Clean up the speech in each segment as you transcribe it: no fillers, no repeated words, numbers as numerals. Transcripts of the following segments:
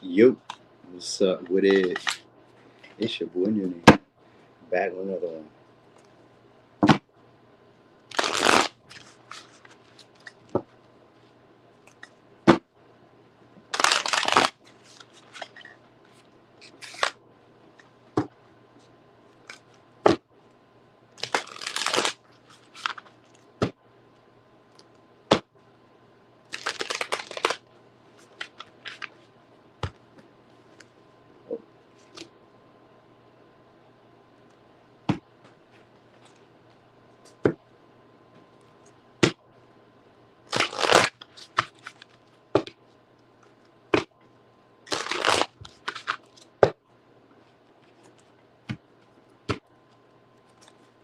Yo, what's up with it? It's your boy Nuni. Back with another one.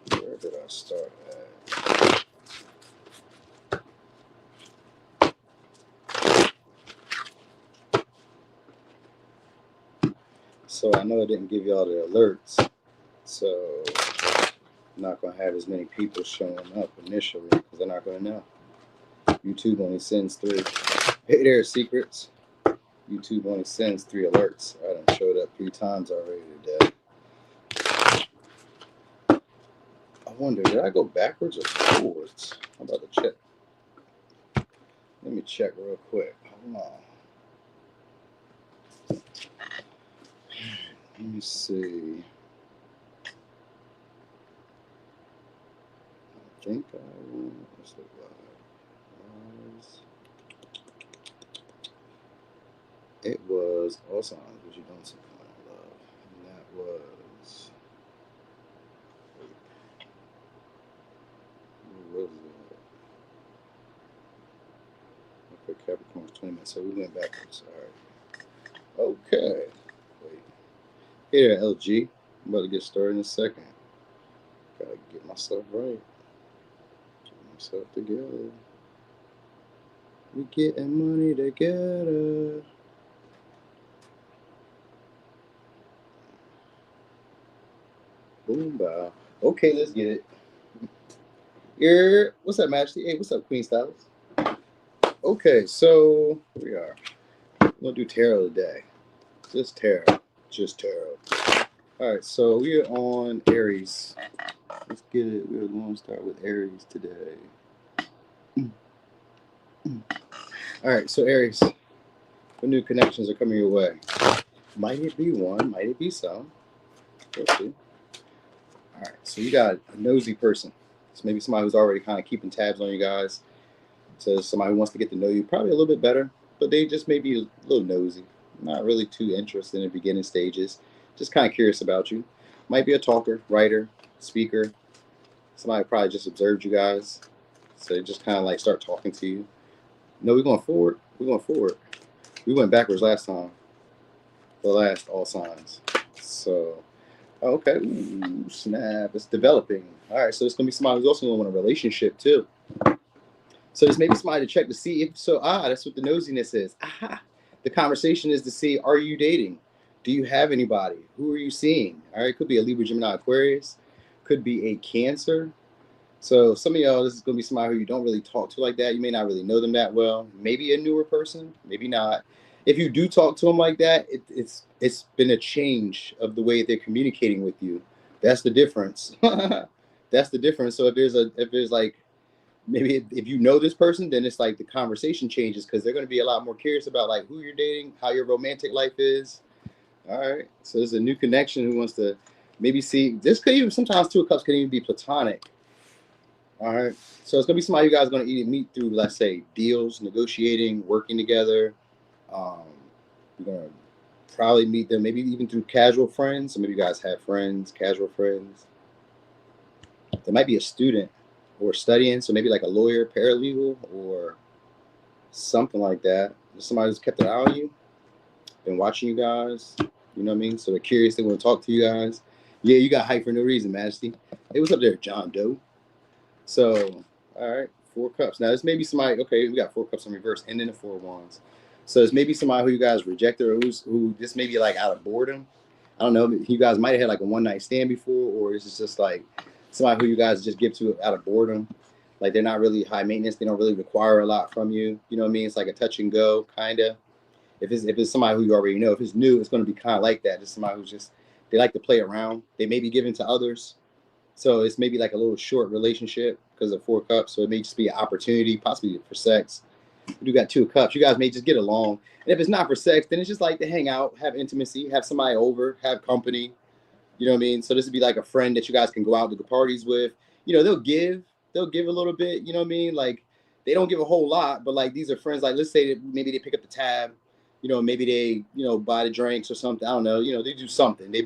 Where did I start at? So I know I didn't give y'all the alerts, so I'm not gonna have as many people showing up initially because they're not gonna know. YouTube only sends 3. Hey there, secrets. YouTube only sends 3 alerts. I done showed up 3 times already today. I wonder, did I go backwards or forwards? I'm about to check. Let me check real quick. Hold on. Let me see. I think I went. What's the Aries? It was all signs, but you don't see kind of love. And that was. What was it? Okay, Capricorn was 20 minutes, so we went backwards. All right. Okay. Wait. Here, LG. I'm about to get started in a second. Gotta get myself right. Get myself together. We getting money together. Boom, bow. Okay, let's get it. What's up, Majesty? Hey, what's up, Queen Stylist? Okay, so here we are. We're gonna do tarot today. Just tarot. Just tarot. All right, so we are on Aries. Let's get it. We're going to start with Aries today. All right, so Aries, what new connections are coming your way? Might it be one? Might it be some? We'll see. All right, so you got a nosy person. So maybe somebody who's already kind of keeping tabs on you guys. So somebody who wants to get to know you probably a little bit better, but they just may be a little nosy. Not really too interested in the beginning stages. Just kind of curious about you. Might be a talker, writer, speaker. Somebody probably just observed you guys. So they just kind of like start talking to you. No, we're going forward. We're going forward. We went backwards last time. The last all signs. So, okay. Ooh, snap. It's developing. All right. So it's going to be somebody who's also going to want a relationship too. So there's maybe somebody to check to see if so. That's what the nosiness is. The conversation is to see, are you dating? Do you have anybody? Who are you seeing? All right. Could be a Libra, Gemini, Aquarius. Could be a Cancer. So some of y'all, this is going to be somebody who you don't really talk to like that. You may not really know them that well. Maybe a newer person, maybe not. If you do talk to them like that, it's been a change of the way they're communicating with you. That's the difference. That's the difference. So if there's like, maybe if you know this person, then it's like the conversation changes because they're going to be a lot more curious about like who you're dating, how your romantic life is. All right. So there's a new connection who wants to maybe see. This could even sometimes 2 of Cups could even be platonic. All right. So it's going to be somebody you guys are going to either meet through, let's say, deals, negotiating, working together. You're going to probably meet them maybe even through casual friends. So maybe you guys have friends, casual friends. There might be a student or studying. So maybe like a lawyer, paralegal, or something like that. Just somebody who's kept an eye on you, been watching you guys. You know what I mean? So they're curious. They want to talk to you guys. Yeah, you got hype for no reason, Majesty. Hey, what's up there, John Doe? So, all right, 4 Cups. Now, this may be somebody, okay, we got 4 Cups in reverse and then the 4 Wands. So, it's maybe somebody who you guys rejected or who just maybe like out of boredom. I don't know. You guys might have had like a one-night stand before, or it's just like somebody who you guys just give to out of boredom. Like they're not really high maintenance. They don't really require a lot from you. You know what I mean? It's like a touch and go, kind of. If it's somebody who you already know, if it's new, it's going to be kind of like that. Just somebody who's just, they like to play around. They may be given to others. So it's maybe like a little short relationship because of 4 cups. So it may just be an opportunity, possibly for sex. You got 2 cups. You guys may just get along. And if it's not for sex, then it's just like to hang out, have intimacy, have somebody over, have company. You know what I mean? So this would be like a friend that you guys can go out to the parties with. You know, they'll give a little bit. You know what I mean? Like they don't give a whole lot, but like these are friends. Like let's say that maybe they pick up the tab. You know, maybe they, buy the drinks or something. I don't know. You know, they do something. They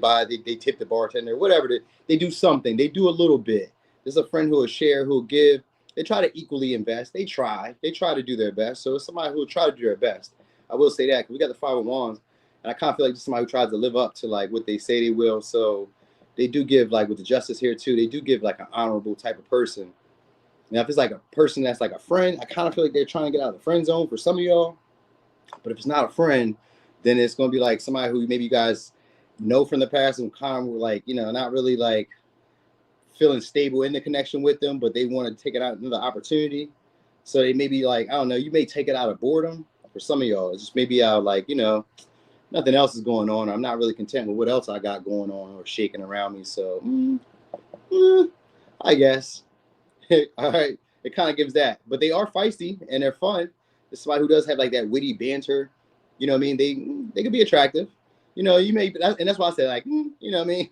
tip the bartender, whatever. They do something. They do a little bit. There's a friend who will share, who will give. They try to equally invest. They try to do their best. So it's somebody who will try to do their best. I will say that because we got the 5 of Wands, and I kind of feel like just somebody who tries to live up to like what they say they will. So they do give, like with the Justice here too, they do give like an honorable type of person. Now if it's like a person that's like a friend, I kind of feel like they're trying to get out of the friend zone for some of y'all. But if it's not a friend, then it's going to be like somebody who maybe you guys know from the past and kind of like, not really like feeling stable in the connection with them, but they want to take it out another opportunity. So they may be like, I don't know, you may take it out of boredom. For some of y'all, it's just maybe out like, nothing else is going on. I'm not really content with what else I got going on or shaking around me. So I guess. All right. It kind of gives that. But they are feisty and they're fun. It's somebody who does have like that witty banter. You know what I mean? They could be attractive. You may, and that's why I said like, you know what I mean?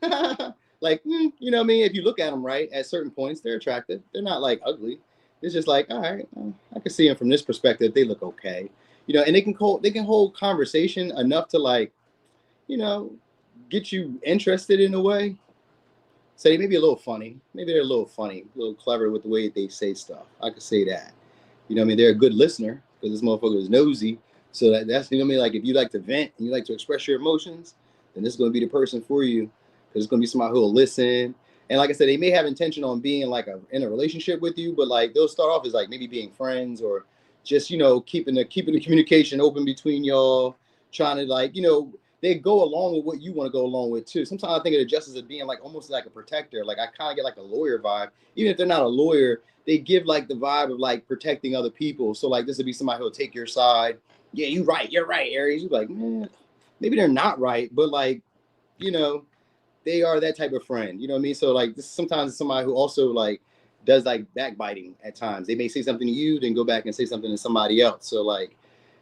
Like, you know what I mean? If you look at them right, at certain points, they're attractive. They're not like ugly. It's just like, all right, I can see them from this perspective. They look okay. And they can hold conversation enough to like, get you interested in a way. So they may be a little funny. Maybe they're a little funny, a little clever with the way they say stuff. I could say that. You know what I mean? They're a good listener because this motherfucker is nosy. So that's, you know what I mean? Like if you like to vent and you like to express your emotions, then this is going to be the person for you because it's going to be somebody who will listen. And like I said, they may have intention on being like in a relationship with you, but like they'll start off as like maybe being friends or just, keeping the communication open between y'all, trying to like, they go along with what you want to go along with too. Sometimes I think of the Justice as being like almost like a protector. Like I kind of get like a lawyer vibe. Even if they're not a lawyer, they give like the vibe of like protecting other people. So like this would be somebody who'll take your side. Yeah, you're right, Aries. You're like, man, maybe they're not right, but like, they are that type of friend. You know what I mean? So like this sometimes it's somebody who also like does like backbiting at times. They may say something to you, then go back and say something to somebody else. So like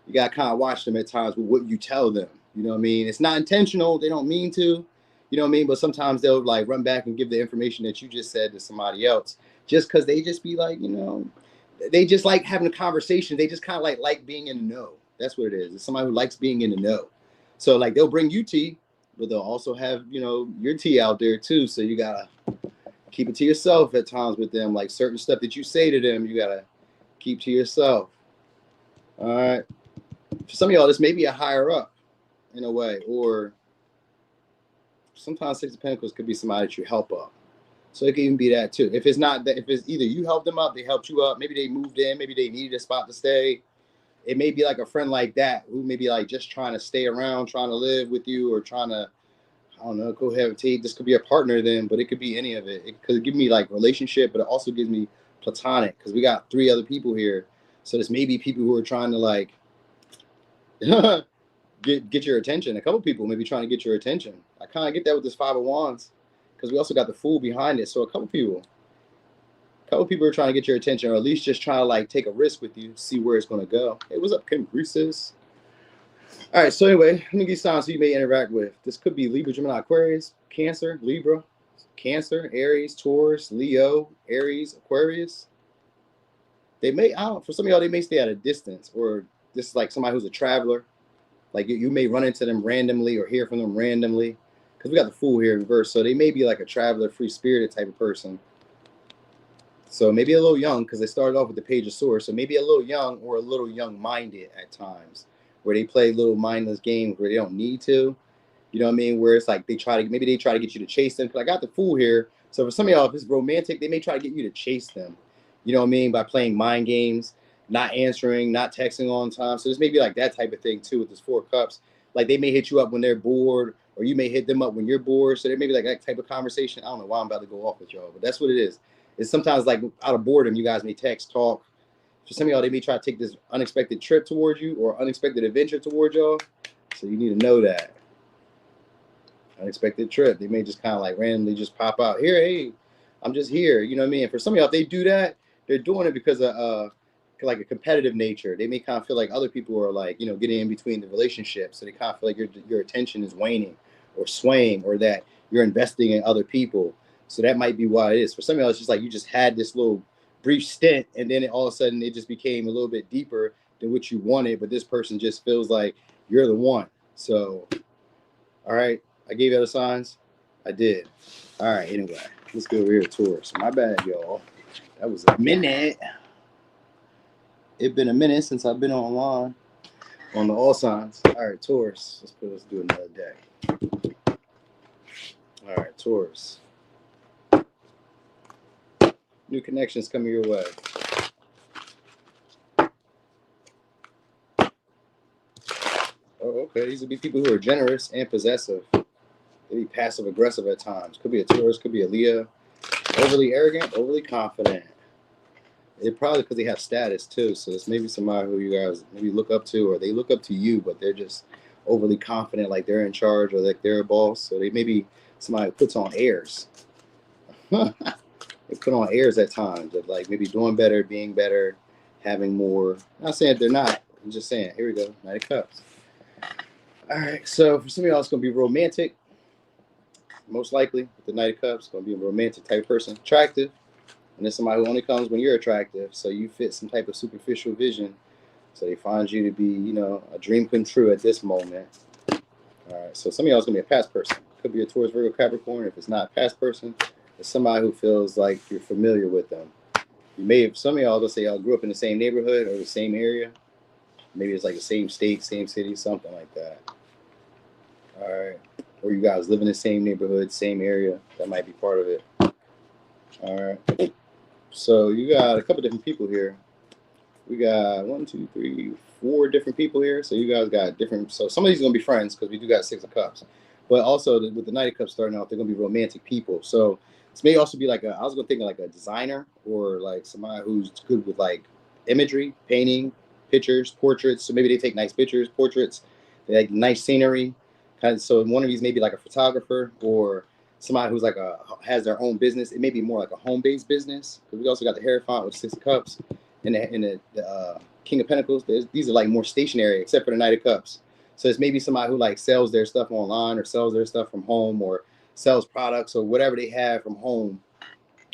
you gotta kind of watch them at times with what you tell them. You know what I mean? It's not intentional. They don't mean to. You know what I mean? But sometimes they'll like run back and give the information that you just said to somebody else just because they just be like, they just like having a conversation. They just kind of like being in the know. That's what it is. It's somebody who likes being in the know. So like they'll bring you tea, but they'll also have, your tea out there too. So you gotta keep it to yourself at times with them. Like certain stuff that you say to them, you gotta keep to yourself. All right. For some of y'all, this may be a higher up in a way, or sometimes 6 of Pentacles could be somebody that you help up. So it can even be that too. If it's not that, if it's either you helped them up, they helped you up, maybe they moved in, maybe they needed a spot to stay. It may be like a friend like that who may be like just trying to stay around, trying to live with you, or trying to, I don't know, cohabitate. This could be a partner then, but it could be any of it. It could give me like relationship, but it also gives me platonic because we got 3 other people here. So this may be people who are trying to like get your attention. A couple people may be trying to get your attention. I kind of get that with this 5 of Wands because we also got the Fool behind it. So a couple people are trying to get your attention, or at least just trying to like take a risk with you, see where it's going to go. Hey, what's up, Kim Reese's? All right, so anyway, let me give you signs who you may interact with. This could be Libra, Gemini, Aquarius, Cancer, Libra, Cancer, Aries, Taurus, Leo, Aries, Aquarius. They may, for some of y'all, they may stay at a distance, or this is like somebody who's a traveler. Like you may run into them randomly or hear from them randomly because we got the Fool here in reverse. So they may be like a traveler, free-spirited type of person. So maybe a little young because they started off with the Page of Swords. So maybe a little young or a little young-minded at times where they play little mindless games where they don't need to. You know what I mean? Where it's like maybe they try to get you to chase them. Because I got the Fool here. So for some of y'all, if it's romantic, they may try to get you to chase them. You know what I mean? By playing mind games, not answering, not texting on time. So this may be like that type of thing too with this 4 cups. Like they may hit you up when they're bored, or you may hit them up when you're bored. So there may be like that type of conversation. I don't know why I'm about to go off with y'all, but that's what it is. It's sometimes like out of boredom, you guys may text, talk, For some of y'all, they may try to take this unexpected trip towards you or unexpected adventure towards y'all. So you need to know that. Unexpected trip. They may just kind of like randomly just pop out here. Hey, I'm just here. You know what I mean? And for some of y'all, if they do that, they're doing it because of like a competitive nature. They may kind of feel like other people are like, you know, getting in between the relationship. So they kind of feel like your attention is waning or swaying, or that you're investing in other people. So that might be why it is. For some of y'all, it's just like you just had this little brief stint, and then all of a sudden it just became a little bit deeper than what you wanted. But this person just feels like you're the one. So, all right, I gave you other signs. I did. All right. Anyway, let's go over here to Taurus. My bad, y'all. That was a minute. It's been a minute since I've been online on the all signs. All right, Taurus. Let's do another day. All right, Taurus. New connections coming your way. Oh, okay. These would be people who are generous and possessive. They be passive aggressive at times. Could be a Taurus, could be a Leo. Overly arrogant, overly confident. It probably because they have status too. So it's maybe somebody who you guys maybe look up to, or they look up to you, but they're just overly confident, like they're in charge or like they're a boss. So they maybe somebody who puts on airs. They put on airs at times of like maybe doing better, being better, having more. I'm not saying they're not. I'm just saying, here we go, Knight of Cups. All right, so for some of y'all, it's going to be romantic. Most likely, with the Knight of Cups, it's going to be a romantic type person. Attractive. And there's somebody who only comes when you're attractive. So you fit some type of superficial vision. So they find you to be, you know, a dream come true at this moment. All right, so some of y'all is going to be a past person. Could be a Taurus, Virgo, Capricorn. If it's not a past person, it's somebody who feels like you're familiar with them. You may have, some of y'all, let's say y'all grew up in the same neighborhood or the same area. Maybe it's like the same state, same city, something like that. All right. Or you guys live in the same neighborhood, same area. That might be part of it. All right. So you got a couple different people here. We got 1, 2, 3, 4 different people here. So you guys got different. So some of these are going to be friends because we do got 6 of Cups. But also with the Knight of Cups starting off, they're going to be romantic people. So this may also be like I was going to think of like a designer or like somebody who's good with like imagery, painting, pictures, portraits. So maybe they take nice pictures, portraits, they like nice scenery. Kind of, so one of these may be like a photographer or somebody who's like has their own business. It may be more like a home-based business because we also got the Hierophant with 6 of Cups and the King of Pentacles. These are like more stationary, except for the Knight of Cups. So it's maybe somebody who like sells their stuff online or sells their stuff from home or sells products or whatever they have from home.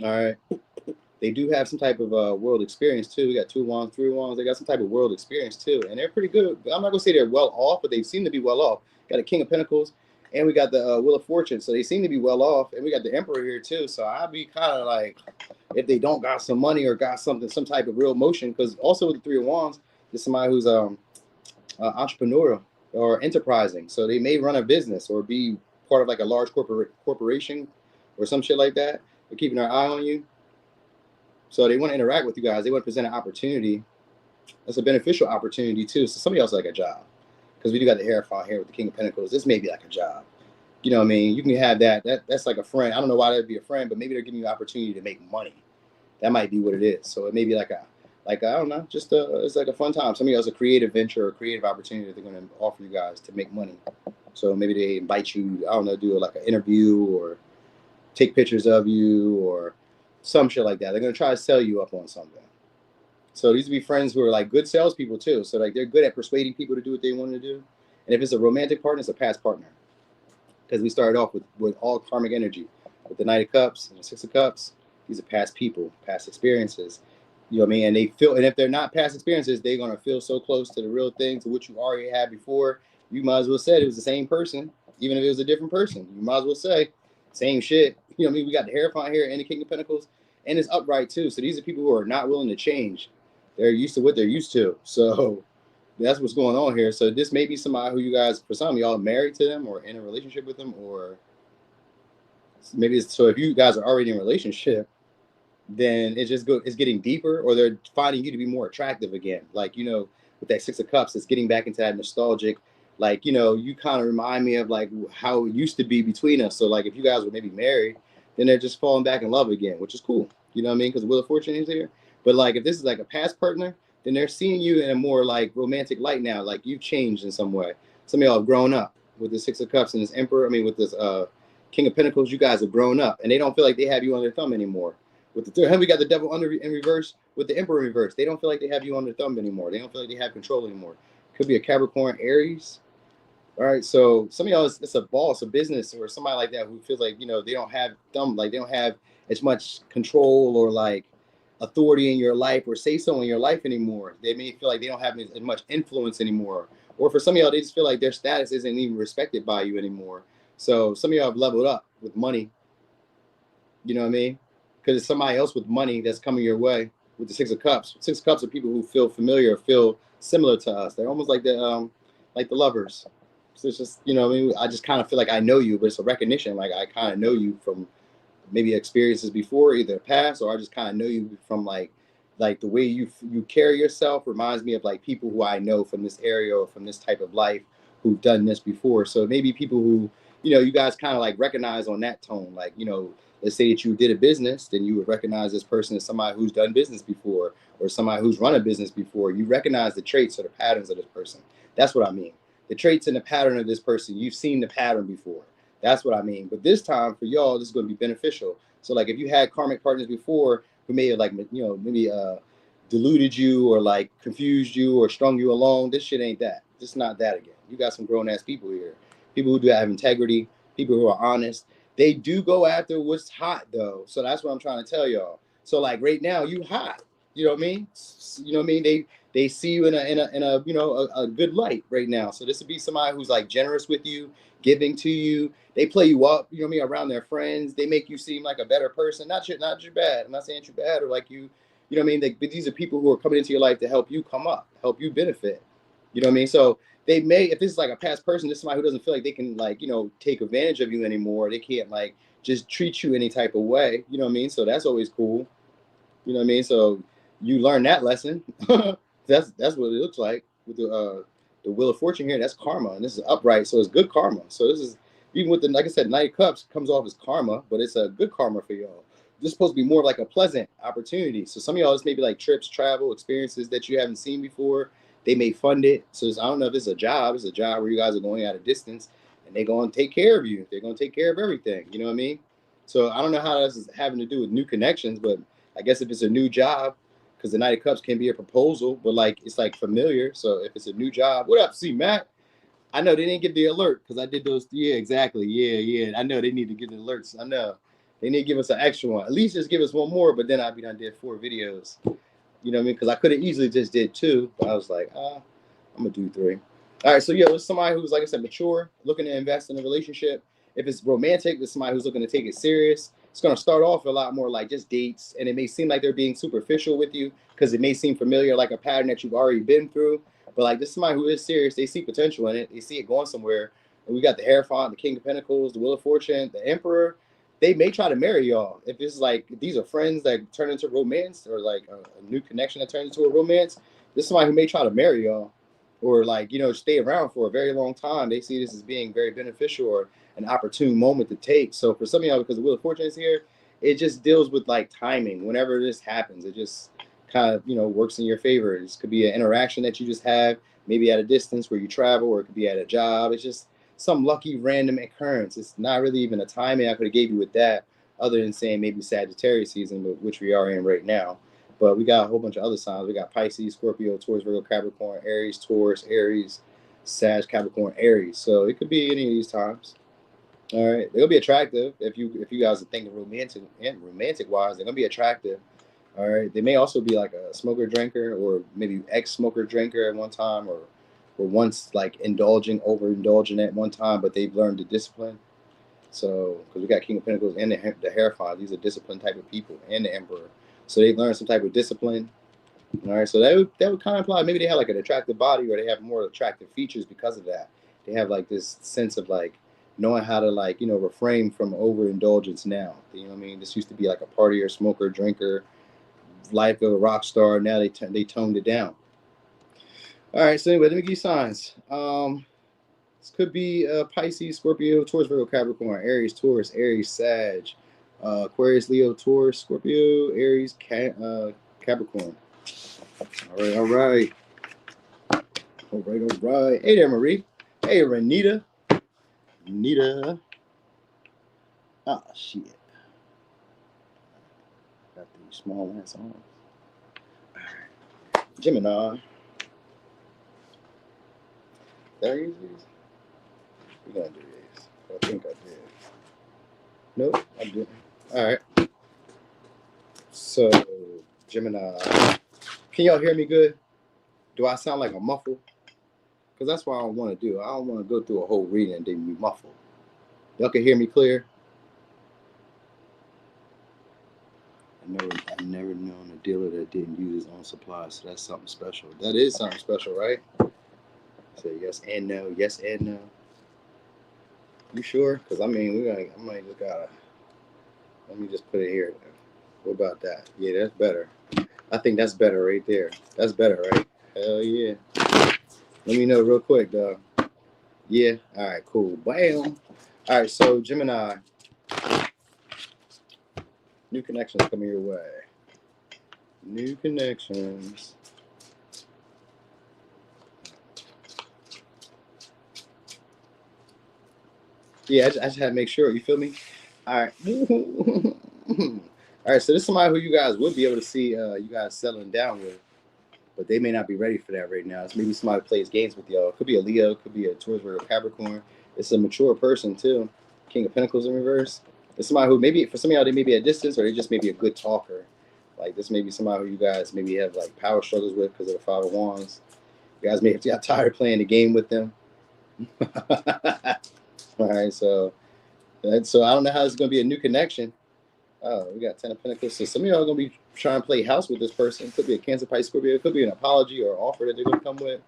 All right. They do have some type of world experience too. We got 2 wands, 3 wands. They got some type of world experience too, and they're pretty good. I'm not gonna say they're well off, but they seem to be well off. Got a King of Pentacles, and we got the Wheel of Fortune, so they seem to be well off. And we got the Emperor here too. So I'd be kind of like, if they don't got some money or got something, some type of real motion, because also with the 3 of Wands, there's somebody who's entrepreneurial or enterprising. So they may run a business or be part of like a large corporation or some shit like that. They're keeping their eye on you. So they want to interact with you guys. They want to present an opportunity. That's a beneficial opportunity too. So some of y'all like a job. Because we do got the Hierophant here with the King of Pentacles. This may be like a job. You know what I mean? You can have that. That's like a friend. I don't know why that'd be a friend, but maybe they're giving you an opportunity to make money. That might be what it is. So it may be like I don't know, just it's like a fun time. Some of y'all is a creative venture or creative opportunity that they're going to offer you guys to make money. So maybe they invite you, I don't know, do like an interview or take pictures of you or some shit like that. They're going to try to sell you up on something. So these would be friends who are like good salespeople too. So like they're good at persuading people to do what they want to do. And if it's a romantic partner, it's a past partner. Because we started off with all karmic energy. With the Knight of Cups and the 6 of Cups, these are past people, past experiences. You know what I mean? And they feel, and if they're not past experiences, they're going to feel so close to the real thing, to what you already had before. You might as well say it was the same person, even if it was a different person. You might as well say same shit. You know what I mean? We got the Hierophant here and the King of Pentacles, and it's upright too. So these are people who are not willing to change. They're used to what they're used to. So that's what's going on here. So this may be somebody who you guys, for some of y'all, married to them or in a relationship with them, or maybe it's, so if you guys are already in a relationship, then it's getting deeper, or they're finding you to be more attractive again. Like, you know, with that 6 of Cups, it's getting back into that nostalgic, like, you know, you kind of remind me of like how it used to be between us. So like if you guys were maybe married, then they're just falling back in love again, which is cool. You know what I mean? Because the Wheel of Fortune is here. But like if this is like a past partner, then they're seeing you in a more like romantic light now. Like you've changed in some way. Some of y'all have grown up with the Six of Cups and this Emperor. I mean, with this King of Pentacles, you guys have grown up, and they don't feel like they have you on their thumb anymore. With the third, we got the Devil in reverse. With the Emperor in reverse, they don't feel like they have you on their thumb anymore. They don't feel like they have control anymore. Could be a Capricorn, Aries. All right, so some of y'all, it's a boss, a business, or somebody like that who feels like, you know, they don't have thumb, like they don't have as much control or like authority in your life or say so in your life anymore. They may feel like they don't have as much influence anymore. Or for some of y'all, they just feel like their status isn't even respected by you anymore. So some of y'all have leveled up with money. You know what I mean? Because it's somebody else with money that's coming your way with the Six of Cups. Six of Cups are people who feel familiar, feel similar to us. They're almost like the lovers. So it's just, you know what I mean? I just kind of feel like I know you, but it's a recognition. Like I kind of know you from maybe experiences before, either past, or I just kind of know you from like the way you carry yourself reminds me of like people who I know from this area or from this type of life who've done this before. So maybe people who, you know, you guys kind of like recognize on that tone. Like, you know, let's say that you did a business, then you would recognize this person as somebody who's done business before or somebody who's run a business before. You recognize the traits or the patterns of this person. That's what I mean. The traits and the pattern of this person. You've seen the pattern before. That's what I mean. But this time for y'all, this is going to be beneficial. So like if you had karmic partners before who may have like, you know, maybe deluded you or like confused you or strung you along, this shit ain't that. Just not that again. You got some grown ass people here. People who do have integrity, people who are honest. They do go after what's hot though. So that's what I'm trying to tell y'all. So like right now, you hot. You know what I mean? You know what I mean? They see you in a you know a good light right now. So this would be somebody who's like generous with you, giving to you. They play you up, you know what I mean, around their friends. They make you seem like a better person. Not you bad. I'm not saying you're bad or like you know what I mean? But these are people who are coming into your life to help you come up, help you benefit. You know what I mean? So they may, if this is like a past person, this is somebody who doesn't feel like they can like, you know, take advantage of you anymore. They can't like just treat you any type of way. You know what I mean? So that's always cool. You know what I mean? So you learn that lesson. That's what it looks like with the Wheel of Fortune here. That's karma, and this is upright, so it's good karma. So this is even with the, like I said, Knight of Cups comes off as karma, but it's a good karma for y'all. This is supposed to be more like a pleasant opportunity. So some of y'all, this may be like trips, travel, experiences that you haven't seen before. They may fund it. So I don't know if it's a job. It's a job where you guys are going at a distance, and they're going to take care of you. They're going to take care of everything. You know what I mean? So I don't know how this is having to do with new connections, but I guess if it's a new job, because the Knight of Cups can be a proposal, but like it's like familiar. So if it's a new job, what up, C Mac? I know they didn't get the alert because I did those. Yeah, exactly. Yeah. I know they need to get the alerts. I know they need to give us an extra one. At least just give us one more. But then I'd be done did 4 videos. You know what I mean? Because I could have easily just did 2, but I was like, I'm gonna do 3. All right. So yeah, it's somebody who's, like I said, mature, looking to invest in a relationship. If it's romantic, it's somebody who's looking to take it serious. It's going to start off a lot more like just dates, and it may seem like they're being superficial with you because it may seem familiar, like a pattern that you've already been through. But like this is somebody who is serious. They see potential in it. They see it going somewhere. And we got the Hierophant, the King of Pentacles, the Wheel of Fortune, the Emperor. They may try to marry y'all. If it's like these are friends that turn into romance or like a new connection that turns into a romance, this is somebody who may try to marry y'all or like, you know, stay around for a very long time. They see this as being very beneficial or an opportune moment to take. So for some of y'all, because the Wheel of Fortune is here, it just deals with like timing. Whenever this happens, it just kind of, you know, works in your favor. This could be an interaction that you just have, maybe at a distance where you travel, or it could be at a job. It's just some lucky random occurrence. It's not really even a timing I could have gave you with that, other than saying maybe Sagittarius season, which we are in right now. But we got a whole bunch of other signs. We got Pisces, Scorpio, Taurus, Virgo, Capricorn, Aries, Taurus, Aries, Sag, Capricorn, Aries. So it could be any of these times. All right, they're gonna be attractive if you guys are thinking romantic wise. They're gonna be attractive. All right, they may also be like a smoker drinker or maybe ex-smoker drinker at one time, or once like overindulging at one time, but they've learned the discipline. So because we got King of Pentacles and the Hierophant, these are disciplined type of people, and the Emperor. So they've learned some type of discipline. All right, so that would kind of imply maybe they have like an attractive body, or they have more attractive features because of that. They have like this sense of like knowing how to like, you know, refrain from overindulgence now. You know what I mean? This used to be like a partier, smoker, drinker, life of a rock star. Now they toned it down. All right, so anyway, let me give you signs. This could be Pisces, Scorpio, Taurus, Virgo, Capricorn, Aries, Taurus, Aries, Sag, Aquarius, Leo, Taurus, Scorpio, Aries, Capricorn. All right, all right. All right, all right. Hey there, Marie. Hey, Renita. Renita. Ah, shit. Got these small ass on. All right. Gemini. Aries. We're gonna do this. I think I did. Nope, I didn't. All right. So, Gemini. Can y'all hear me good? Do I sound like a muffle? Because that's what I don't want to do. I don't want to go through a whole reading and then be muffled. Y'all can hear me clear? I've never known a dealer that didn't use his own supplies. So that's something special. That is something special, right? Say yes and no, yes and no. You sure? Because I mean, I might just gotta. Let me just put it here. What about that? Yeah, that's better. I think that's better right there. That's better, right? Hell yeah. Let me know real quick, dog. Yeah. All right. Cool. Bam. All right. So Gemini, new connections coming your way. New connections. Yeah, I just had to make sure. You feel me? All right. All right. So this is somebody who you guys would be able to see you guys settling down with, but they may not be ready for that right now. It's maybe somebody who plays games with y'all. It could be a Leo. Could be a Taurus or a Capricorn. It's a mature person too. King of Pentacles in reverse. It's somebody who maybe for some of y'all they may be at distance or they just may be a good talker. Like this may be somebody who you guys maybe have like power struggles with because of the Five of Wands. You guys may have got tired of playing the game with them. All right, so I don't know how it's going to be a new connection. Oh, we got 10 of Pentacles. So some of y'all are going to be trying to play house with this person. It could be a Cancer, Pisces, Scorpio. It could be an apology or offer that they're going to come with.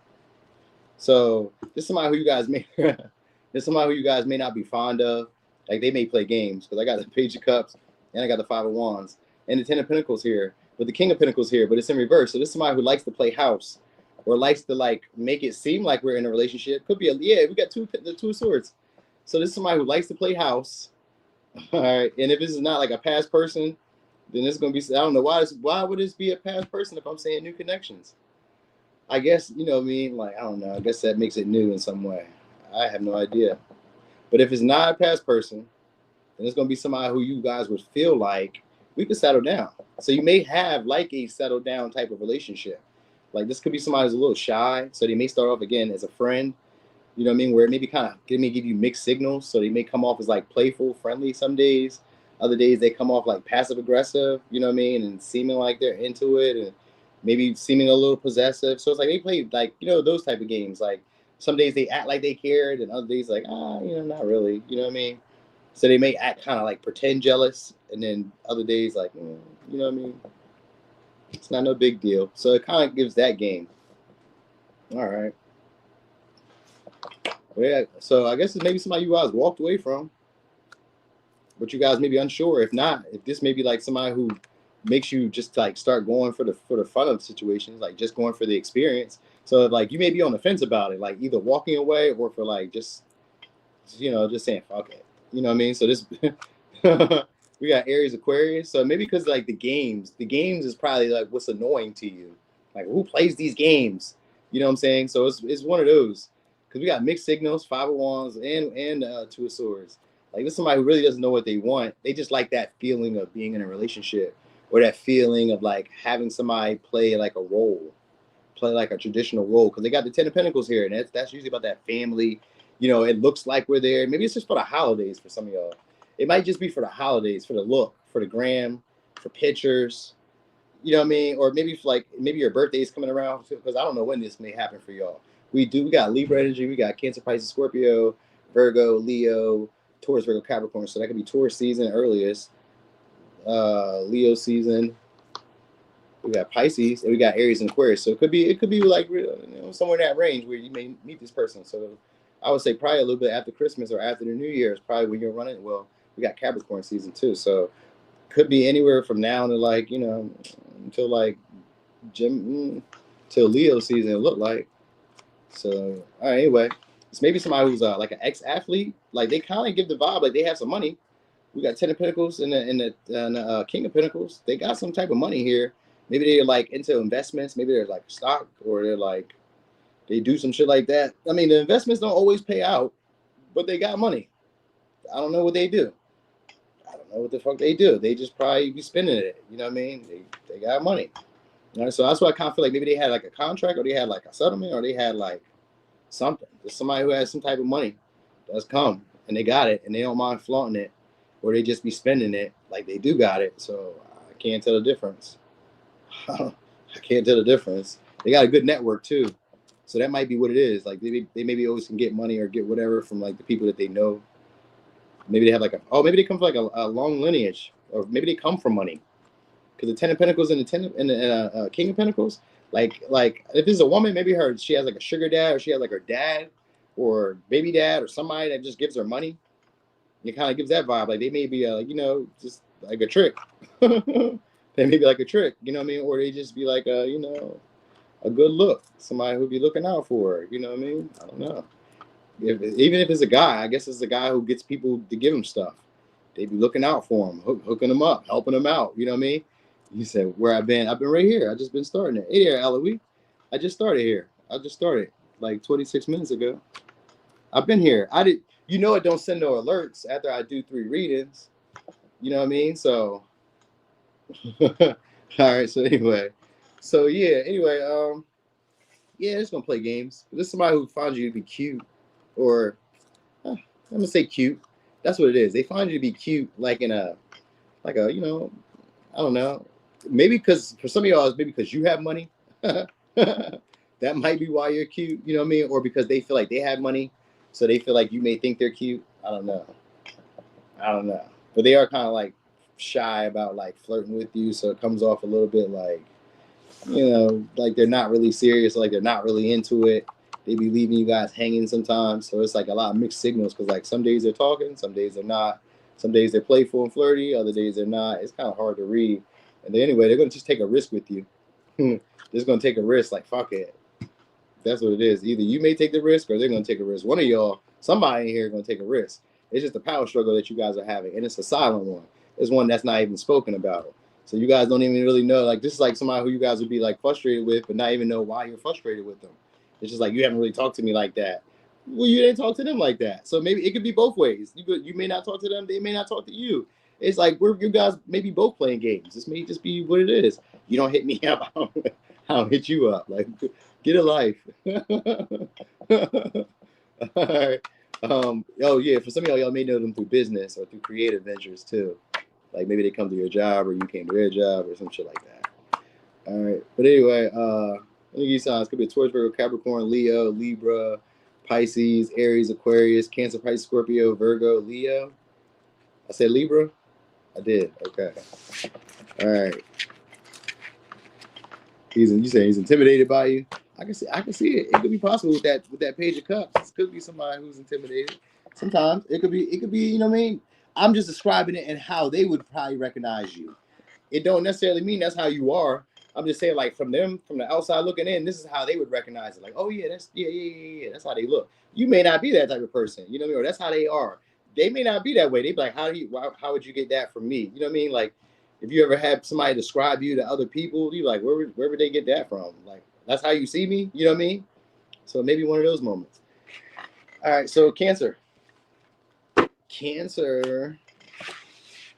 So this is somebody who you guys may not be fond of. Like they may play games because I got the Page of Cups and I got the Five of Wands and the 10 of Pentacles here, with the King of Pentacles here, but it's in reverse. So this is somebody who likes to play house or likes to like make it seem like we're in a relationship. Could be we got the Two of Swords. So this is somebody who likes to play house. All right, and if this is not like a past person, then it's gonna be. I don't know why would this be a past person if I'm saying new connections? I guess you know what I mean. Like I don't know. I guess that makes it new in some way. I have no idea. But if it's not a past person, then it's gonna be somebody who you guys would feel like we could settle down. So you may have like a settle down type of relationship. Like this could be somebody who's a little shy, so they may start off again as a friend. You know what I mean? Where it maybe may give you mixed signals. So they may come off as like playful, friendly some days. Other days they come off like passive aggressive, you know what I mean? And seeming like they're into it and maybe seeming a little possessive. So it's like they play like, you know, those type of games. Like some days they act like they cared and other days like, you know, not really. You know what I mean? So they may act kind of like pretend jealous. And then other days like, you know what I mean? It's not no big deal. So it kind of gives that game. All right. Yeah, so I guess it's maybe somebody you guys walked away from, but you guys may be unsure. If not, if this may be like somebody who makes you just like start going for the fun of the situations, like just going for the experience. So like you may be on the fence about it, like either walking away or for like just just saying fuck it. You know what I mean? So this we got Aries, Aquarius. So maybe because like the games is probably like what's annoying to you. Like who plays these games? You know what I'm saying? So it's one of those. Because we got mixed signals, Five of Wands, and Two of Swords. Like this is somebody who really doesn't know what they want. They just like that feeling of being in a relationship, or that feeling of like having somebody play like a role, play like a traditional role. Because they got the 10 of Pentacles here, and that's usually about that family. You know, it looks like we're there. Maybe it's just for the holidays for some of y'all. It might just be for the holidays, for the look, for the gram, for pictures. You know what I mean? Or maybe maybe your birthday is coming around because I don't know when this may happen for y'all. We got Libra energy, we got Cancer, Pisces, Scorpio, Virgo, Leo, Taurus, Virgo, Capricorn. So that could be Taurus season earliest, Leo season. We got Pisces and we got Aries and Aquarius. So it could be like somewhere in that range where you may meet this person. So I would say probably a little bit after Christmas or after the New Year is probably when you're running. Well, we got Capricorn season too, so could be anywhere from now to like until like till Leo season. It looked like. So all right, anyway, it's maybe somebody who's like an ex-athlete. Like they kind of give the vibe like they have some money. We got 10 of Pentacles and the King of Pentacles. They got some type of money here. Maybe they're like into investments. Maybe they're like stock, or they're like, they do some shit like that. I mean, the investments don't always pay out, but they got money. I don't know what they do. I don't know what the fuck they do. They just probably be spending it. You know what I mean? They got money. All right, so that's why I kind of feel like maybe they had like a contract, or they had like a settlement, or they had like something. There's somebody who has some type of money that's come and they got it and they don't mind flaunting it, or they just be spending it like they do got it. So I can't tell the difference. I can't tell the difference. They got a good network too. So that might be what it is. Like they maybe always can get money or get whatever from like the people that they know. Maybe they have like maybe they come from like a long lineage, or maybe they come from money. Because the Ten of Pentacles and the King of Pentacles, like if it's a woman, maybe she has like a sugar dad, or she has like her dad or baby dad or somebody that just gives her money. It kind of gives that vibe. Like they may be just like a trick. They may be like a trick, you know what I mean? Or they just be like a good look, somebody who'd be looking out for her, you know what I mean? I don't know. Even if it's a guy, I guess it's a guy who gets people to give him stuff. They be looking out for him, hooking them up, helping them out, you know what I mean? You said, where I've been right here. I just been starting it. Hey there, Eloise. I just started here. I just started like 26 minutes ago. I've been here. I don't send no alerts after I do 3 readings. You know what I mean? So, all right. So anyway, it's gonna play games. This is somebody who finds you to be cute, or I'm gonna say cute. That's what it is. They find you to be cute, like in a, I don't know. Maybe because for some of y'all, it's maybe because you have money. That might be why you're cute. You know what I mean? Or because they feel like they have money, so they feel like you may think they're cute. I don't know. But they are kind of like shy about like flirting with you, so it comes off a little bit like, like they're not really serious, like they're not really into it. They be leaving you guys hanging sometimes, so it's like a lot of mixed signals, because like some days they're talking, some days they're not. Some days they're playful and flirty, other days they're not. It's kind of hard to read. And then anyway, they're going to just take a risk with you. They're just going to take a risk, like, fuck it. That's what it is. Either you may take the risk, or they're going to take a risk. One of y'all, somebody in here is going to take a risk. It's just a power struggle that you guys are having, and it's a silent one. It's one that's not even spoken about. So you guys don't even really know. Like, this is like somebody who you guys would be like frustrated with, but not even know why you're frustrated with them. It's just like, you haven't really talked to me like that. Well, you didn't talk to them like that. So maybe it could be both ways. You may not talk to them. They may not talk to you. It's like you guys maybe both playing games. This may just be what it is. You don't hit me up, I don't hit you up. Like, get a life. All right. For some of y'all may know them through business or through creative ventures too. Like maybe they come to your job, or you came to their job, or some shit like that. All right. But anyway, let me give you signs. Could be a Taurus, Virgo, Capricorn, Leo, Libra, Pisces, Aries, Aquarius, Cancer, Pisces, Scorpio, Virgo, Leo. I said Libra? I did. Okay. All right. You say he's intimidated by you? I can see it. It could be possible with that Page of Cups. It could be somebody who's intimidated. Sometimes it could be, you know what I mean? I'm just describing it and how they would probably recognize you. It don't necessarily mean that's how you are. I'm just saying, like, from the outside looking in, this is how they would recognize it. Like, oh yeah, that's how they look. You may not be that type of person, you know what I mean? Or that's how they are. They may not be that way. They be like, how would you get that from me? You know what I mean? Like, if you ever had somebody describe you to other people, you like, where would they get that from? Like, that's how you see me, you know what I mean? So maybe one of those moments. All right, so Cancer.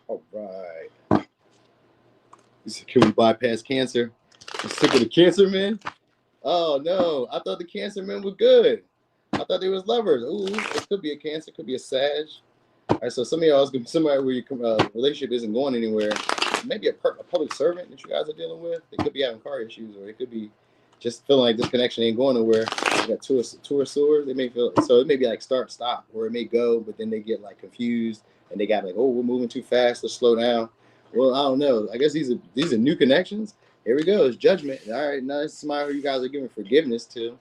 All right. Can we bypass Cancer? Sick of the Cancer men? Oh no, I thought the Cancer men were good. I thought they was lovers. Ooh, it could be a Cancer, could be a Sag. All right, so some of y'all is gonna be somebody where your relationship isn't going anywhere. Maybe a public servant that you guys are dealing with. They could be having car issues, or it could be just feeling like this connection ain't going nowhere. You got two of swords. They may feel so. It may be like start, stop, or it may go, but then they get like confused and they got like, oh, we're moving too fast. Let's slow down. Well, I don't know. I guess these are new connections. Here we go. It's judgment. All right, now this is somebody who you guys are giving forgiveness to.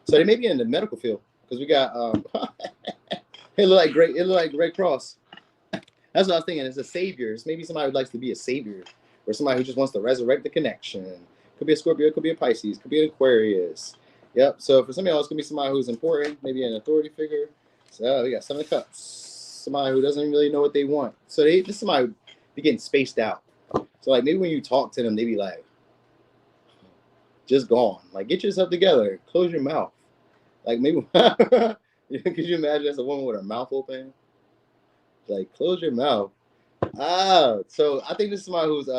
So they may be in the medical field, because we got it look like Red Cross. That's what I was thinking. It's a savior. It's maybe somebody who likes to be a savior, or somebody who just wants to resurrect the connection. Could be a Scorpio, could be a Pisces, could be an Aquarius. Yep. So for some of y'all, it's gonna be somebody who's important, maybe an authority figure. So we got Seven of Cups. Somebody who doesn't really know what they want. So this somebody be getting spaced out. So like maybe when you talk to them, they be like, just gone. Like, get yourself together. Close your mouth. Like, maybe, could you imagine that's a woman with her mouth open? Like, close your mouth. So I think this is somebody who's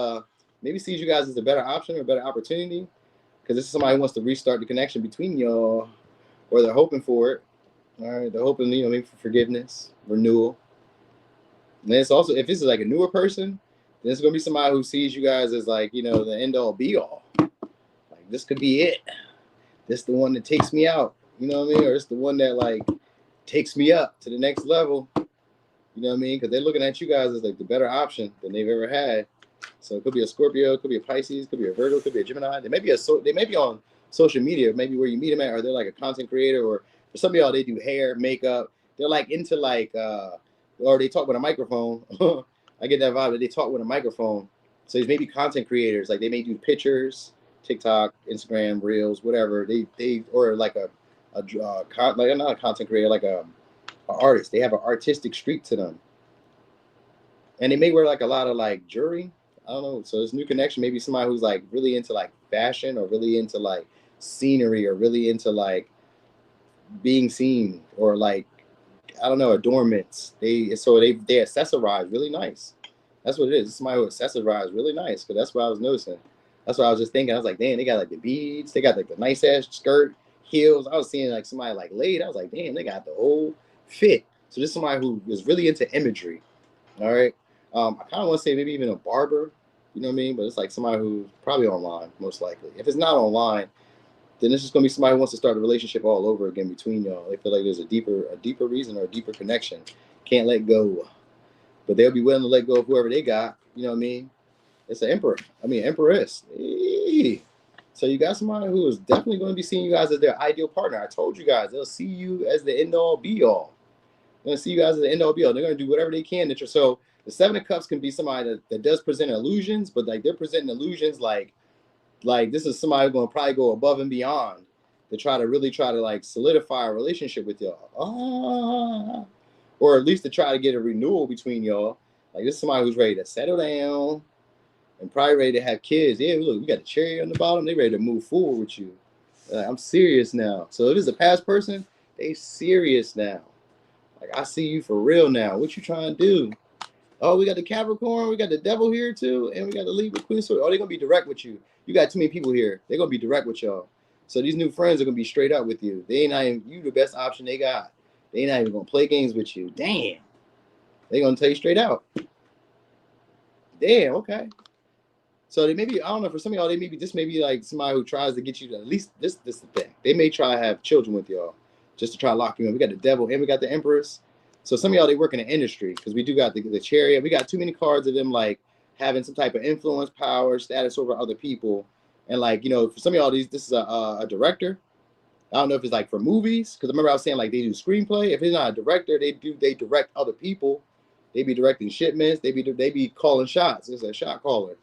maybe sees you guys as a better option or a better opportunity, because this is somebody who wants to restart the connection between y'all, or they're hoping for it. All right, they're hoping, maybe for forgiveness, renewal. And then it's also, if this is like a newer person, then it's gonna be somebody who sees you guys as like, the end all be all. Like, this could be it. This the one that takes me out. You know what I mean? Or it's the one that like takes me up to the next level. You know what I mean? Because they're looking at you guys as like the better option than they've ever had. So it could be a Scorpio, it could be a Pisces, it could be a Virgo, it could be a Gemini. They may be on social media, maybe where you meet them at, or they're like a content creator, or for some of y'all they do hair, makeup. They're like into like or they talk with a microphone. I get that vibe that they talk with a microphone. So these maybe content creators, like they may do pictures, TikTok, Instagram, Reels, whatever. They or like like not a content creator, like a artist. They have an artistic streak to them, and they may wear like a lot of like jewelry. I don't know. So this new connection, maybe somebody who's like really into like fashion, or really into like scenery, or really into like being seen, or like, I don't know, adornments. They accessorize really nice. That's what it is. It's somebody who accessorize really nice, because that's what I was noticing. That's what I was just thinking. I was like, damn, they got like the beads, they got like the nice ass skirt, heels. I was seeing like somebody like laid. I was like, damn, they got the whole fit. So this is somebody who was really into imagery. All right. I kind of want to say maybe even a barber, you know what I mean? But it's like somebody who's probably online, most likely. If it's not online, then it's just gonna be somebody who wants to start a relationship all over again between y'all. They feel like there's a deeper reason, or a deeper connection. Can't let go, but they'll be willing to let go of whoever they got. You know what I mean? It's an empress. Hey. So you got somebody who is definitely going to be seeing you guys as their ideal partner. I told you guys, they'll see you as the end all be all. They're going to see you guys as the end all be all. They're going to do whatever they can. So the Seven of Cups can be somebody that does present illusions, but like they're presenting illusions like this is somebody who's going to probably go above and beyond to really try to like solidify a relationship with y'all. Or at least to try to get a renewal between y'all. Like, this is somebody who's ready to settle down and probably ready to have kids. Yeah, look, we got the cherry on the bottom. They ready to move forward with you. I'm serious now. So if it's a past person, they serious now. Like, I see you for real now. What you trying to do? Oh, we got the Capricorn. We got the devil here too. And we got the Libra, Queen. So, they're going to be direct with you. You got too many people here. They're going to be direct with y'all. So these new friends are going to be straight up with you. They ain't not even, you the best option they got. They ain't not even going to play games with you. Damn. They're going to tell you straight out. Damn, okay. So they maybe, I don't know, for some of y'all, this may be like somebody who tries to get you to, at least this is the thing. They may try to have children with y'all just to try to lock you in. We got the devil and we got the empress. So some of y'all, they work in the industry, because we do got the chariot. We got too many cards of them like having some type of influence, power, status over other people. And like, for some of y'all, this is a director. I don't know if it's like for movies, because remember I was saying like they do screenplay. If it's not a director, they direct other people. They be directing shipments. They be calling shots. It's a shot caller,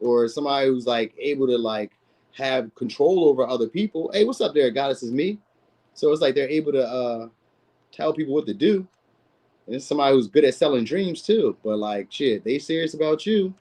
or somebody who's like able to like have control over other people. Hey, what's up there, goddess? Is me. So it's like they're able to tell people what to do. And it's somebody who's good at selling dreams too. But like, shit, they serious about you.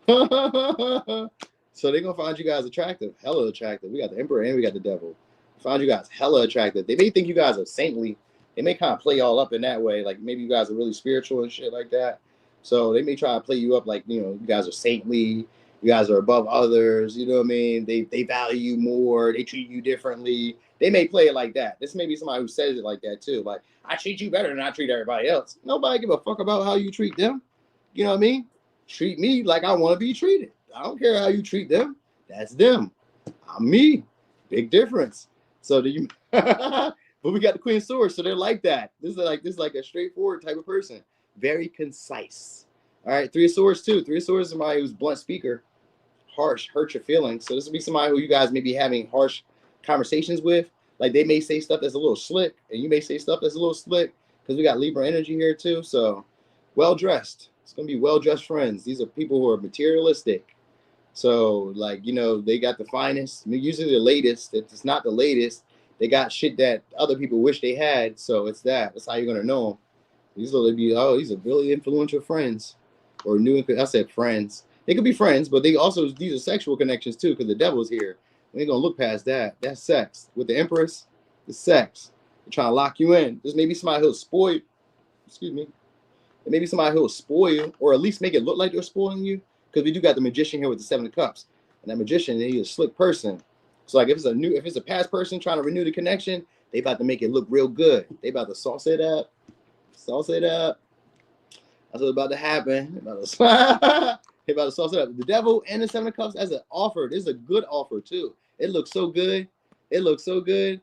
So they're gonna find you guys attractive, hella attractive. We got the emperor and we got the devil. Find you guys hella attractive. They may think you guys are saintly. They may kind of play y'all up in that way. Like maybe you guys are really spiritual and shit like that. So they may try to play you up like, you guys are saintly. You guys are above others. You know what I mean? They value you more. They treat you differently. They may play it like that. This may be somebody who says it like that too. Like, I treat you better than I treat everybody else. Nobody give a fuck about how you treat them. You know what I mean? Treat me like I want to be treated. I don't care how you treat them. That's them. I'm me. Big difference. So but we got the Queen of Swords, so they're like that. This is like a straightforward type of person. Very concise. All right, Three of Swords too. Three of Swords is somebody who's blunt speaker, harsh, hurt your feelings. So this will be somebody who you guys may be having harsh conversations with. Like they may say stuff that's a little slick, and you may say stuff that's a little slick, because we got Libra energy here too. So well dressed. It's gonna be well dressed friends. These are people who are materialistic. So like, they got the finest, usually the latest. If it's not the latest, they got shit that other people wish they had. So it's that's how you're gonna know them. These are really influential friends, or I said friends. They could be friends, but these are sexual connections too, because the devil's here. We ain't gonna look past that. That's sex. With the Empress, it's sex. They're trying to lock you in. There's maybe somebody who'll spoil you. Excuse me. And maybe somebody who'll spoil you, or at least make it look like they're spoiling you. Because we do got the magician here with the 7 of Cups. And that magician, he's a slick person. So like if it's a past person trying to renew the connection, they about to make it look real good. They about to sauce it up. Sauce it up. That's what's about to happen. They about to sauce it up. The devil and the 7 of Cups as an offer. This is a good offer too. It looks so good. It looks so good.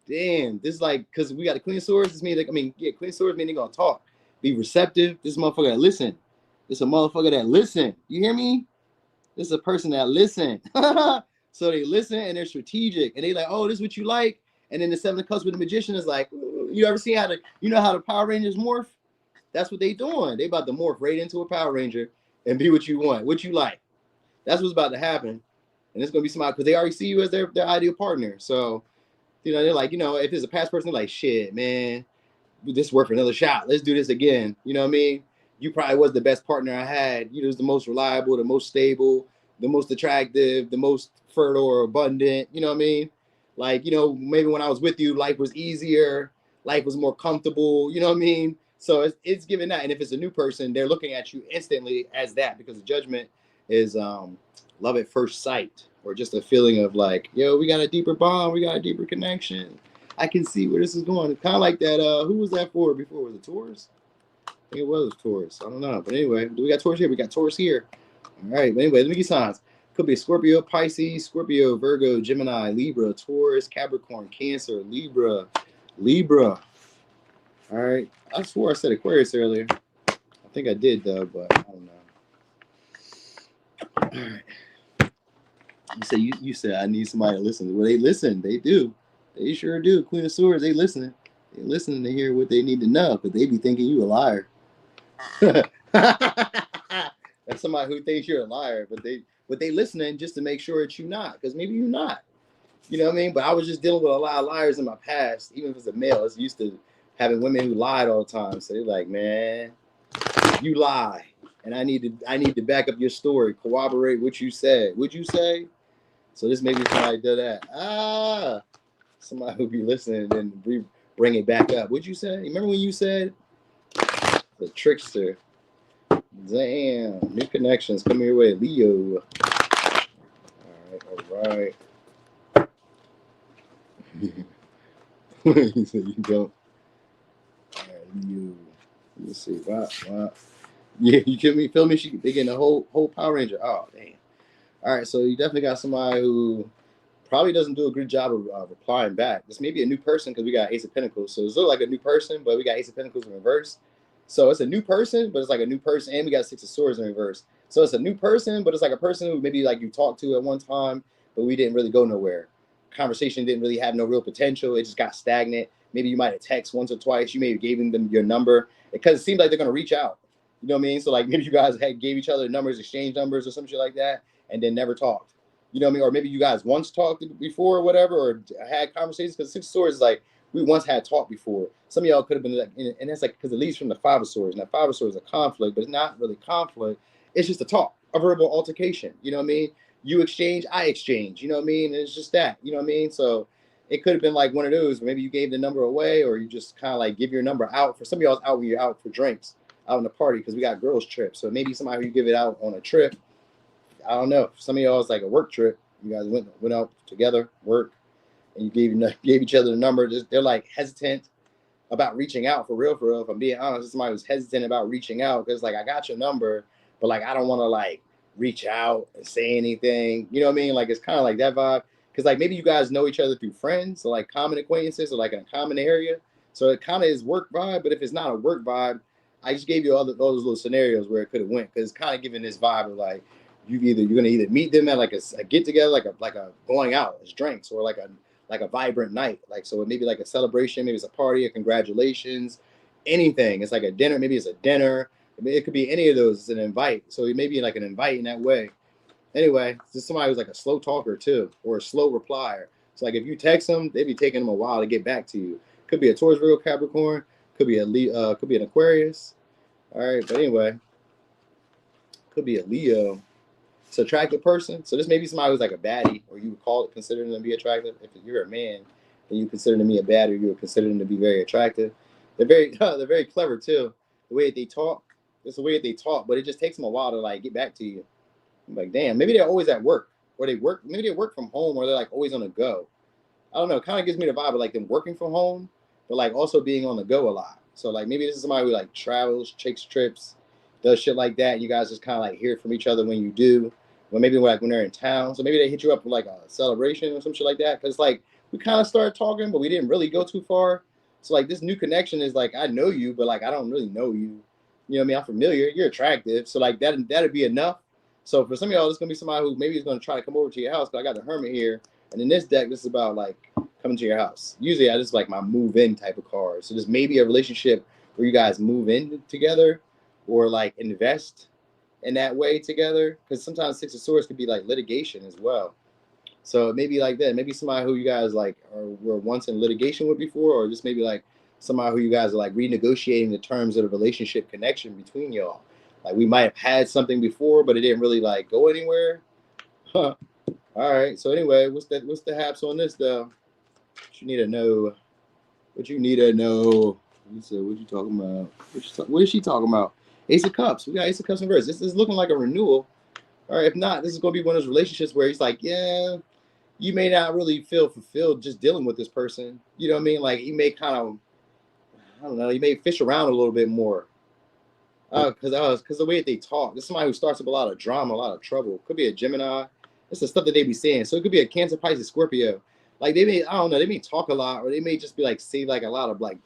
Damn. This is like, because we got the Queen of Swords. This means like, Queen of Swords means they're gonna talk. Be receptive. This motherfucker that listen. This a motherfucker that listen. You hear me? This is a person that listen. So they listen and they're strategic. And they like, oh, this is what you like. And then the 7 of Cups with the magician is like, you ever see how how the Power Rangers morph? That's what they doing. They about to morph right into a Power Ranger and be what you want, what you like. That's what's about to happen. And it's gonna be somebody, because they already see you as their ideal partner. So, they're like, if it's a past person, they're like, shit, man, this worth another shot. Let's do this again. You know what I mean? You probably was the best partner I had. You was the most reliable, the most stable, the most attractive, the most fertile or abundant. You know what I mean? Like, maybe when I was with you, life was easier, life was more comfortable. You know what I mean? So it's given that. And if it's a new person, they're looking at you instantly as that, because the judgment is love at first sight, or just a feeling of like, yo, we got a deeper bond, we got a deeper connection. I can see where this is going. It's kind of like that. Who was that for before? Was it Taurus? I think it was Taurus. I don't know. But anyway, we got Taurus here. We got Taurus here. All right. But anyway, let me get signs. Could be Scorpio, Pisces, Scorpio, Virgo, Gemini, Libra, Taurus, Capricorn, Cancer, Libra. All right. I swore I said Aquarius earlier. I think I did, though, but I don't know. All right. You said I need somebody to listen. Well, they listen. They do. They sure do. Queen of Swords, they listening. They listening to hear what they need to know, but they be thinking you a liar. That's somebody who thinks you're a liar, but they listening just to make sure that you're not, because maybe you're not. You know what I mean? But I was just dealing with a lot of liars in my past, even if it's a male. I was used to having women who lied all the time. So they're like, man, you lie, and I need to back up your story, corroborate what you said. Would you say? So this maybe somebody did that. Somebody who be listening and bring it back up. What'd you say? Remember when you said the trickster? Damn, new connections coming your way, Leo. All right. You said you don't. All right, Leo. Let me see. Wow. Yeah, you feel me? They getting a whole Power Ranger. Oh, damn. All right, so you definitely got somebody who probably doesn't do a good job of replying back. This may be a new person, because we got Ace of Pentacles. So it's like a new person, but we got Ace of Pentacles in reverse. So it's a new person, but it's like a new person, and we got 6 of Swords in reverse. So it's a new person, but it's like a person who maybe like you talked to at one time, but we didn't really go nowhere. Conversation didn't really have no real potential. It just got stagnant. Maybe you might have texted once or twice. You may have given them your number, because it seems like they're going to reach out. You know what I mean? So like maybe you guys gave each other numbers, exchange numbers or some shit like that, and then never talked. You know what I mean? Or maybe you guys once talked before or whatever, or had conversations, because 6 of Swords is like, we once had talked before. Some of y'all could have been like, and that's like, because it leads from the 5 of Swords. Now, 5 of Swords is a conflict, but it's not really conflict. It's just a talk, a verbal altercation. You know what I mean? You exchange, I exchange. You know what I mean? And it's just that. You know what I mean? So it could have been like one of those. Maybe you gave the number away, or you just kind of like give your number out. For some of y'all, it's out when you're out for drinks, out on the party, because we got girls' trips. So maybe somebody who you give it out on a trip. I don't know. For some of y'all, it's like a work trip. You guys went out together, work, and you gave each other the number. They're like hesitant about reaching out for real. If I'm being honest, somebody was hesitant about reaching out, because like, I got your number, but like, I don't want to like reach out and say anything. You know what I mean? Like, it's kind of like that vibe, because like maybe you guys know each other through friends, or like common acquaintances, or like in a common area. So it kind of is work vibe. But if it's not a work vibe, I just gave you all those little scenarios where it could have went, because it's kind of giving this vibe of like, you're gonna either meet them at like a get together, like a going out, as drinks, or like a vibrant night. Like, so it may be like a celebration, maybe it's a party, a congratulations, anything. It's like a dinner, maybe it's a dinner. I mean, it could be any of those. It's an invite. So it may be like an invite in that way. Anyway, just somebody who's like a slow talker too, or a slow replier. So like if you text them, they'd be taking them a while to get back to you. Could be a Taurus, Virgo, Capricorn. Could be could be an Aquarius. All right, but anyway, could be a Leo. It's an attractive person. So this may be somebody who's like a baddie, or you would call it, consider them to be attractive. If you're a man and you consider them to be a baddie, you would consider them to be very attractive. They're very they're very clever too. The way that they talk, it's the way that they talk, but it just takes them a while to like get back to you. I'm like, damn, maybe they're always at work, or maybe they work from home, or they're like always on the go. I don't know. It kind of gives me the vibe of like them working from home, but like also being on the go a lot. So like maybe this is somebody who like travels, takes trips, does shit like that. And you guys just kind of like hear from each other when you do. Or maybe like when they're in town. So maybe they hit you up for like a celebration or some shit like that. Because like we kind of started talking, but we didn't really go too far. So like this new connection is like I know you, but like I don't really know you. You know what I mean? I'm familiar. You're attractive. So like that'd be enough. So for some of y'all, it's gonna be somebody who maybe is gonna try to come over to your house. But I got the Hermit here, and in this deck, this is about like coming to your house. Usually, I just like my move-in type of card. So there's maybe a relationship where you guys move in together, or like invest in that way together. Because sometimes Six of Swords could be like litigation as well. So maybe like that. Maybe somebody who you guys like were once in litigation with before, or just maybe like somebody who you guys are like renegotiating the terms of the relationship connection between y'all. Like we might have had something before, but it didn't really like go anywhere. Huh. All right. So anyway, what's the haps on this though? What you need to know? What you need to know? You said, what you talking about? What is she talking about? Ace of Cups. We got Ace of Cups in reverse. This is looking like a renewal. All right. If not, this is going to be one of those relationships where he's like, yeah, you may not really feel fulfilled just dealing with this person. You know what I mean? Like you may kind of, I don't know, you may fish around a little bit more. Because the way that they talk, this is somebody who starts up a lot of drama, a lot of trouble. Could be a Gemini. It's the stuff that they be saying. So it could be a Cancer, Pisces, Scorpio. Like they may, I don't know, they may talk a lot, or they may just be like say like a lot of like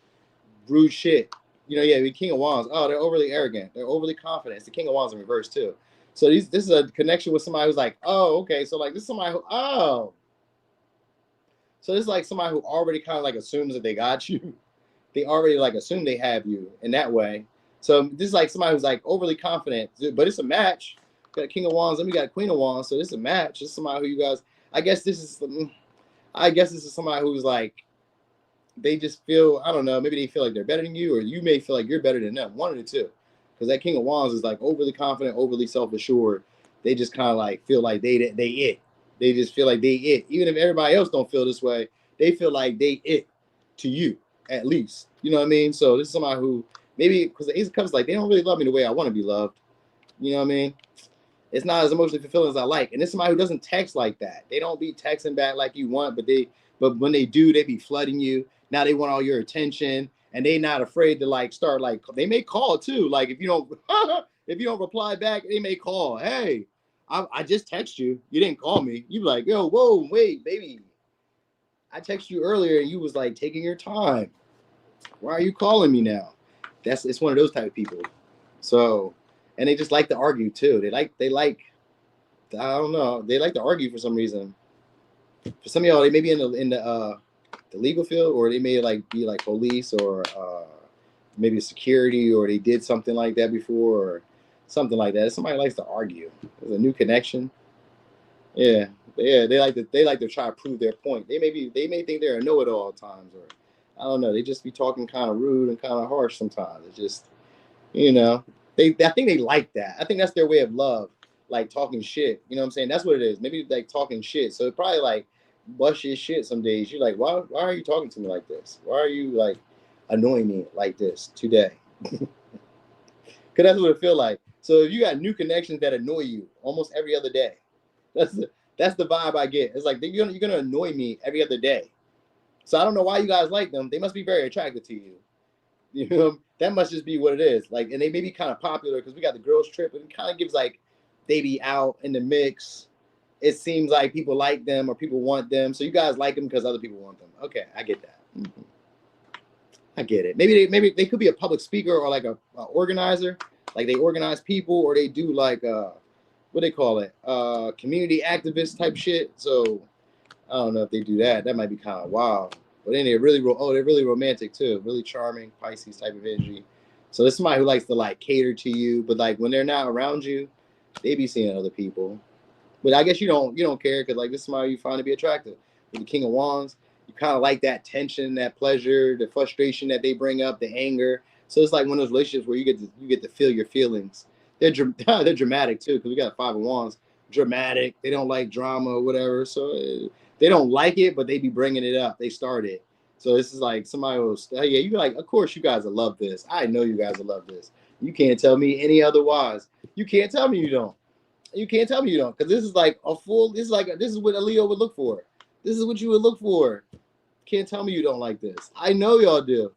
rude shit. You know, yeah, the King of Wands. Oh, they're overly arrogant. They're overly confident. It's the King of Wands in reverse too. So this is a connection with somebody who's like, oh, okay. So like this is somebody who, oh. So this is like somebody who already kind of like assumes that they got you. They already like assume they have you in that way. So this is like somebody who's like overly confident, but it's a match. We got a King of Wands, and we got a Queen of Wands, so this is a match. This is somebody who you guys. I guess this is somebody who's like, they just feel, I don't know, maybe they feel like they're better than you, or you may feel like you're better than them. One of the two, because that King of Wands is like overly confident, overly self-assured. They just kind of like feel like they it. They just feel like they it. Even if everybody else don't feel this way, they feel like they it to you at least. You know what I mean? So this is somebody who. Maybe because the Ace of Cups, like, they don't really love me the way I want to be loved. You know what I mean? It's not as emotionally fulfilling as I like. And this is somebody who doesn't text like that. They don't be texting back like you want, but when they do, they be flooding you. Now they want all your attention, and they not afraid to like start like they may call too. Like if you don't reply back, they may call. Hey, I just text you. You didn't call me. You be like, yo, whoa, wait, baby. I texted you earlier and you was like taking your time. Why are you calling me now? It's one of those type of people. So, and they just like to argue too. They like I don't know. They like to argue for some reason. For some of y'all, they may be in the legal field, or they may like be like police, or maybe security, or they did something like that before, or something like that. Somebody likes to argue. There's a new connection. Yeah. They like to try to prove their point. They may think they're a know-it-all at times, or I don't know. They just be talking kind of rude and kind of harsh sometimes. It's just, you know, I think they like that. I think that's their way of love, like talking shit. You know what I'm saying? That's what it is. Maybe like talking shit. So it probably like bust your shit some days. You're like, why are you talking to me like this? Why are you like annoying me like this today? Because that's what it feel like. So if you got new connections that annoy you almost every other day, that's the vibe I get. It's like you're gonna annoy me every other day. So I don't know why you guys like them. They must be very attractive to you. You know, that must just be what it is. Like, and they may be kind of popular because we got the girls trip, and it kind of gives like they be out in the mix. It seems like people like them or people want them. So you guys like them because other people want them. Okay, I get that. Mm-hmm. I get it. Maybe they could be a public speaker or like a organizer. Like they organize people, or they do like what they call it, community activist type shit. So I don't know if they do that. That might be kind of wild. But then they're really romantic too. Really charming, Pisces type of energy. So it's somebody who likes to like cater to you, but like when they're not around you, they be seeing other people. But I guess you don't care because like this is somebody you find to be attractive. With the King of Wands, you kind of like that tension, that pleasure, the frustration that they bring up, the anger. So it's like one of those relationships where you get to feel your feelings. They're dramatic too because we got 5 of Wands. dramatic. They don't like drama or whatever. So they don't like it, but they be bringing it up. They start it. So this is like somebody will, yeah, you like, of course you guys will love this. I know you guys will love this. You can't tell me any otherwise. You can't tell me you don't. You can't tell me you don't, because this is like a full. This is what a Leo would look for. This is what you would look for. Can't tell me you don't like this. I know y'all do.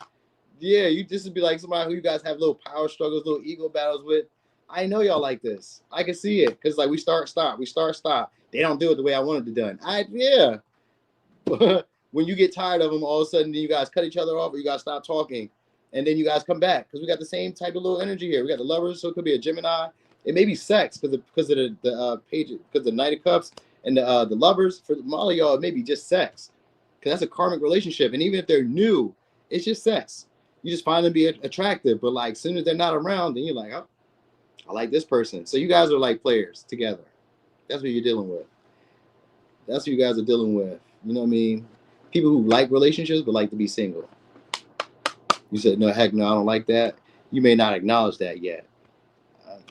Yeah, you just would be like somebody who you guys have little power struggles, little ego battles with. I know y'all like this. I can see it, because like we start stop. They don't do it the way I wanted it done. Yeah. When you get tired of them, all of a sudden, then you guys cut each other off, or you guys stop talking, and then you guys come back, because we got the same type of little energy here. We got the Lovers, so it could be a Gemini. It may be sex because of the page, because the Knight of Cups and the Lovers. For all of y'all, it may be just sex, because that's a karmic relationship. And even if they're new, it's just sex. You just find them be attractive, but like as soon as they're not around, then you're like, oh, I like this person. So you guys are like players together. That's what you're dealing with. That's what you guys are dealing with. You know what I mean? People who like relationships but like to be single. You said, no, heck no, I don't like that. You may not acknowledge that yet.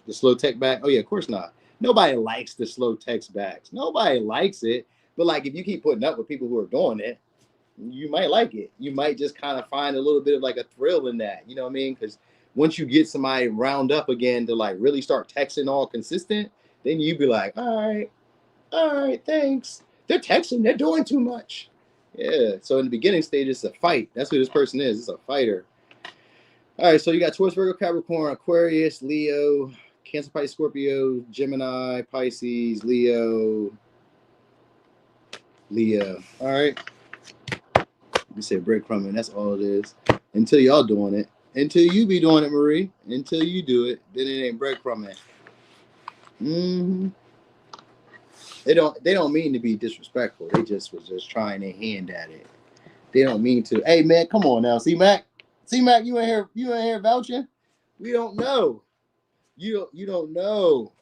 The slow text back? Oh, yeah, of course not. Nobody likes the slow text backs. Nobody likes it. But like if you keep putting up with people who are doing it, you might like it. You might just kind of find a little bit of like a thrill in that. You know what I mean? Because once you get somebody round up again to like really start texting all consistent, then you be like, all right, thanks. They're texting, they're doing too much. Yeah. So in the beginning stage, it's a fight. That's who this person is. It's a fighter. All right. So you got Taurus, Virgo, Capricorn, Aquarius, Leo, Cancer, Pisces, Scorpio, Gemini, Pisces, Leo. All right. You say breadcrumbing. That's all it is. Until y'all doing it. Until you be doing it, Marie. Until you do it, then it ain't breadcrumbing. They don't mean to be disrespectful. They just was just trying their hand at it. They don't mean to. Hey man, come on now. See Mac, you in here vouching? We don't know. You don't know.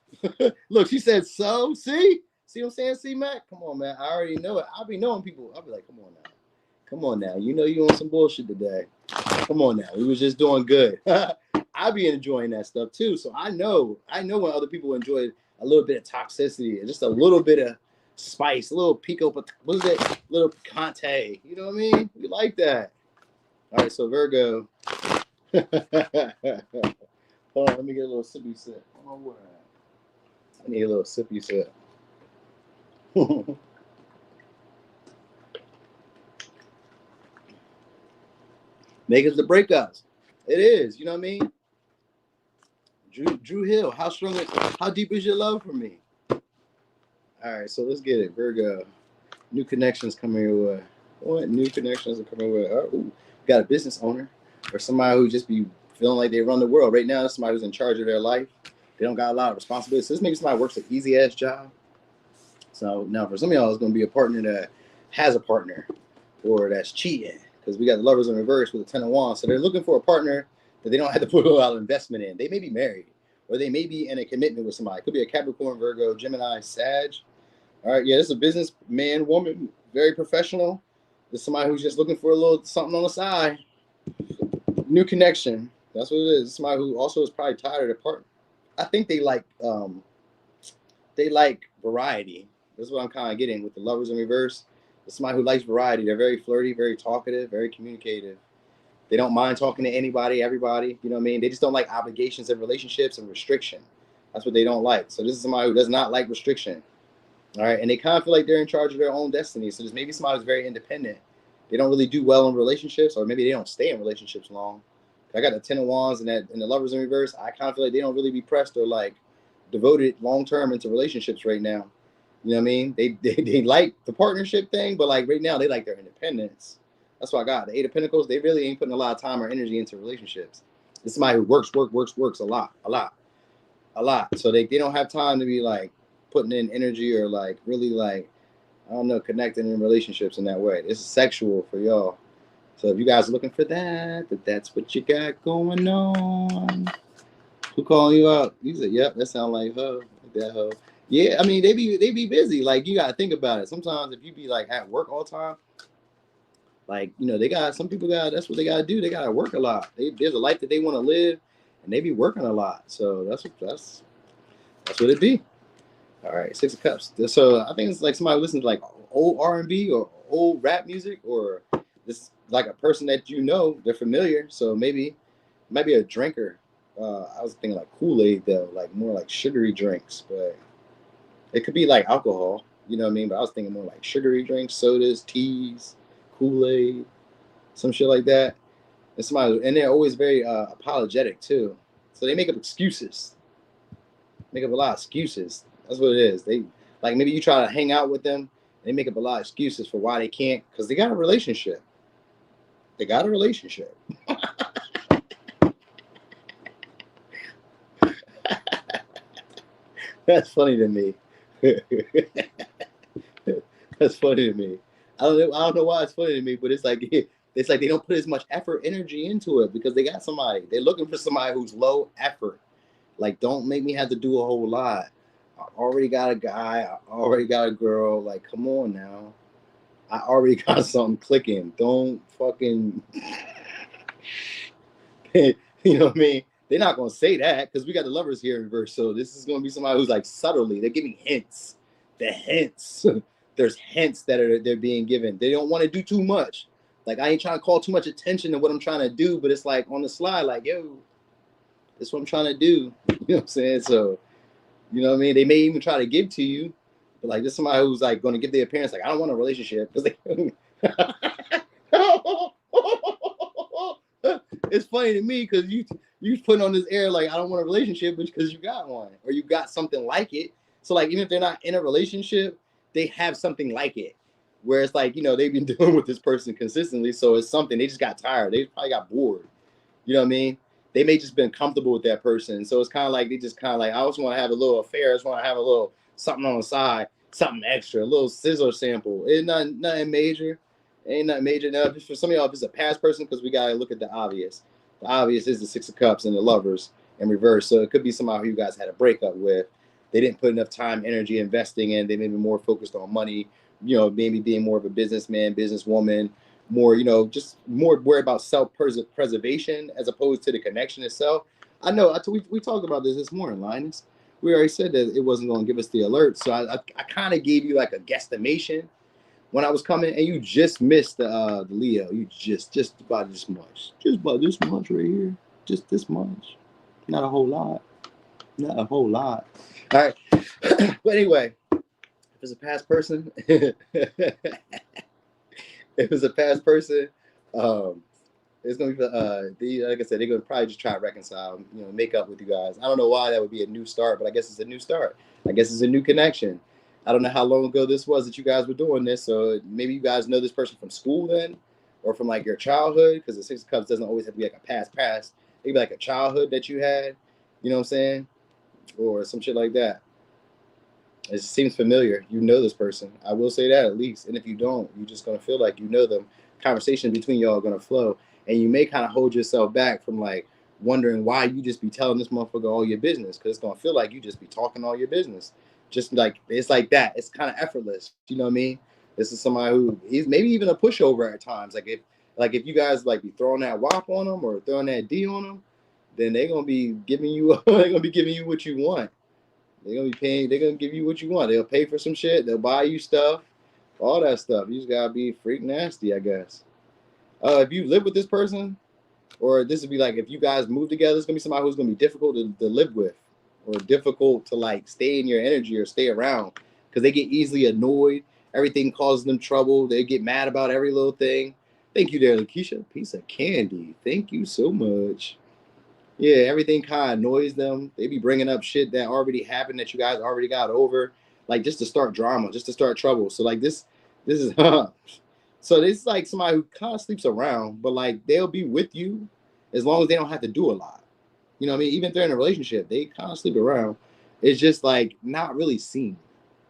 Look, she said so. See what I'm saying? See Mac? Come on, man. I already know it. I'll be knowing people. I'll be like, come on now. You know you on some bullshit today. Come on now. We was just doing good. I be enjoying that stuff too. So I know when other people enjoy a little bit of toxicity, just a little bit of spice, a little pico, what is it? Little picante. You know what I mean? We like that. All right, so Virgo. Hold on, let me get a little sippy sip. I need a little sippy sip. Makeups the breakups. It is, you know what I mean? Drew Hill, how deep is your love for me? All right, so let's get it. Virgo, new connections coming your way. What new connections are coming your way? Oh, ooh, got a business owner or somebody who just be feeling like they run the world. Right now, it's somebody who's in charge of their life. They don't got a lot of responsibility. So this maybe somebody works an easy ass job. So now for some of y'all, it's going to be a partner that has a partner or that's cheating, because we got the Lovers in reverse with the 10 of Wands. So they're looking for a partner that they don't have to put a lot of investment in. They may be married, or they may be in a commitment with somebody. It could be a Capricorn, Virgo, Gemini, Sag. All right, yeah, this is a business man, woman, very professional. This is somebody who's just looking for a little something on the side. New connection. That's what it is. Somebody who also is probably tired of their partner. I think they like variety. That's what I'm kind of getting with the Lovers in reverse. It's somebody who likes variety. They're very flirty, very talkative, very communicative. They don't mind talking to anybody, everybody. You know what I mean? They just don't like obligations in relationships and restriction. That's what they don't like. So this is somebody who does not like restriction. All right. And they kind of feel like they're in charge of their own destiny. So there's maybe somebody who's very independent. They don't really do well in relationships, or maybe they don't stay in relationships long. I got the 10 of Wands and the Lovers in reverse. I kind of feel like they don't really be pressed or like devoted long-term into relationships right now. You know what I mean? They like the partnership thing, but like right now they like their independence. That's what I got. The 8 of Pentacles, they really ain't putting a lot of time or energy into relationships. It's somebody who works a lot. So they don't have time to be like putting in energy or like really like, I don't know, connecting in relationships in that way. This is sexual for y'all. So if you guys are looking for that's what you got going on. Who calling you out? You said, yep, that sound like her. That hoe. Yeah, I mean, they be busy. Like, you got to think about it. Sometimes if you be like at work all the time, like, you know, some people that's what they got to do. They got to work a lot. There's a life that they want to live, and they be working a lot. So that's what it be. All right, Six of Cups. So I think it's like somebody listening to like old R&B or old rap music, or this like a person that you know, they're familiar. So maybe a drinker. I was thinking like Kool-Aid though, like more like sugary drinks, but it could be like alcohol. You know what I mean? But I was thinking more like sugary drinks, sodas, teas, Kool-Aid, some shit like that. And somebody, and they're always very apologetic too. So they make up excuses. Make up a lot of excuses. That's what it is. They like maybe you try to hang out with them. They make up a lot of excuses for why they can't, because they got a relationship. They got a relationship. That's funny to me. That's funny to me. I don't know why it's funny to me, but it's like they don't put as much effort, energy into it because they got somebody. They're looking for somebody who's low effort. Like, don't make me have to do a whole lot. I already got a guy. I already got a girl. Like, come on now. I already got something clicking. Don't fucking, you know what I mean? They're not gonna say that because we got the lovers here in reverse. So this is gonna be somebody who's like subtly. They're giving hints. The hints. There's hints that they're being given. They don't want to do too much. Like, I ain't trying to call too much attention to what I'm trying to do, but it's like on the slide, like, yo, this is what I'm trying to do. You know what I'm saying? So, you know what I mean? They may even try to give to you, but like, this somebody who's like going to give their parents like, I don't want a relationship because they. It's funny to me because you put on this air like I don't want a relationship because you got one or you got something like it. So like even if they're not in a relationship, they have something like it. Where it's like, you know, they've been dealing with this person consistently, so it's something they just got tired. They probably got bored. You know what I mean? They may just been comfortable with that person. So it's kind of like they just kind of like, I just want to have a little affair. I just want to have a little something on the side, something extra, a little sizzle sample. It's nothing major. Ain't nothing major. Now, for some of y'all, if it's a past person, because we got to look at the obvious. The obvious is the Six of Cups and the lovers in reverse. So it could be somebody who you guys had a breakup with. They didn't put enough time, energy investing in. They may be more focused on money, you know, maybe being more of a businessman, businesswoman, more, you know, just more worried about self-preservation as opposed to the connection itself. I know we talked about this morning, Linus. We already said that it wasn't going to give us the alert. So I kind of gave you like a guesstimation when I was coming, and you just missed the Leo. You just about this much. Just about this much right here. Just this much. Not a whole lot. Not a whole lot. All right. But anyway, if it's a past person, if it's a past person, it's gonna be like I said, they're gonna probably just try to reconcile, you know, make up with you guys. I don't know why that would be a new start, but I guess it's a new start. I guess it's a new connection. I don't know how long ago this was that you guys were doing this, so maybe you guys know this person from school then, or from like your childhood, because the Six of Cups doesn't always have to be like a past. It could be like a childhood that you had, you know what I'm saying, or some shit like that. It seems familiar. You know this person. I will say that at least. And if you don't, you're just gonna feel like you know them. Conversation between y'all are gonna flow, and you may kind of hold yourself back from like wondering why you just be telling this motherfucker all your business, because it's gonna feel like you just be talking all your business. Just like it's like that. It's kind of effortless. You know what I mean? This is somebody who he's maybe even a pushover at times. Like if you guys like be throwing that WAP on them or throwing that D on them, then they're gonna be giving you what you want. They're gonna be paying. They're gonna give you what you want. They'll pay for some shit. They'll buy you stuff, all that stuff. You just gotta be freak nasty, I guess. If you live with this person, or this would be like if you guys move together, it's gonna be somebody who's gonna be difficult to live with, or difficult to like stay in your energy or stay around, because they get easily annoyed. Everything causes them trouble. They get mad about every little thing. Thank you, there, Lakeisha. Piece of candy. Thank you so much. Yeah, everything kind of annoys them. They be bringing up shit that already happened that you guys already got over, like just to start drama, just to start trouble. So like this is so this is like somebody who kind of sleeps around, but like they'll be with you as long as they don't have to do a lot. You know what I mean? Even if they're in a relationship, they kind of sleep around. It's just like not really seen,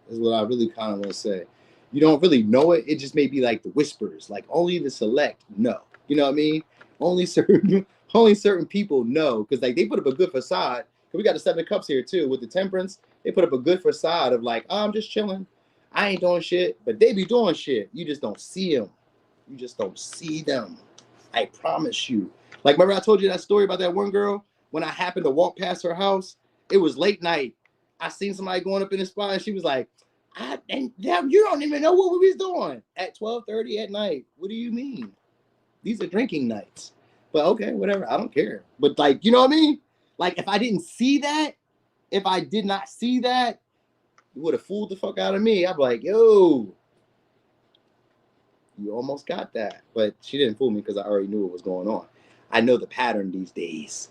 is what I really kind of want to say. You don't really know it. It just may be like the whispers, like only the select know. You know what I mean? Only certain only certain people know, because like they put up a good facade. We got the Seven of Cups here too with the Temperance. They put up a good facade of like, oh, I'm just chilling. I ain't doing shit, but they be doing shit. You just don't see them. You just don't see them. I promise you. Like, remember I told you that story about that one girl when I happened to walk past her house? It was late night. I seen somebody going up in the spot, and she was like, and damn, you don't even know what we was doing at 12:30 at night. What do you mean? These are drinking nights. But okay, whatever. I don't care. But like, you know what I mean? Like, if I didn't see that, if I did not see that, you would have fooled the fuck out of me. I'd be like, yo, you almost got that. But she didn't fool me because I already knew what was going on. I know the pattern these days.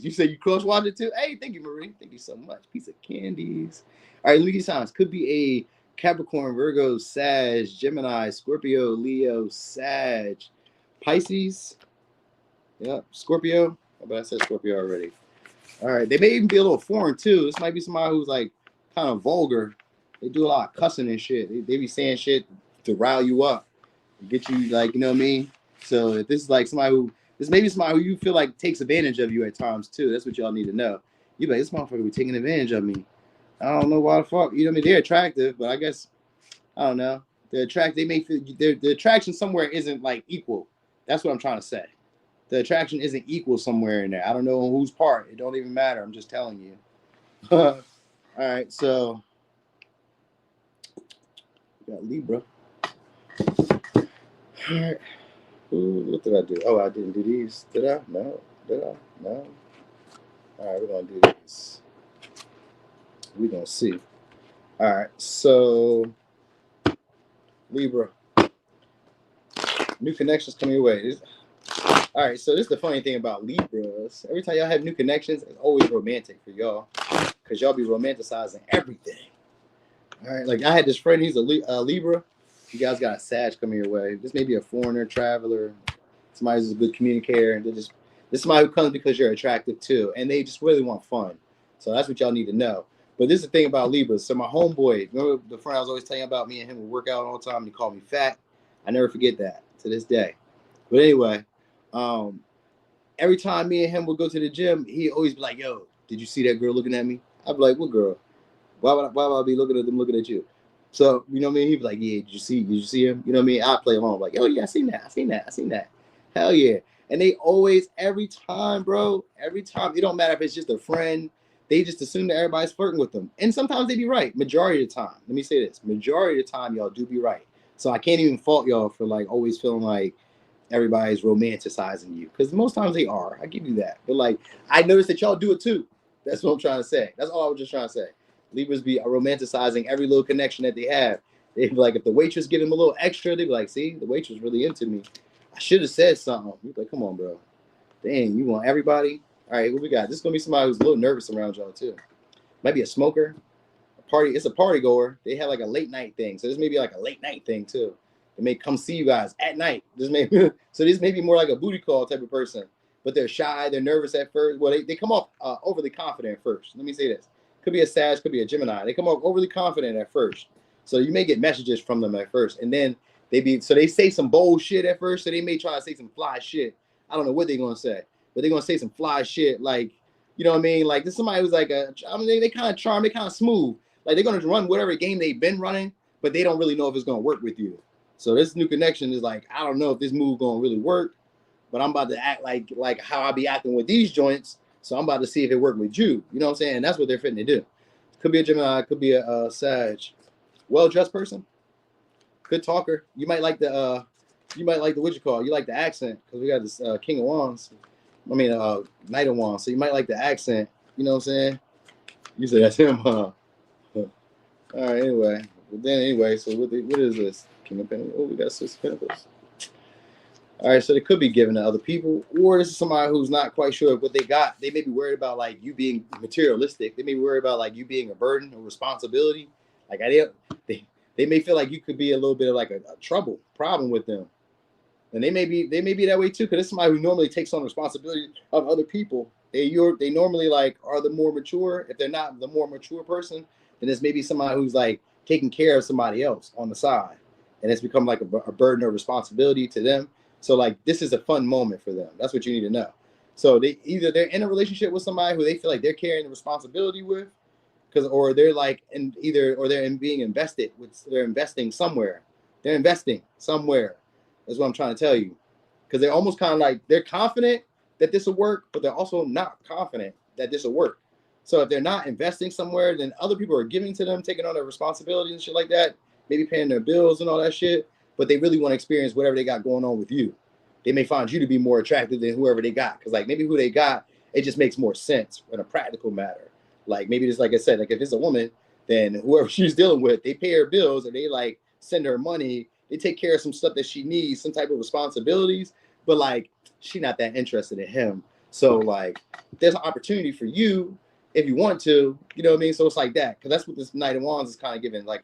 You say you cross-watch it too? Hey, thank you, Marie. Thank you so much. Piece of candies. All right, let me give you signs. Could be a Capricorn, Virgo, Sag, Gemini, Scorpio, Leo, Sag, Pisces. Yep, Scorpio. But I said Scorpio already. All right, they may even be a little foreign too. This might be somebody who's like kind of vulgar. They do a lot of cussing and shit. They be saying shit to rile you up, get you like, you know what I mean? So if this is like somebody who, this may be somebody who you feel like takes advantage of you at times too. That's what y'all need to know. You be like, this motherfucker be taking advantage of me. I don't know why the fuck. You know what I mean? They're attractive, but I guess I don't know. They may feel the attraction somewhere isn't like equal. That's what I'm trying to say. The attraction isn't equal somewhere in there. I don't know on whose part. It don't even matter. I'm just telling you. All right, so we got Libra. All right. Ooh, what did I do? Oh, I didn't do these. Did I? No. Did I? No. All right, we're going to do this. We're going to see. All right, so Libra. New connections coming your way. All right, so this is the funny thing about Libras. Every time y'all have new connections, it's always romantic for y'all because y'all be romanticizing everything. All right, like I had this friend, he's a Libra. You guys got a Sag coming your way. This may be a foreigner, traveler, somebody who's a good communicator. This is somebody who comes because you're attractive too, and they just really want fun. So that's what y'all need to know. But this is the thing about Libras. So my homeboy, remember the friend I was always telling you about, me and him would work out all the time, and he called me fat. I never forget that to this day. But anyway, every time me and him would go to the gym, he always be like, yo, did you see that girl looking at me? I'd be like, what girl? Why would I be looking at them looking at you? So, you know what I mean? He'd be like, yeah, did you see him? You know what I mean? I play along like, oh yeah, I seen that. Hell yeah. And they always, every time, bro, it don't matter if it's just a friend, they just assume that everybody's flirting with them. And sometimes they be right. Majority of the time. Let me say this. Majority of the time, y'all do be right. So I can't even fault y'all for like always feeling like everybody's romanticizing you. Because most times they are. I give you that. But like, I noticed that y'all do it too. That's what I'm trying to say. That's all I was just trying to say. Libras be romanticizing every little connection that they have. They be like, if the waitress give them a little extra, they be like, see, the waitress really into me. I should have said something. You like, come on, bro. Dang, you want everybody? All right, what we got? This is gonna be somebody who's a little nervous around y'all too. Might be a smoker, a party. It's a party goer. They have like a late night thing, so this may be like a late night thing too. They may come see you guys at night. This may be more like a booty call type of person, but they're shy. They're nervous at first. Well, they come off overly confident at first. Let me say this. Could be a Sag, could be a Gemini. They come off overly confident at first. So you may get messages from them at first. And then they say some bold shit at first. So they may try to say some fly shit. I don't know what they're going to say. But they're going to say some fly shit like, you know what I mean? Like this somebody who's like they kind of charm, they kind of smooth. Like they're going to run whatever game they've been running, but they don't really know if it's going to work with you. So this new connection is like, I don't know if this move going to really work, but I'm about to act like how I be acting with these joints. So I'm about to see if it worked with you. You know what I'm saying? And that's what they're fitting to do. Could be a Gemini, could be a Sag. Well-dressed person. Good talker. You might like the what you call. You like the accent because we got this King of Wands. I mean, Knight of Wands. So you might like the accent. You know what I'm saying? You say that's him, huh? All right. Anyway. So what is this? King of Pentacles. Oh, we got 6 Pentacles. All right, so they could be given to other people, or this is somebody who's not quite sure what they got. They may be worried about like you being materialistic. They may be worried about like you being a burden or responsibility. Like they may feel like you could be a little bit of like a problem with them, and they may be that way too. Because it's somebody who normally takes on responsibility of other people. They normally like are the more mature. If they're not the more mature person, then it's maybe somebody who's like taking care of somebody else on the side, and it's become like a burden or responsibility to them. So like this is a fun moment for them. That's what you need to know. So they're in a relationship with somebody who they feel like they're carrying the responsibility with, or they're being invested with. They're investing somewhere. They're investing somewhere. That's what I'm trying to tell you. Because they're almost kind of like they're confident that this will work, but they're also not confident that this will work. So if they're not investing somewhere, then other people are giving to them, taking on their responsibilities and shit like that, maybe paying their bills and all that shit, but they really want to experience whatever they got going on with you. They may find you to be more attractive than whoever they got. Because like maybe who they got, it just makes more sense in a practical matter. Like maybe just like I said, like if it's a woman, then whoever she's dealing with, they pay her bills and they like send her money. They take care of some stuff that she needs, some type of responsibilities, but like she's not that interested in him. So like there's an opportunity for you if you want to, you know what I mean? So it's like that. Because that's what this Knight of Wands is kind of giving. Like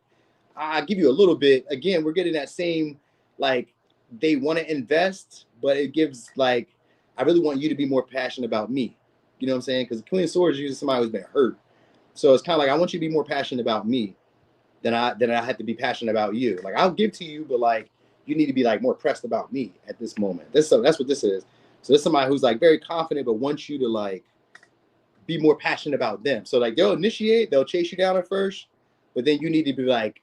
I'll give you a little bit. Again, we're getting that same, like, they want to invest, but it gives, like, I really want you to be more passionate about me. You know what I'm saying? Because the Queen of Swords is usually somebody who's been hurt. So it's kind of like, I want you to be more passionate about me than I have to be passionate about you. Like, I'll give to you, but, like, you need to be, like, more pressed about me at this moment. That's what this is. So there's somebody who's, like, very confident, but wants you to, like, be more passionate about them. So, like, they'll initiate, they'll chase you down at first, but then you need to be, like,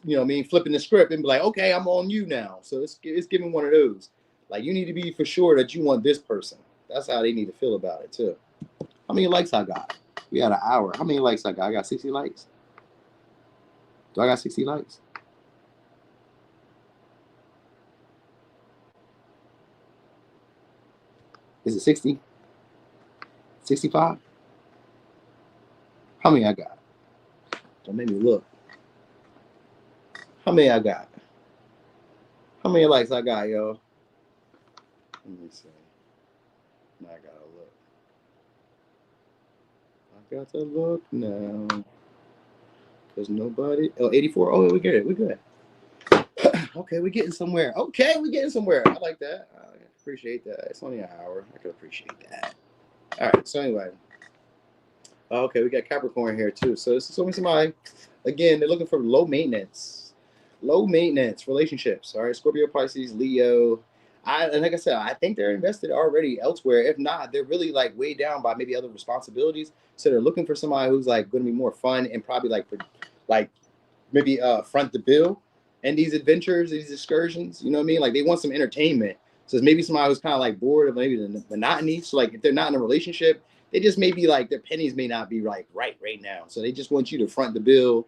you know what I mean, flipping the script and be like, okay, I'm on you now. So it's giving one of those. Like, you need to be for sure that you want this person. That's how they need to feel about it, too. How many likes I got? We had an hour. How many likes I got? I got 60 likes. Do I got 60 likes? Is it 60? 65? How many I got? Don't make me look. How many I got? How many likes I got, yo? Let me see. Now I gotta look. I got to look now. Because nobody. Oh, 84. Oh, we get it. We good. Okay, we're getting somewhere. Okay, we're getting somewhere. I like that. I appreciate that. It's only an hour. I can appreciate that. All right. So anyway. Okay, we got Capricorn here too. So this is only somebody. Again, they're looking for low maintenance relationships. All right, Scorpio, Pisces, Leo. And like I said, I think they're invested already elsewhere. If not, they're really like weighed down by maybe other responsibilities. So they're looking for somebody who's like going to be more fun and probably like maybe front the bill and these adventures, these excursions. You know what I mean? Like they want some entertainment. So it's maybe somebody who's kind of like bored of maybe the monotony. So like if they're not in a relationship, they just may be like their pennies may not be like right now. So they just want you to front the bill,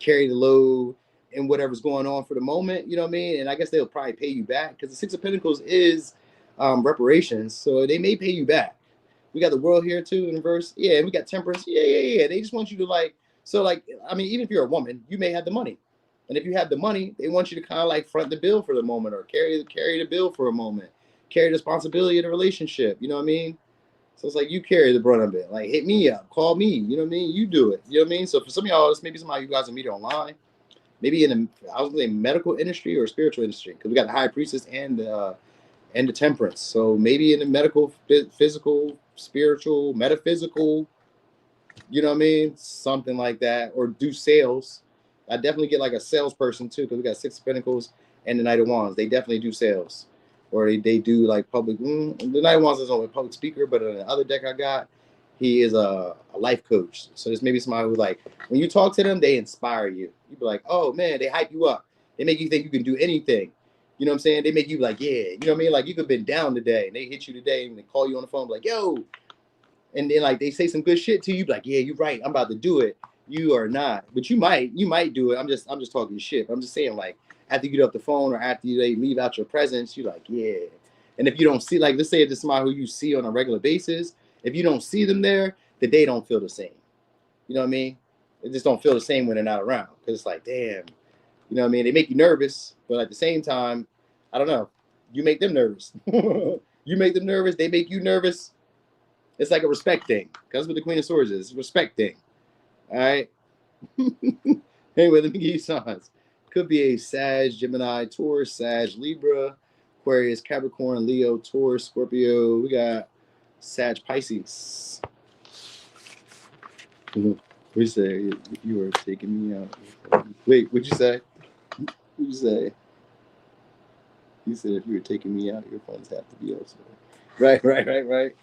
carry the load, and whatever's going on for the moment. You know what I mean? And I guess they'll probably pay you back because the Six of Pentacles is reparations. So they may pay you back. We got the World here too in reverse. Yeah, and we got Temperance. Yeah. They just want you to like. So like, I mean, even if you're a woman, you may have the money. And if you have the money, they want you to kind of like front the bill for the moment or carry the bill for a moment, carry the responsibility of the relationship. You know what I mean? So it's like you carry the brunt of it. Like hit me up, call me. You know what I mean? You do it. You know what I mean? So for some of y'all, it's maybe somebody you guys will meet online, maybe in the I was gonna say medical industry or spiritual industry because we got the High Priestess and the Temperance. So maybe in the medical, physical, spiritual, metaphysical. You know what I mean? Something like that, or do sales. I definitely get like a salesperson too because we got Six of Pentacles and the Knight of Wands. They definitely do sales. Or they do like public. The Knight of Wands is only a public speaker, but on the other deck I got, he is a life coach. So there's maybe somebody who's like, when you talk to them, they inspire you. You be like, oh man, they hype you up. They make you think you can do anything. You know what I'm saying? They make you like, yeah. You know what I mean? Like you could have been down today, and they hit you today, and they call you on the phone, like, yo. And then like they say some good shit to you, like, yeah, you're right. I'm about to do it. You are not, but you might do it. I'm just talking shit. I'm just saying like after you get off the phone or after they leave out your presence, you're like, yeah. And if you don't see, like, let's say it's somebody who you see on a regular basis, if you don't see them there, the day don't feel the same. You know what I mean? It just don't feel the same when they're not around because it's like, damn, you know what I mean? They make you nervous, but at the same time, I don't know. You make them nervous. You make them nervous. They make you nervous. It's like a respect thing. That's what the Queen of Swords is. It's a respect thing. All right. Anyway, let me give you signs. Could be a Sag, Gemini, Taurus, Sag, Libra, Aquarius, Capricorn, Leo, Taurus, Scorpio. We got Sag, Pisces. We say if you were taking me out. Wait, what'd you say? What'd you say? You said if you were taking me out, your funds have to be elsewhere. Right. All right.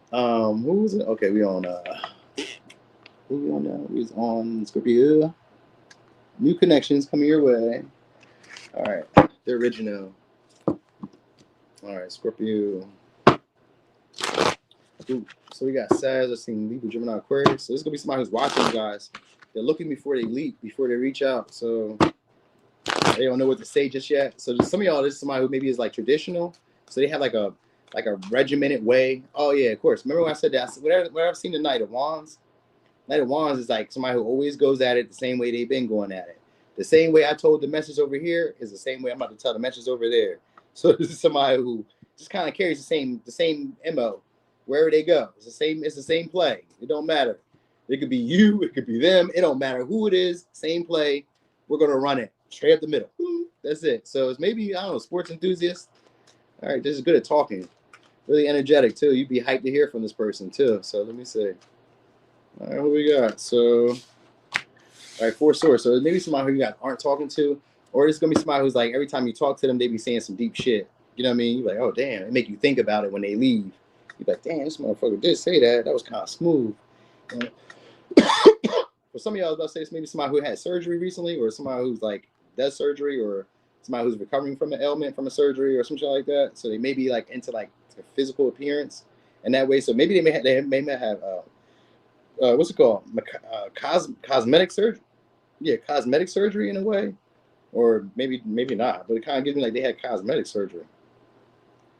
Who was it? Okay, we on who we on now? We was on Scorpio. New connections coming your way. All right, the original. All right, Scorpio. Boop. So we got Sag, let's see, Libra, Gemini, Aquarius. So this is gonna be somebody who's watching you guys. They're looking before they leap, before they reach out. So they don't know what to say just yet. So some of y'all, this is somebody who maybe is like traditional. So they have like a regimented way. Oh yeah, of course. Remember when I said that? Whenever I've seen the Knight of Wands. Knight of Wands is like somebody who always goes at it the same way they've been going at it. The same way I told the message over here is the same way I'm about to tell the message over there. So this is somebody who just kind of carries the same MO wherever they go. It's the same play. It don't matter. It could be you, it could be them. It don't matter who it is. Same play. We're gonna run it straight up the middle. That's it. So it's maybe, I don't know, sports enthusiast. All right, this is good at talking. Really energetic too. You'd be hyped to hear from this person too. So let me see. All right, what we got? So, all right, 4 swords. So maybe somebody who you guys aren't talking to, or it's gonna be somebody who's like every time you talk to them, they be saying some deep shit. You know what I mean? You're like, oh damn, it make you think about it when they leave. You're like, damn, this motherfucker did say that. That was kind of smooth. For some of y'all, I was about to say it's maybe somebody who had surgery recently, or somebody who's like does surgery, or somebody who's recovering from an ailment from a surgery or something like that. So they may be like into like physical appearance in that way. So maybe they may have what's it called? Cosmetic surgery. Yeah, cosmetic surgery in a way, or maybe not. But it kind of gives me like they had cosmetic surgery.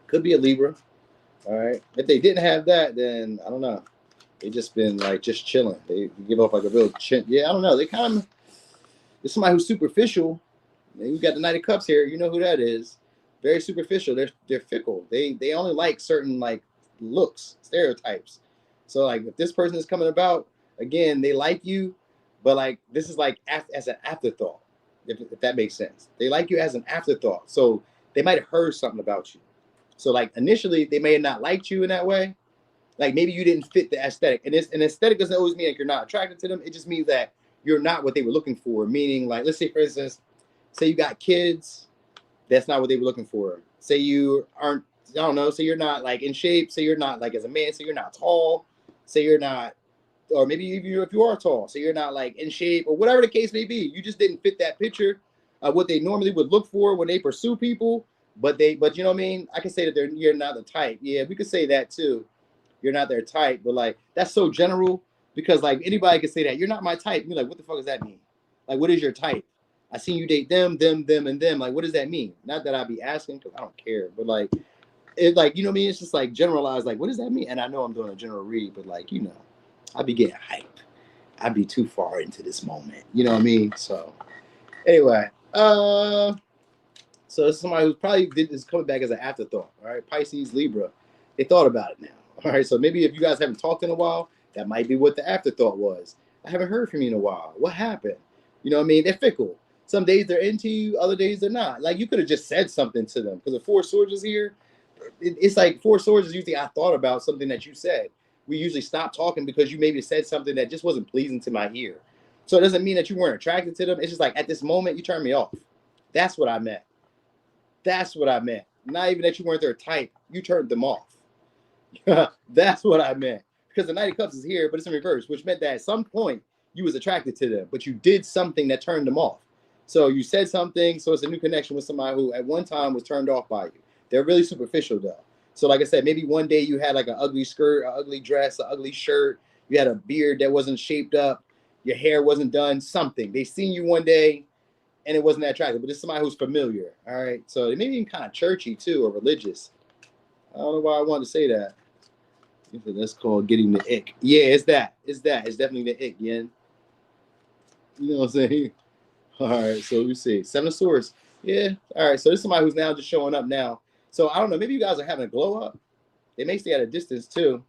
Could be a Libra. All right. If they didn't have that, then I don't know. They just been like just chilling. They give off like a real chin. Yeah, I don't know. They kind of, it's somebody who's superficial. And you got the Knight of Cups here. You know who that is. Very superficial. They're fickle. They only like certain like looks, stereotypes. So like if this person is coming about, again, they like you, but like this is like as an afterthought, if that makes sense. They like you as an afterthought. So they might have heard something about you. So like initially they may have not liked you in that way. Like maybe you didn't fit the aesthetic. And an aesthetic doesn't always mean like you're not attracted to them. It just means that you're not what they were looking for. Meaning like, let's say for instance, say you got kids, that's not what they were looking for. Say you aren't, I don't know, say you're not like in shape, say you're not like as a man, say you're not tall, say you're not, or maybe even if you are tall, say you're not like in shape or whatever the case may be. You just didn't fit that picture of what they normally would look for when they pursue people. But you know what I mean? I can say that you're not the type. Yeah, we could say that too. You're not their type, but like that's so general because like anybody could say that you're not my type. You're like, what the fuck does that mean? Like, what is your type? I seen you date them, and them. Like, what does that mean? Not that I'd be asking because I don't care, but like, it like you know what I mean? It's just like generalized. Like, what does that mean? And I know I'm doing a general read, but like you know, I'd be getting hyped. I'd be too far into this moment. You know what I mean? So anyway, so it's somebody who probably is coming back as an afterthought. All right, Pisces, Libra, they thought about it now. All right, so maybe if you guys haven't talked in a while, that might be what the afterthought was. I haven't heard from you in a while. What happened? You know what I mean? They're fickle. Some days they're into you, other days they're not. Like you could have just said something to them because the 4 swords is here. It's like 4 swords is usually I thought about something that you said. We usually stop talking because you maybe said something that just wasn't pleasing to my ear. So it doesn't mean that you weren't attracted to them. It's just like at this moment you turned me off. That's what I meant. That's what I meant. Not even that you weren't their type. You turned them off. That's what I meant. Because the Knight of Cups is here, but it's in reverse, which meant that at some point you was attracted to them, but you did something that turned them off. So you said something, so it's a new connection with somebody who at one time was turned off by you. They're really superficial though. So like I said, maybe one day you had like an ugly skirt, an ugly dress, an ugly shirt. You had a beard that wasn't shaped up. Your hair wasn't done, something. They seen you one day and it wasn't that attractive, but it's somebody who's familiar. All right. So they may be kind of churchy too or religious. I don't know why I wanted to say that. That's called getting the ick. Yeah, it's that. It's definitely the ick, Yen. You know what I'm saying? All right, so we see 7 of Swords. Yeah. All right, so this is somebody who's now just showing up now. So I don't know. Maybe you guys are having a glow up. They may stay at a distance too.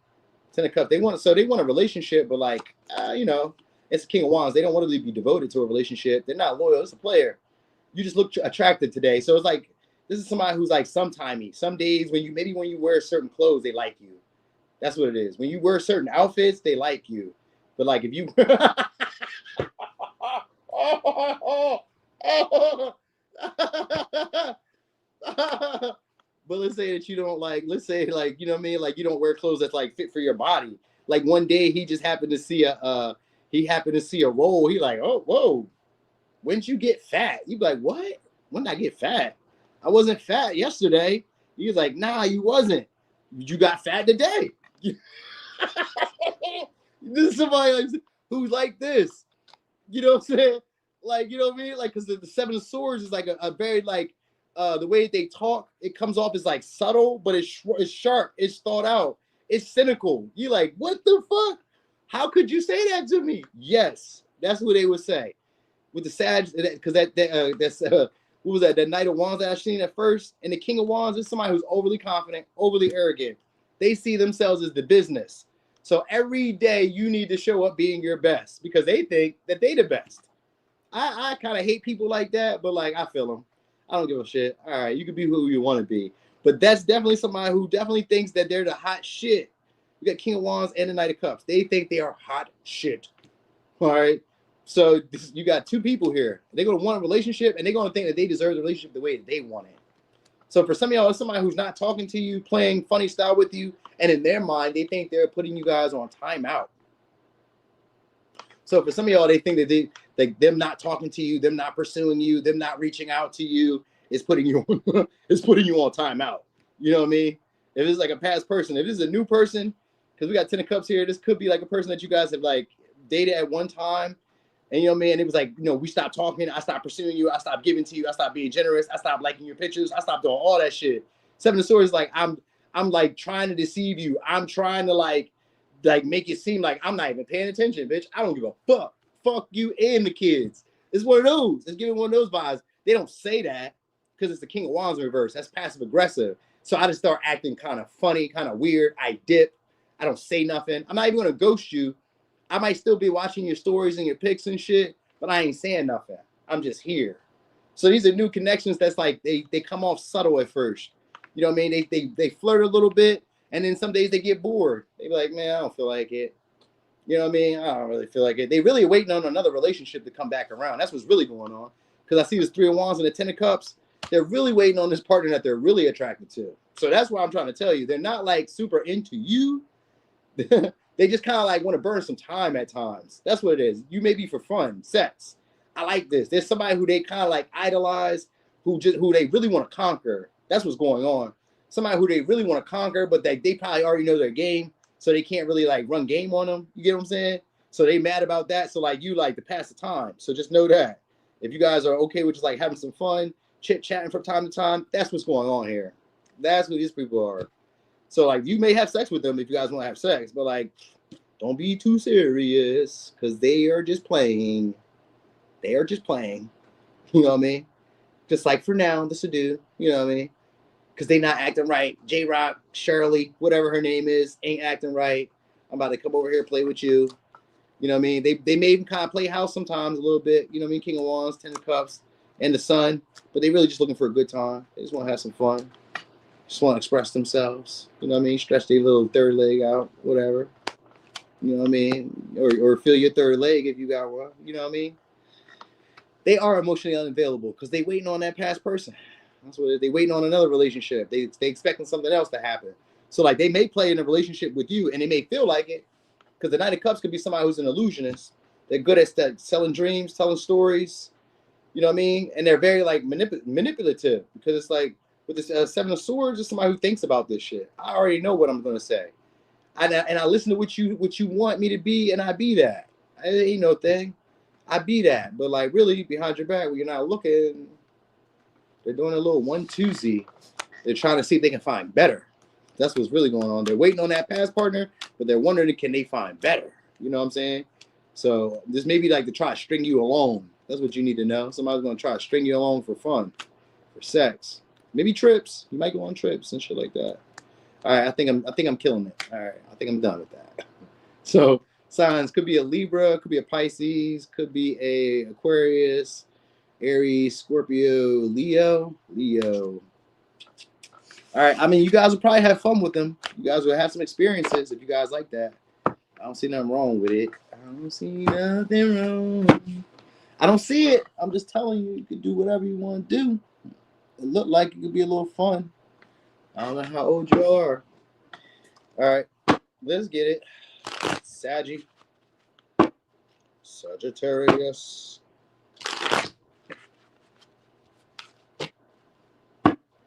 10 of Cups. They want a relationship, but like you know, it's King of Wands. They don't want to be devoted to a relationship. They're not loyal. It's a player. You just look attractive today. So it's like this is somebody who's like sometimey. Some days when you wear certain clothes, they like you. That's what it is. When you wear certain outfits, they like you. But like if you but let's say that you don't like, let's say like, you know what I mean? Like you don't wear clothes that's like fit for your body. Like one day he just happened to see a roll. He like, oh, whoa, when'd you get fat? You be like, what? When did I get fat? I wasn't fat yesterday. He was like, nah, you wasn't. You got fat today. This is somebody like, who's like this. You know what I'm saying? Like, you know what I mean? Like, because the Seven of Swords is like a very like the way they talk, it comes off as like subtle, but it's sharp, it's thought out, it's cynical. You like, what the fuck? How could you say that to me? Yes, that's what they would say with the Sag, because that's what was that? That Knight of Wands that I seen at first, and the King of Wands is somebody who's overly confident, overly arrogant. They see themselves as the business. So every day you need to show up being your best because they think that they the best. I kind of hate people like that, but like I feel them. I don't give a shit. All right, you can be who you want to be, but that's definitely somebody who definitely thinks that they're the hot shit. You got King of Wands and the Knight of Cups. They think they are hot shit. All right. So you got two people here. They're gonna want a relationship, and they're gonna think that they deserve the relationship the way that they want it. So for some of y'all, it's somebody who's not talking to you, playing funny style with you, and in their mind, they think they're putting you guys on timeout. So for some of y'all, they think that them not talking to you, them not pursuing you, them not reaching out to you is putting you on, is putting you on timeout. You know what I mean? If it's like a past person, if it's a new person, because we got 10 of Cups here, this could be like a person that you guys have like dated at one time. And you know what I mean? It was like, you know, we stopped talking. I stopped pursuing you. I stopped giving to you. I stopped being generous. I stopped liking your pictures. I stopped doing all that shit. Seven of Swords is like, I'm like trying to deceive you. I'm trying to like make it seem like I'm not even paying attention, bitch. I don't give a fuck. Fuck you and the kids. It's one of those. It's giving one of those vibes. They don't say that because it's the King of Wands in reverse. That's passive aggressive. So I just start acting kind of funny, kind of weird. I dip. I don't say nothing. I'm not even going to ghost you. I might still be watching your stories and your pics and shit, but I ain't saying nothing. I'm just here. So these are new connections that's like they come off subtle at first. You know what I mean? They flirt a little bit, and then some days they get bored. They be like, man, I don't feel like it. You know what I mean? I don't really feel like it. They really waiting on another relationship to come back around. That's what's really going on. Because I see this 3 of Wands and the 10 of Cups. They're really waiting on this partner that they're really attracted to. So that's why I'm trying to tell you. They're not like super into you. They just kind of like want to burn some time at times. That's what it is. You may be for fun, sex. I like this. There's somebody who they kind of like idolize, who they really want to conquer. That's what's going on. Somebody who they really want to conquer, but they probably already know their game, so they can't really like run game on them. You get what I'm saying? So they mad about that. So like you like to pass the time. So just know that if you guys are okay with just like having some fun, chit chatting from time to time, that's what's going on here. That's who these people are. So like you may have sex with them if you guys want to have sex, but like don't be too serious because they are just playing. They are just playing. You know what I mean? Just like for now, this will do. You know what I mean? Because they not acting right. J-Rock, Shirley, whatever her name is, ain't acting right. I'm about to come over here and play with you. You know what I mean? They may even kind of play house sometimes a little bit. You know what I mean? King of Wands, 10 of Cups, and the Sun. But they really just looking for a good time. They just want to have some fun. Just want to express themselves. You know what I mean? Stretch their little third leg out, whatever. You know what I mean? Or feel your third leg if you got one. You know what I mean? They are emotionally unavailable because they waiting on that past person. That's what they waiting on another relationship. They expecting something else to happen. So like they may play in a relationship with you and they may feel like it because the Knight of Cups could be somebody who's an illusionist. They're good at selling dreams, telling stories. You know what I mean? And they're very like manipulative because it's like with this 7 of Swords, it's somebody who thinks about this shit. I already know what I'm gonna say. And I listen to what you want me to be, and I be that. It ain't no thing. I be that. But like really behind your back, when you're not looking, they're doing a little 1-2Z. They're trying to see if they can find better. That's what's really going on. They're waiting on that past partner, but they're wondering can they find better. You know what I'm saying? So this may be like to try to string you along. That's what you need to know. Somebody's gonna try to string you along for fun, for sex, maybe trips. You might go on trips and shit like that. All right, I think I'm killing it. All right, I think I'm done with that. So signs could be a Libra, could be a Pisces, could be a Aquarius, Aries, Scorpio, Leo. All right, I mean, you guys will probably have fun with them. You guys will have some experiences if you guys like that. I don't see nothing wrong with it. I don't see nothing wrong. I don't see it. I'm just telling you, you can do whatever you want to do. It looked like it could be a little fun. I don't know how old you are. All right, let's get it. Sagittarius.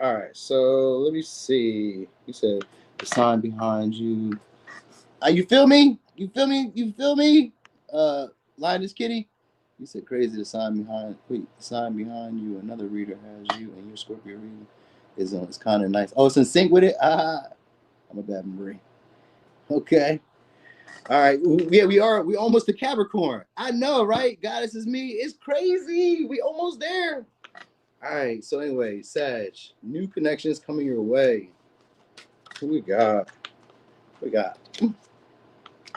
All right, so let me see. You said the sign behind you. You feel me? You feel me? You feel me? Linus Kitty. You said crazy. The sign behind. Wait, the sign behind you. Another reader has you, and your Scorpio reading is it's kind of nice. Oh, it's in sync with it. I'm a bad Marie. Okay. All right. Yeah, we are. We almost to Capricorn. I know, right? God, this is me. It's crazy. We almost there. All right. So anyway, Sag, new connections coming your way. Who we got? We got.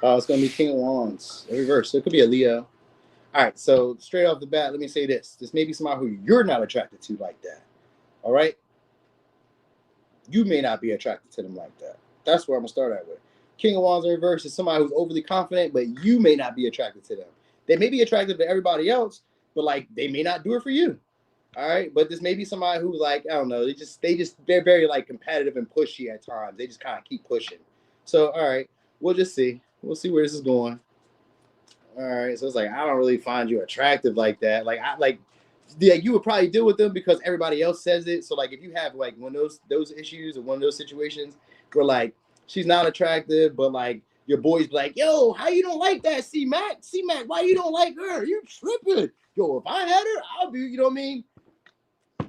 It's gonna be King of Wands in reverse. So it could be a Leo. All right. So straight off the bat, let me say this: this may be somebody who you're not attracted to like that. All right. You may not be attracted to them like that. That's where I'm gonna start out with. King of Wands in reverse is somebody who's overly confident, but you may not be attracted to them. They may be attracted to everybody else, but like they may not do it for you. All right, but this may be somebody who's like, I don't know, they're very like competitive and pushy at times. They just kind of keep pushing. So all right, we'll just see. We'll see where this is going. All right, so it's like I don't really find you attractive like that. Yeah, you would probably deal with them because everybody else says it. So like if you have like one of those issues or one of those situations where like she's not attractive, but like your boys be like, yo, how you don't like that? C-Mac, why you don't like her? You tripping. Yo, if I had her, I'll be, you know what I mean?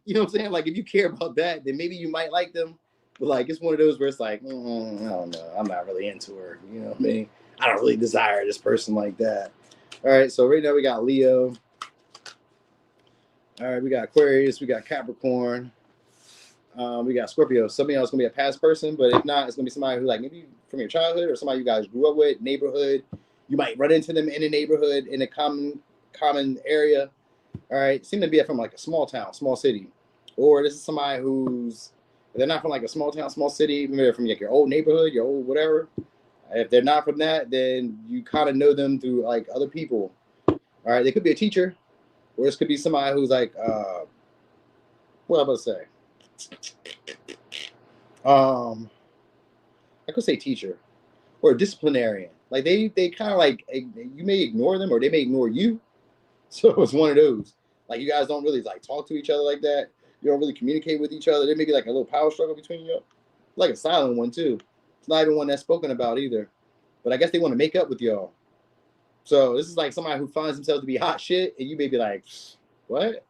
You know what I'm saying? Like if you care about that, then maybe you might like them. But like it's one of those where it's like, I don't know, I'm not really into her. You know what I mean? I don't really desire this person like that. All right, so right now we got Leo. All right, we got Aquarius, we got Capricorn, we got Scorpio. Some of y'all is gonna be a past person, but if not, it's gonna be somebody who like maybe from your childhood or somebody you guys grew up with, neighborhood. You might run into them in a neighborhood in a common area. All right, seem to be from like a small town, small city, or this is somebody who's they're not from like a small town, small city. Maybe they're from like your old neighborhood, your old whatever. If they're not from that, then you kind of know them through like other people. All right, they could be a teacher. Or this could be somebody who's like, what am I about to say? I could say teacher or a disciplinarian. Like they kind of like you may ignore them or they may ignore you. So it's one of those. Like you guys don't really like talk to each other like that. You don't really communicate with each other. There may be like a little power struggle between you, like a silent one too. It's not even one that's spoken about either. But I guess they want to make up with y'all. So this is like somebody who finds themselves to be hot shit, and you may be like, what?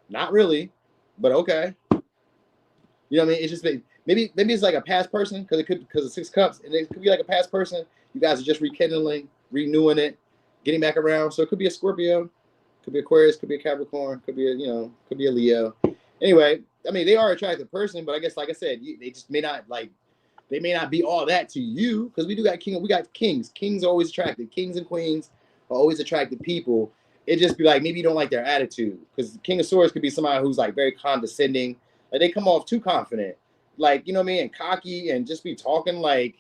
Not really, but okay. You know what I mean? It's just maybe it's like a past person because of 6 cups, and it could be like a past person. You guys are just rekindling, renewing it, getting back around. So it could be a Scorpio, could be Aquarius, could be a Capricorn, could be a Leo. Anyway, I mean they are an attractive person, but I guess like I said, they just may not like. They may not be all that to you because we got kings. Kings are always attractive. Kings and queens are always attractive people. It just be like maybe you don't like their attitude because the King of Swords could be somebody who's like very condescending. Like they come off too confident, like you know what I mean, and cocky, and just be talking like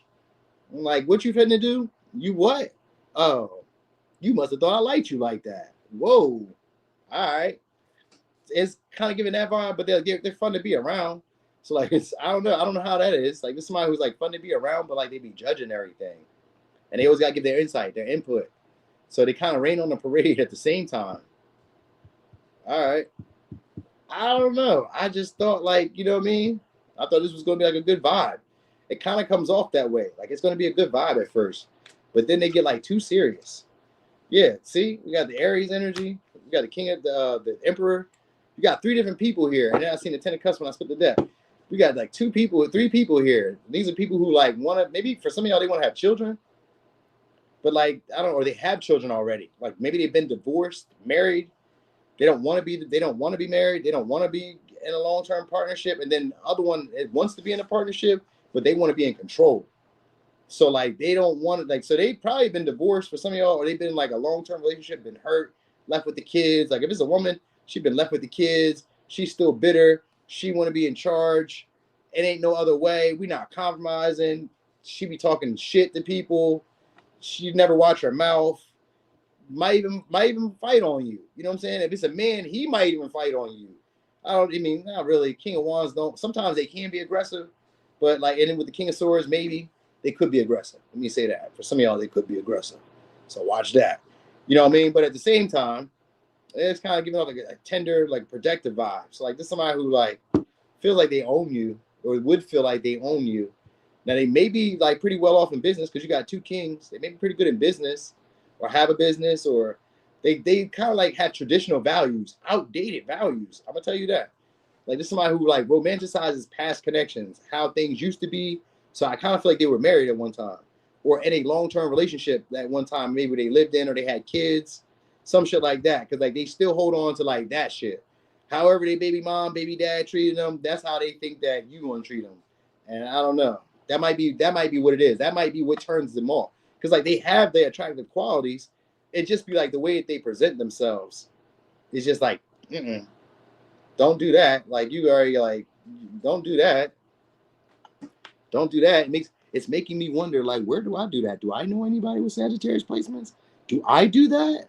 what you finna do? You what? Oh, you must have thought I liked you like that. Whoa, all right. It's kind of giving that vibe, but they're fun to be around. So like I don't know how that is. Like this is somebody who's like fun to be around, but like they be judging everything, and they always gotta give their insight, their input. So they kind of rain on the parade at the same time. All right, I don't know. I just thought like you know what I mean. I thought this was gonna be like a good vibe. It kind of comes off that way, like it's gonna be a good vibe at first, but then they get like too serious. Yeah, see, we got the Aries energy, we got the King of the Emperor. You got 3 different people here, and then I seen the 10 of Cups when I split the deck. We got like 3 people here. These are people who like want to, maybe for some of y'all, they want to have children, but like, I don't know, or they have children already. Like maybe they've been divorced, married. They don't want to be married. They don't want to be in a long-term partnership. And then the other one wants to be in a partnership, but they want to be in control. So like, they don't want to like, so they've probably been divorced for some of y'all, or they've been in like a long-term relationship, been hurt, left with the kids. Like if it's a woman, she's been left with the kids. She's still bitter. She want to be in charge. It ain't no other way. We not compromising. She be talking shit to people. She never watch her mouth. Might even fight on you. You know what I'm saying? If it's a man, he might even fight on you. I mean, not really. King of Wands don't. Sometimes they can be aggressive, but like, and then with the King of Swords, maybe they could be aggressive. Let me say that. For some of y'all, they could be aggressive. So watch that. You know what I mean? But at the same time, it's kind of giving off like a tender, like protective vibe. So like this is somebody who like feels like they own you or would feel like they own you. Now they may be like pretty well off in business because you got two kings. They may be pretty good in business or have a business, or they kind of like have traditional values, outdated values. I'm gonna tell you that. Like this is somebody who like romanticizes past connections, how things used to be. So I kind of feel like they were married at one time or in a long-term relationship at one time. Maybe they lived in or they had kids, some shit like that. Cause like they still hold on to like that shit. However, they baby mom, baby dad treated them, that's how they think that you gonna treat them. And I don't know. That might be what it is. That might be what turns them off. Because like they have their attractive qualities. It just be like the way that they present themselves. It's just like, don't do that. Like you already like, don't do that. Don't do that. It's making me wonder, like, where do I do that? Do I know anybody with Sagittarius placements? Do I do that?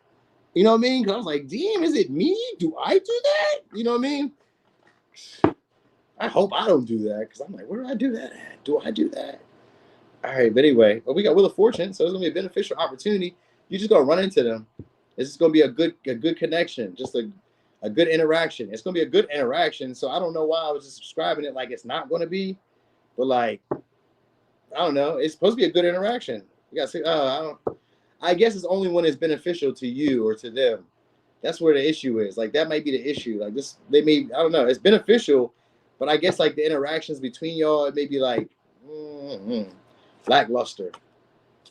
You know what I mean? Because I was like, damn, is it me? Do I do that? You know what I mean? I hope I don't do that because I'm like, where do I do that at? Do I do that? All right, but anyway, we got Wheel of Fortune, so it's gonna be a beneficial opportunity. You're just gonna run into them. It's just gonna be a good connection, just a good interaction. It's gonna be a good interaction. So I don't know why I was just describing it like it's not gonna be, but like I don't know. It's supposed to be a good interaction. You gotta say, I guess it's only when it's beneficial to you or to them. That's where the issue is. Like that might be the issue. Like this, they may, I don't know. It's beneficial, but I guess like the interactions between y'all, it may be like lackluster.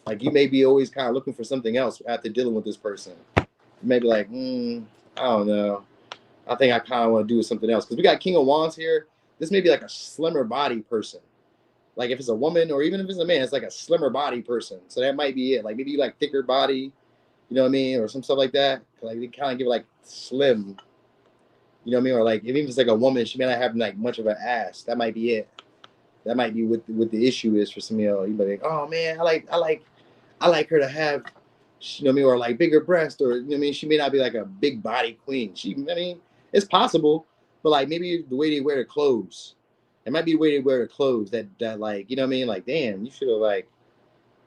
Like you may be always kind of looking for something else after dealing with this person. You may be like, I don't know. I think I kind of want to do something else because we got King of Wands here. This may be like a slimmer body person. Like if it's a woman or even if it's a man, it's like a slimmer body person. So that might be it. Like maybe you like thicker body, you know what I mean, or some stuff like that. Like they kind of give it like slim, you know what I mean, or like even if it's like a woman, she may not have like much of an ass. That might be it. That might be what the issue is for some of y'all. You might be like, oh man, I like her to have, you know what I mean, or like bigger breast, or you know what I mean. She may not be like a big body queen. I mean, it's possible, but like maybe the way they wear their clothes. It might be the way they wear their clothes that like, you know what I mean? Like, damn, you should have like,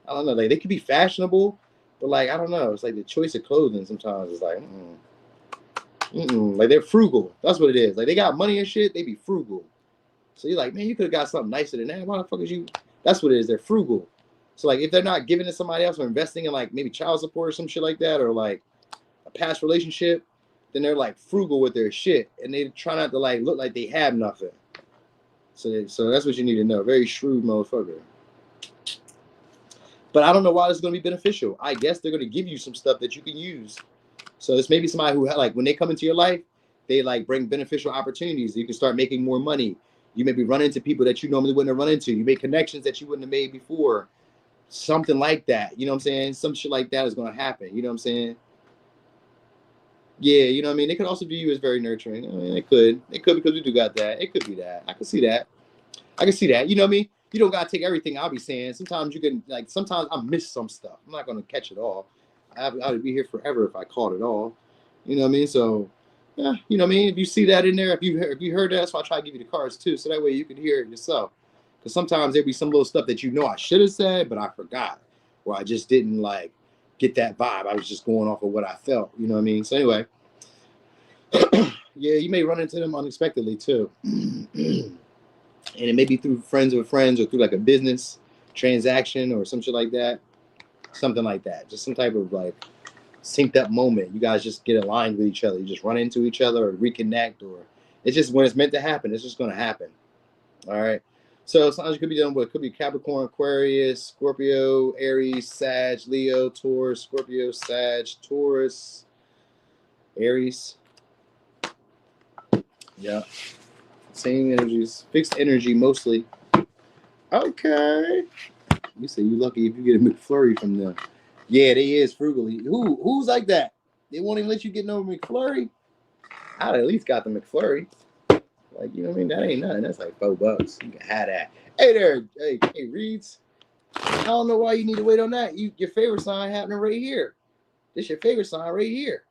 I don't know, like they could be fashionable, but like, I don't know. It's like the choice of clothing sometimes is like, like they're frugal. That's what it is. Like they got money and shit, they be frugal. So you're like, man, you could have got something nicer than that. Why the fuck is you? That's what it is. They're frugal. So like if they're not giving it to somebody else or investing in like maybe child support or some shit like that, or like a past relationship, then they're like frugal with their shit and they try not to like look like they have nothing. So that's what you need to know. Very shrewd motherfucker. But I don't know why this is going to be beneficial. I guess they're going to give you some stuff that you can use. So this may be somebody who, like, when they come into your life, they, like, bring beneficial opportunities. You can start making more money. You maybe run into people that you normally wouldn't have run into. You make connections that you wouldn't have made before. Something like that. You know what I'm saying? Some shit like that is going to happen. You know what I'm saying? Yeah, you know what I mean? They could also view you as very nurturing. I mean, it could because we do got that. It could be that. I can see that. You know what I mean? You don't got to take everything I'll be saying. Sometimes you can, like, sometimes I miss some stuff. I'm not going to catch it all. I would be here forever if I caught it all. You know what I mean? So, yeah, you know what I mean? If you see that in there, if you heard that, that's why I try to give you the cards too. So that way you can hear it yourself. Because sometimes there'd be some little stuff that you know I should have said, but I forgot. Or I just didn't, like, get that vibe. I was just going off of what I felt. You know what I mean? So anyway. Yeah, you may run into them unexpectedly too. And it may be through friends of friends or through like a business transaction or some shit like that. Something like that. Just some type of like synced up moment. You guys just get aligned with each other. You just run into each other or reconnect, or it's just when it's meant to happen, it's just going to happen. All right. So sometimes you could be dealing with, it could be Capricorn, Aquarius, Scorpio, Aries, Sag, Leo, Taurus, Scorpio, Sag, Taurus, Aries. Yeah. Same energies. Fixed energy mostly. Okay. You say you lucky if you get a McFlurry from them. Yeah, they is frugally. Who's like that? They won't even let you get no McFlurry? I'd at least got the McFlurry. Like, you know what I mean? That ain't nothing. That's like $4. You can have that. Hey there. Hey, Reeds. I don't know why you need to wait on that. Your favorite sign happening right here. This your favorite sign right here.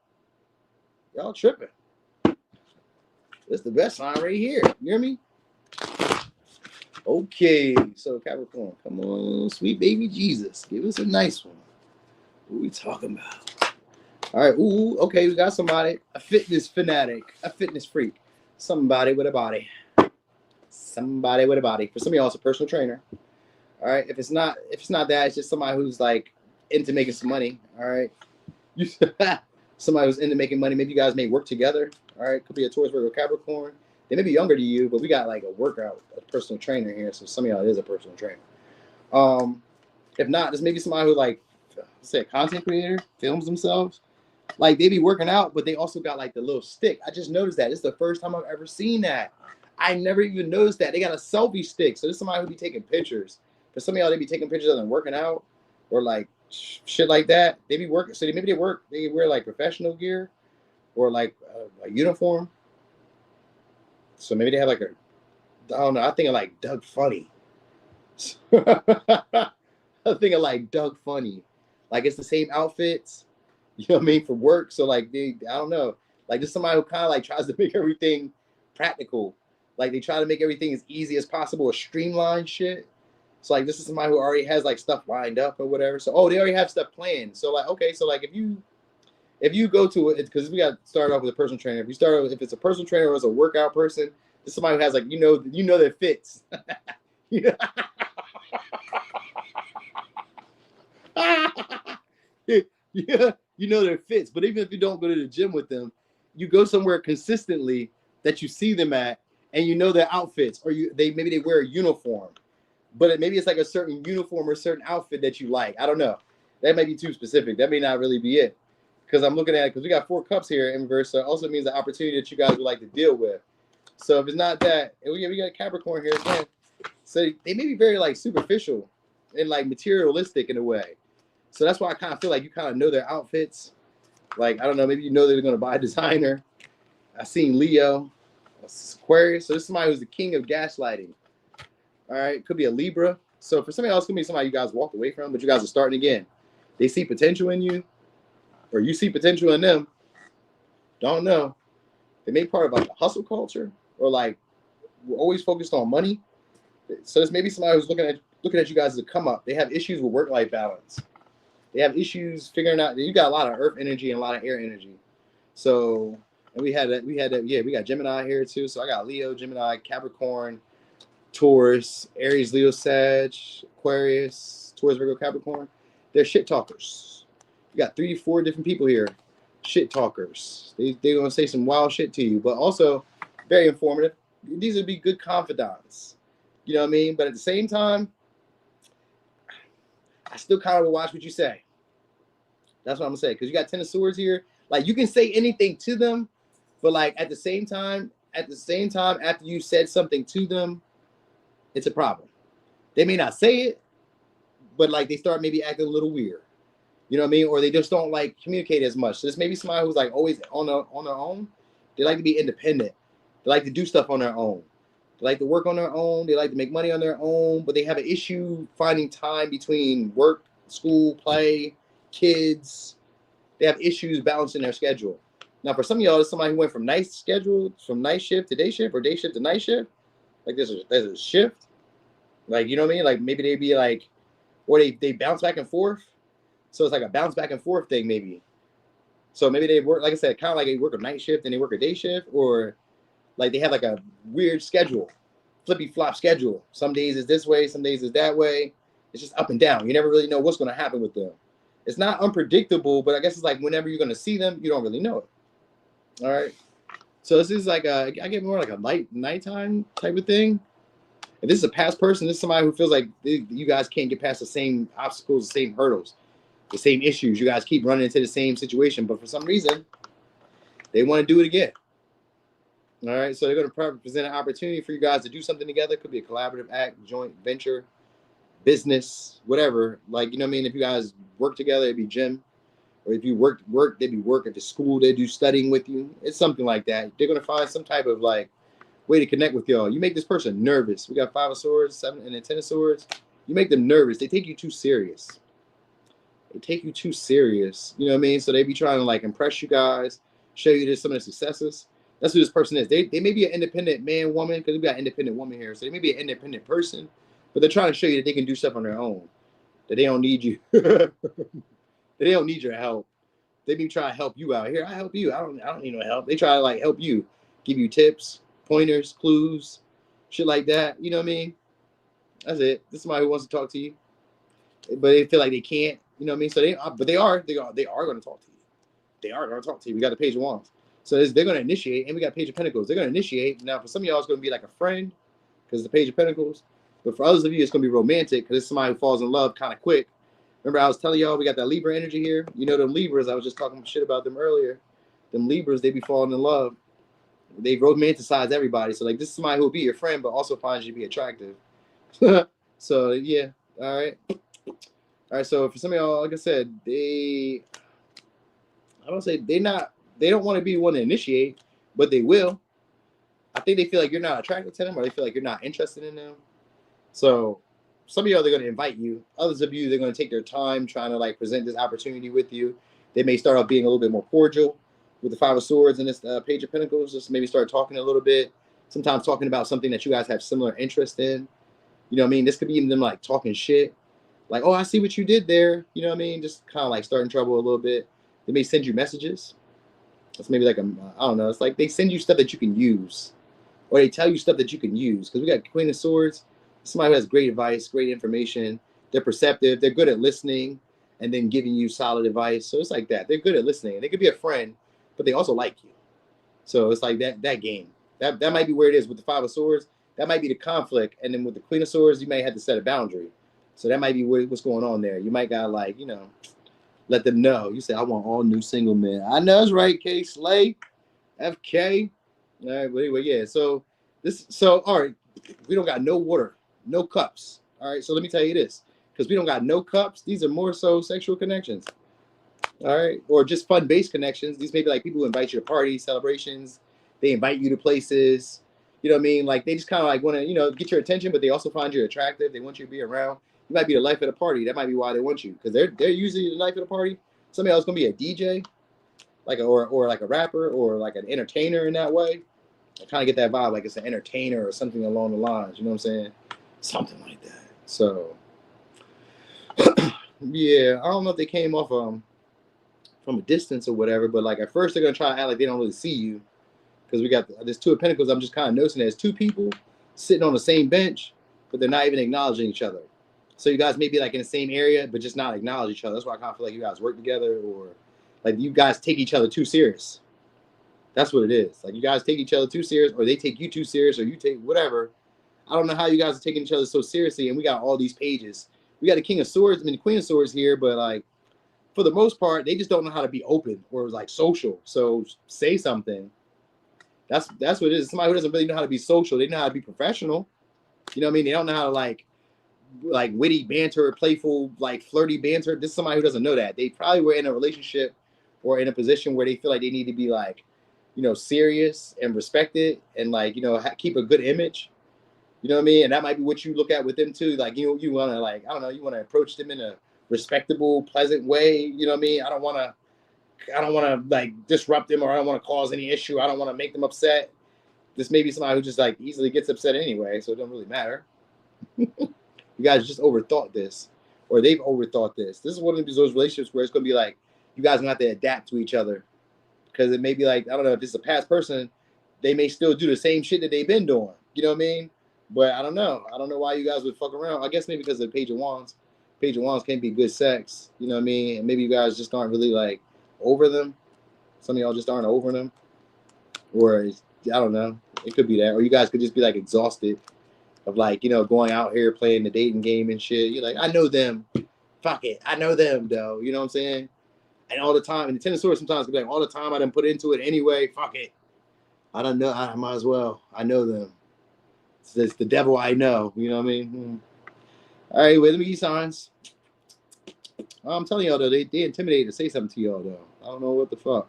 Y'all tripping. It's the best sign right here. You hear me? Okay, so Capricorn, come on, sweet baby Jesus, give us a nice one. What are we talking about? All right, ooh, okay, we got somebody, a fitness fanatic, a fitness freak, somebody with a body. For some of y'all, it's a personal trainer. All right. If it's not that, it's just somebody who's like into making some money. All right. You somebody who's into making money. Maybe you guys may work together. All right. Could be a Taurus, Virgo, Capricorn. They may be younger than you, but we got like a personal trainer here. So some of y'all is a personal trainer. If not, there's maybe somebody who like, say a content creator, films themselves. Like they be working out, but they also got like the little stick. I just noticed that. It's the first time I've ever seen that. I never even noticed that. They got a selfie stick. So this is somebody who be taking pictures. For some of y'all, they be taking pictures of them working out or like shit like that. They be working. So maybe they wear like professional gear or like a uniform. So maybe they have like I don't know. I think of like Doug Funny. I think of like Doug Funny. Like it's the same outfits. You know what I mean, for work. So like I don't know, like just somebody who kind of like tries to make everything practical. Like they try to make everything as easy as possible or streamline shit. So like this is somebody who already has like stuff lined up or whatever. So they already have stuff planned. So like okay, so like if you go to it, because we got to start off with a personal trainer. If it's a personal trainer or it's a workout person, it's somebody who has like that fits. Yeah, that fits. But even if you don't go to the gym with them, you go somewhere consistently that you see them at, and you know their outfits, or maybe they wear a uniform, but maybe it's like a certain uniform or a certain outfit that you like. I don't know. That may be too specific. That may not really be it. Because I'm looking at it, because we got 4 cups here in reverse, so it also means the opportunity that you guys would like to deal with. So if it's not that, we got a Capricorn here again. So they may be very like superficial and like materialistic in a way. So that's why I kind of feel like you kind of know their outfits. Like, I don't know, maybe you know they're going to buy a designer. I seen Leo, Aquarius. So this is somebody who's the king of gaslighting. All right, could be a Libra. So for somebody else, could be somebody you guys walked away from, but you guys are starting again. They see potential in you, or you see potential in them. Don't know. They may be part of like a hustle culture, or like we're always focused on money. So there's maybe somebody who's looking at you guys as a come up. They have issues with work-life balance. They have issues figuring out. You got a lot of earth energy and a lot of air energy. So, and we got Gemini here too. So I got Leo, Gemini, Capricorn, Taurus, Aries, Leo, Sag, Aquarius, Taurus, Virgo, Capricorn. They're shit talkers. You got 3-4 different people here. Shit talkers. They're going to say some wild shit to you, but also very informative. These would be good confidants. You know what I mean? But at the same time, I still kind of will watch what you say. That's what I'm going to say. Because you got 10 of Swords here. Like, you can say anything to them, but like at the same time, after you said something to them, it's a problem. They may not say it, but like they start maybe acting a little weird. You know what I mean? Or they just don't like communicate as much. So this may be somebody who's like always on their own. They like to be independent. They like to do stuff on their own. They like to work on their own. They like to make money on their own, but they have an issue finding time between work, school, play, kids. They have issues balancing their schedule. Now, for some of y'all, it's somebody who went from night shift to day shift, or day shift to night shift. Like there's a shift. Like, you know what I mean? Like maybe they be like, or they bounce back and forth. So it's like a bounce back and forth thing, maybe. So maybe they work, like I said, kind of like they work a night shift and they work a day shift, or like they have like a weird schedule, flippy flop schedule. Some days is this way, some days is that way. It's just up and down. You never really know what's going to happen with them. It's not unpredictable, but I guess it's like whenever you're going to see them, you don't really know it. All right. So this is like I get more like a nighttime type of thing. If this is a past person, this is somebody who feels like you guys can't get past the same obstacles, the same hurdles, the same issues. You guys keep running into the same situation, but for some reason, they want to do it again. All right, so they're going to present an opportunity for you guys to do something together. It could be a collaborative act, joint venture, business, whatever. Like, you know what I mean? If you guys work together, it'd be gym. Or if you work, they'd be work at the school. They do studying with you. It's something like that. They're going to find some type of like way to connect with y'all. You make this person nervous. We got 5 of Swords, 7, and then 10 of Swords. You make them nervous. They take you too serious. You know what I mean? So they be trying to like impress you guys, show you some of the successes. That's who this person is. They may be an independent man, woman, because we got independent woman here. So they may be an independent person, but they're trying to show you that they can do stuff on their own, that they don't need you. That they don't need your help. They be trying to help you out. Here, I help you. I don't need no help. They try to like help you, give you tips, pointers, clues, shit like that. You know what I mean? That's it. This is somebody who wants to talk to you, but they feel like they can't. You know what I mean? So they are going to talk to you. They are going to talk to you. We got the Page of Wands. So they're going to initiate, and we got Page of Pentacles. They're going to initiate. Now, for some of y'all, it's going to be like a friend because the Page of Pentacles. But for others of you, it's going to be romantic because it's somebody who falls in love kind of quick. Remember, I was telling y'all we got that Libra energy here. You know them Libras. I was just talking shit about them earlier. Them Libras, they be falling in love. They romanticize everybody. So like, this is somebody who will be your friend, but also finds you to be attractive. So yeah, all right. So for some of y'all, like I said, I don't say they don't want to be the one to initiate, but they will. I think they feel like you're not attracted to them, or they feel like you're not interested in them. So some of y'all, they're going to invite you. Others of you, they're going to take their time trying to like present this opportunity with you. They may start off being a little bit more cordial with the Five of Swords and this Page of Pentacles. Just maybe start talking a little bit. Sometimes talking about something that you guys have similar interest in. You know what I mean? This could be even them like talking shit. Like, oh, I see what you did there. You know what I mean? Just kind of like starting trouble a little bit. They may send you messages. It's maybe like I don't know. It's like they send you stuff that you can use, or they tell you stuff that you can use. Because we got Queen of Swords, somebody who has great advice, great information. They're perceptive. They're good at listening, and then giving you solid advice. So it's like that. They're good at listening. They could be a friend, but they also like you. So it's like that game. That might be where it is with the Five of Swords. That might be the conflict, and then with the Queen of Swords, you may have to set a boundary. So that might be what's going on there. You might gotta like let them know. You say, I want all new single men. I know that's right, K Slay, FK. All right, but anyway, yeah. So all right, we don't got no water, no cups. All right, so let me tell you this, because we don't got no cups. These are more so sexual connections. All right, or just fun-based connections. These may be like people who invite you to parties, celebrations. They invite you to places. You know what I mean? Like they just kind of like want to, get your attention, but they also find you attractive. They want you to be around. You might be the life of the party. That might be why they want you, because they're usually the life of the party. Somebody else gonna be a DJ, or like a rapper, or like an entertainer in that way. I kind of get that vibe, like it's an entertainer or something along the lines. You know what I'm saying? Something like that. So yeah, I don't know if they came off from a distance or whatever, but like at first they're gonna try to act like they don't really see you, because we got this Two of Pentacles. I'm just kind of noticing there's two people sitting on the same bench, but they're not even acknowledging each other. So you guys may be like in the same area, but just not acknowledge each other. That's why I kind of feel like you guys work together, or like you guys take each other too serious. That's what it is. Like you guys take each other too serious, or they take you too serious, or you take whatever. I don't know how you guys are taking each other so seriously, and we got all these pages. We got the King of Swords, the Queen of Swords here, but like for the most part, they just don't know how to be open or like social. So say something. That's what it is. Somebody who doesn't really know how to be social. They know how to be professional. You know what I mean? They don't know how to like witty banter, playful, like flirty banter. This is somebody who doesn't know that. They probably were in a relationship or in a position where they feel like they need to be like, serious and respected, and like, keep a good image. You know what I mean? And that might be what you look at with them too. Like, you want to like, I don't know, you want to approach them in a respectable, pleasant way. You know what I mean? I don't want to like disrupt them, or I don't want to cause any issue. I don't want to make them upset. This may be somebody who just like easily gets upset anyway, so it doesn't really matter. You guys just overthought this, or they've overthought this. This is one of those relationships where it's going to be like, you guys are going to have to adapt to each other, because it may be like, I don't know if it's a past person, they may still do the same shit that they've been doing. You know what I mean? But I don't know. I don't know why you guys would fuck around. I guess maybe because of the Page of Wands. Page of Wands can't be good sex. You know what I mean? And maybe you guys just aren't really like over them. Some of y'all just aren't over them. Or I don't know. It could be that. Or you guys could just be like exhausted of like, going out here playing the dating game and shit. You're like, I know them. Fuck it. I know them though. You know what I'm saying? And all the time. And the Ten of Swords sometimes could be like, all the time I done put into it anyway. Fuck it. I don't know. I might as well. I know them. It's the devil I know. You know what I mean? All right, wait, let me give you signs. I'm telling y'all though, they intimidate to say something to y'all though. I don't know what the fuck.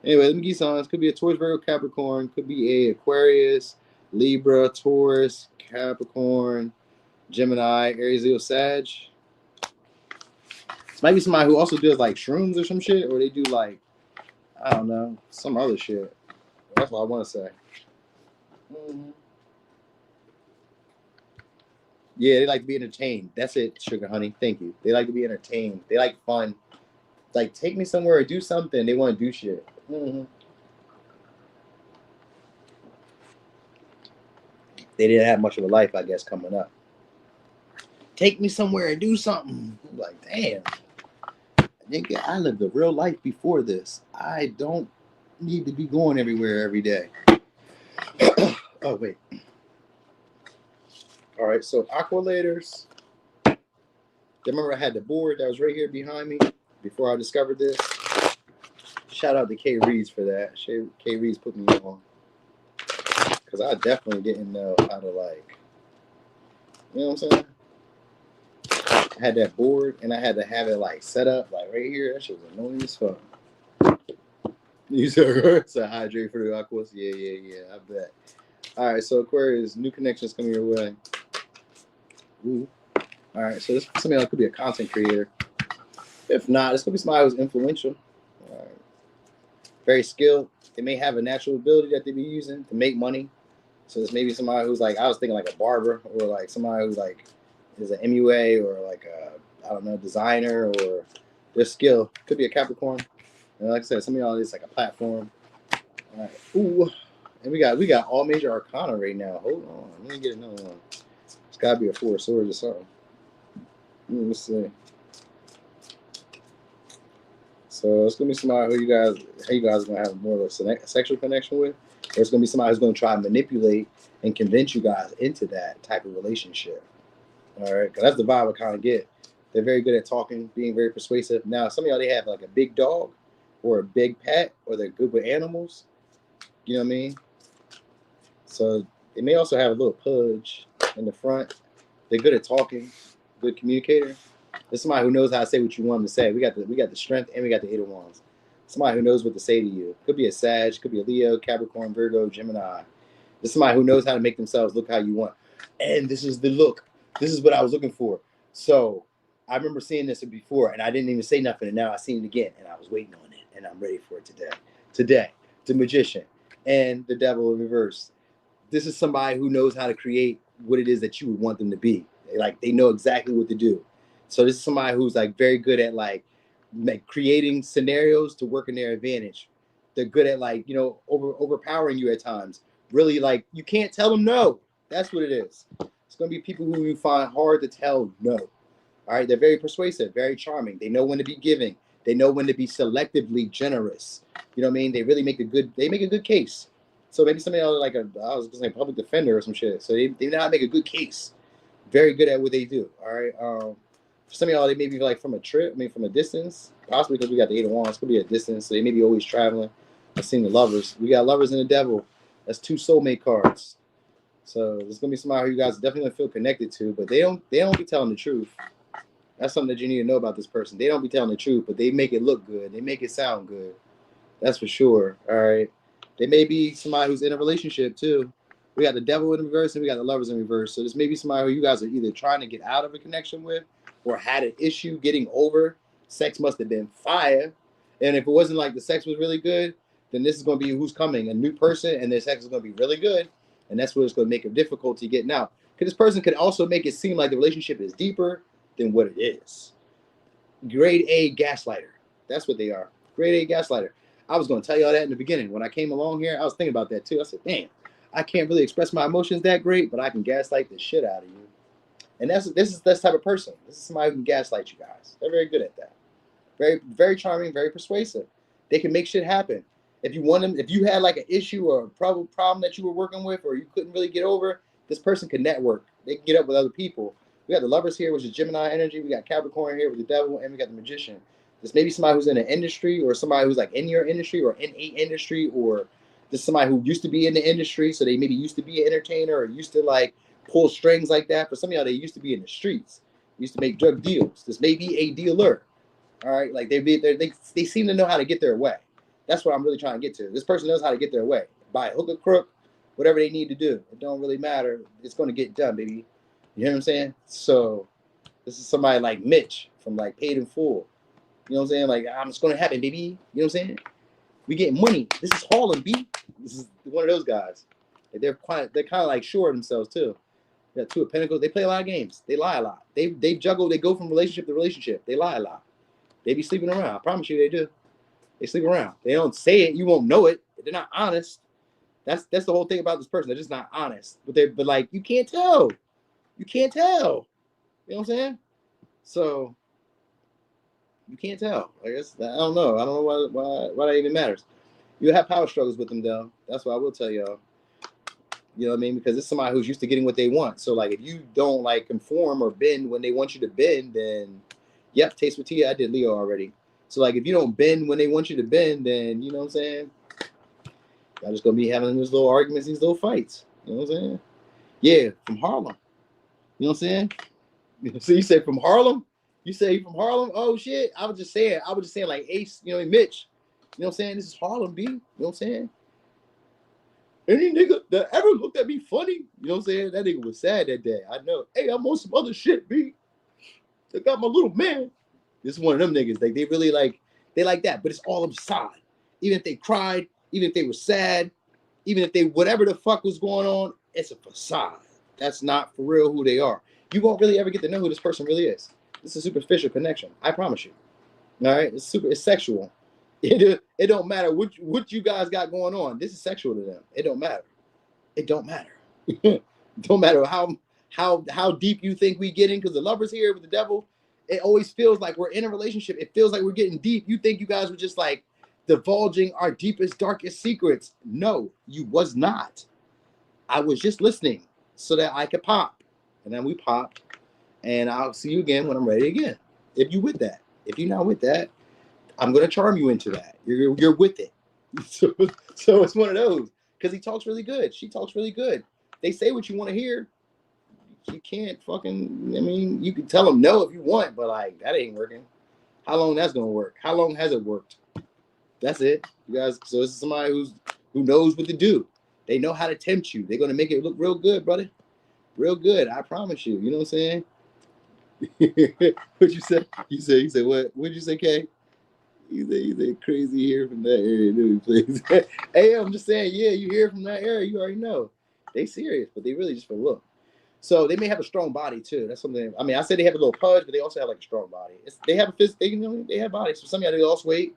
Anyway, let me give you signs. Could be a Taurus, Virgo, Capricorn. Could be a Aquarius, Libra, Taurus, Capricorn, Gemini, Aries, Leo, Sag. This might be somebody who also does like shrooms or some shit, or they do like, I don't know, some other shit. That's what I want to say. Yeah, they like to be entertained. That's it, sugar honey. Thank you. They like to be entertained. They like fun. Like, take me somewhere or do something. They want to do shit. They didn't have much of a life, I guess, coming up. Take me somewhere and do something. I'm like, damn. Nigga, I lived a real life before this. I don't need to be going everywhere every day. Oh, wait. All right, so aqualators. Remember I had the board that was right here behind me before I discovered this? Shout out to K. Reeves for that. K. Reeves put me on. Because I definitely didn't know how to, like, you know what I'm saying? I had that board, and I had to have it, like, set up, like, right here. That shit was annoying as fuck. You said to hydrate for the Aquas? Yeah, I bet. All right, so Aquarius, new connections coming your way. Ooh. All right, so this somebody else could be a content creator. If not, this could be somebody who's influential. All right. Very skilled. They may have a natural ability that they be using to make money. So this may be somebody who's like, I was thinking like a barber, or like somebody who's like is an MUA, or like a, I don't know, designer, or their skill. Could be a Capricorn. And like I said, some of y'all is like a platform. All right. Ooh. And we got all major arcana right now. Hold on. Let me get another one. It's gotta be a 4 of swords or something. Let's see. So it's gonna be somebody who you guys are gonna have more of a sexual connection with, or it's gonna be somebody who's gonna try and manipulate and convince you guys into that type of relationship. All right, because that's the vibe I kind of get. They're very good at talking, being very persuasive. Now, some of y'all, they have like a big dog or a big pet, or they're good with animals. You know what I mean? So they may also have a little pudge in the front. They're good at talking, good communicator. There's somebody who knows how to say what you want them to say. We got the strength, and we got the 8 of Wands. Somebody who knows what to say to you. Could be a Sag, could be a Leo, Capricorn, Virgo, Gemini. There's somebody who knows how to make themselves look how you want. And this is the look. This is what I was looking for. So I remember seeing this before, and I didn't even say nothing, and now I seen it again, and I was waiting on it, and I'm ready for it today. Today, the Magician and the Devil in reverse. This is somebody who knows how to create what it is that you would want them to be. They know exactly what to do. So this is somebody who's like very good at like creating scenarios to work in their advantage. They're good at like, you know, overpowering you at times. Really, like, you can't tell them no. That's what it is. It's going to be people who you find hard to tell no. All right, they're very persuasive, very charming. They know when to be giving. They know when to be selectively generous. You know what I mean? They really make a good case. So maybe somebody else like I was going to say public defender or some shit. So they know how to make a good case. Very good at what they do. All right. For some of y'all, they may be like from a trip, from a distance, possibly because we got the 8 of Wands. Could be a distance. So they may be always traveling. I've seen the Lovers. We got Lovers and the Devil. That's 2 soulmate cards. So there's gonna be somebody who you guys definitely gonna feel connected to, but they don't be telling the truth. That's something that you need to know about this person. They don't be telling the truth, but they make it look good. They make it sound good. That's for sure. All right. They may be somebody who's in a relationship too. We got the Devil in reverse, and we got the Lovers in reverse. So this may be somebody who you guys are either trying to get out of a connection with, or had an issue getting over. Sex must have been fire. And if it wasn't like the sex was really good, then this is going to be who's coming, a new person, and their sex is going to be really good. And that's what it's going to make it difficulty getting out. Because this person could also make it seem like the relationship is deeper than what it is. Grade A gaslighter. That's what they are. Grade A gaslighter. I was going to tell you all that in the beginning. When I came along here, I was thinking about that too. I said, damn, I can't really express my emotions that great, but I can gaslight the shit out of you. And this is this type of person. This is somebody who can gaslight you guys. They're very good at that. Very, very charming, very persuasive. They can make shit happen. If you want them, if you had like an issue or a problem that you were working with, or you couldn't really get over, this person can network. They can get up with other people. We got the Lovers here, which is Gemini energy. We got Capricorn here with the Devil, and we got the Magician. This may be somebody who's in an industry, or somebody who's like in your industry, or in a industry, or just somebody who used to be in the industry, so they maybe used to be an entertainer, or used to like pull strings like that. For some of y'all, they used to be in the streets, used to make drug deals. This may be a dealer. All right, like they seem to know how to get their way. That's what I'm really trying to get to. This person knows how to get their way by hook or crook, whatever they need to do. It don't really matter. It's going to get done, baby. You know what I'm saying? So this is somebody like Mitch from like Paid in Full. You know what I'm saying? Like, it's going to happen, baby. You know what I'm saying? We getting money. This is Harlem, B. This is one of those guys. Like, they're kind of like sure of themselves too. They got 2 of Pentacles. They play a lot of games. They lie a lot. They juggle. They go from relationship to relationship. They lie a lot. They be sleeping around. I promise you they do. They sleep around. They don't say it. You won't know it. They're not honest. That's the whole thing about this person. They're just not honest. But like you can't tell. You can't tell. You know what I'm saying? So you can't tell. I guess I don't know. I don't know why that even matters. You'll have power struggles with them though. That's what I will tell y'all. You know what I mean? Because it's somebody who's used to getting what they want. So like if you don't like conform or bend when they want you to bend, then yep, taste with tea. I did Leo already. So like if you don't bend when they want you to bend, then you know what I'm saying? Y'all just gonna be having these little arguments, these little fights. You know what I'm saying? Yeah, from Harlem. You know what I'm saying? So you say from Harlem? You say from Harlem? Oh shit. I was just saying like Ace, you know, Mitch. You know what I'm saying? This is Harlem, B. You know what I'm saying? Any nigga that ever looked at me funny, you know what I'm saying? That nigga was sad that day. I know. Hey, I'm on some other shit, B. I got my little man. This is one of them niggas. Like they really like that, but it's all inside. Even if they cried, even if they were sad, even if they whatever the fuck was going on, it's a facade. That's not for real who they are. You won't really ever get to know who this person really is. It's a superficial connection. I promise you. All right, it's sexual. It don't matter what you guys got going on. This is sexual to them. It don't matter. It don't matter. It don't matter how deep you think we get in, because the lovers here with the devil, it always feels like we're in a relationship. It feels like we're getting deep. You think you guys were just like divulging our deepest, darkest secrets. No, you was not. I was just listening so that I could pop. And then we popped. And I'll see you again when I'm ready again. If you with that. If you're not with that, I'm gonna charm you into that. You're with it. So it's one of those. Because he talks really good. She talks really good. They say what you want to hear. You can't fucking, I mean, you can tell them no if you want, but like that ain't working. How long that's gonna work? How long has it worked? That's it. You guys, so this is somebody who knows what to do. They know how to tempt you. They're gonna make it look real good, brother. Real good. I promise you. You know what I'm saying? What you say? You say what? What'd you say, Kay? You say crazy here from that area, please. Hey, I'm just saying, yeah, you hear from that area, you already know. They serious, but they really just for look. So they may have a strong body too. That's something. I mean, I said they have a little pudge, but they also have like a strong body. They have a physical. They have bodies. So some of y'all they lost weight.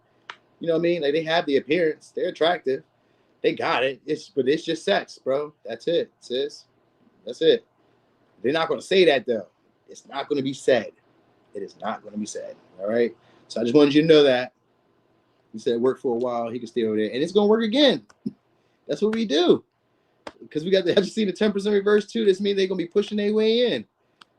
You know what I mean? Like they have the appearance. They're attractive. They got it. But it's just sex, bro. That's it, sis. That's it. They're not going to say that though. It's not going to be said. It is not going to be said. All right. So I just wanted you to know that. He said it worked for a while. He can stay over there, and it's going to work again. That's what we do. Because we got the, have you seen the 10% reverse too? This means they're going to be pushing their way in.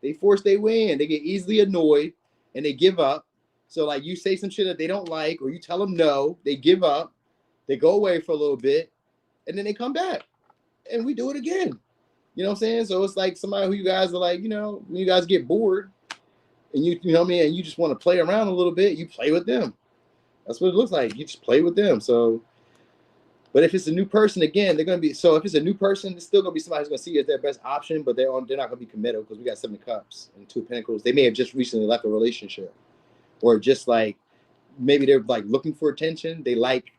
They force their way in. They get easily annoyed and they give up. So like you say some shit that they don't like, or you tell them no, they give up. They go away for a little bit, and then they come back, and we do it again. You know what I'm saying? So it's like somebody who you guys are like, you know, when you guys get bored, and you know what I mean, and you just want to play around a little bit, you play with them. That's what it looks like. You just play with them. So, but if it's a new person, again, they're going to be, so if it's a new person, it's still going to be somebody who's going to see you as their best option, but they're not going to be committed because we got 7 of Cups and 2 of Pentacles. They may have just recently left a relationship, or just like, maybe they're like looking for attention. They like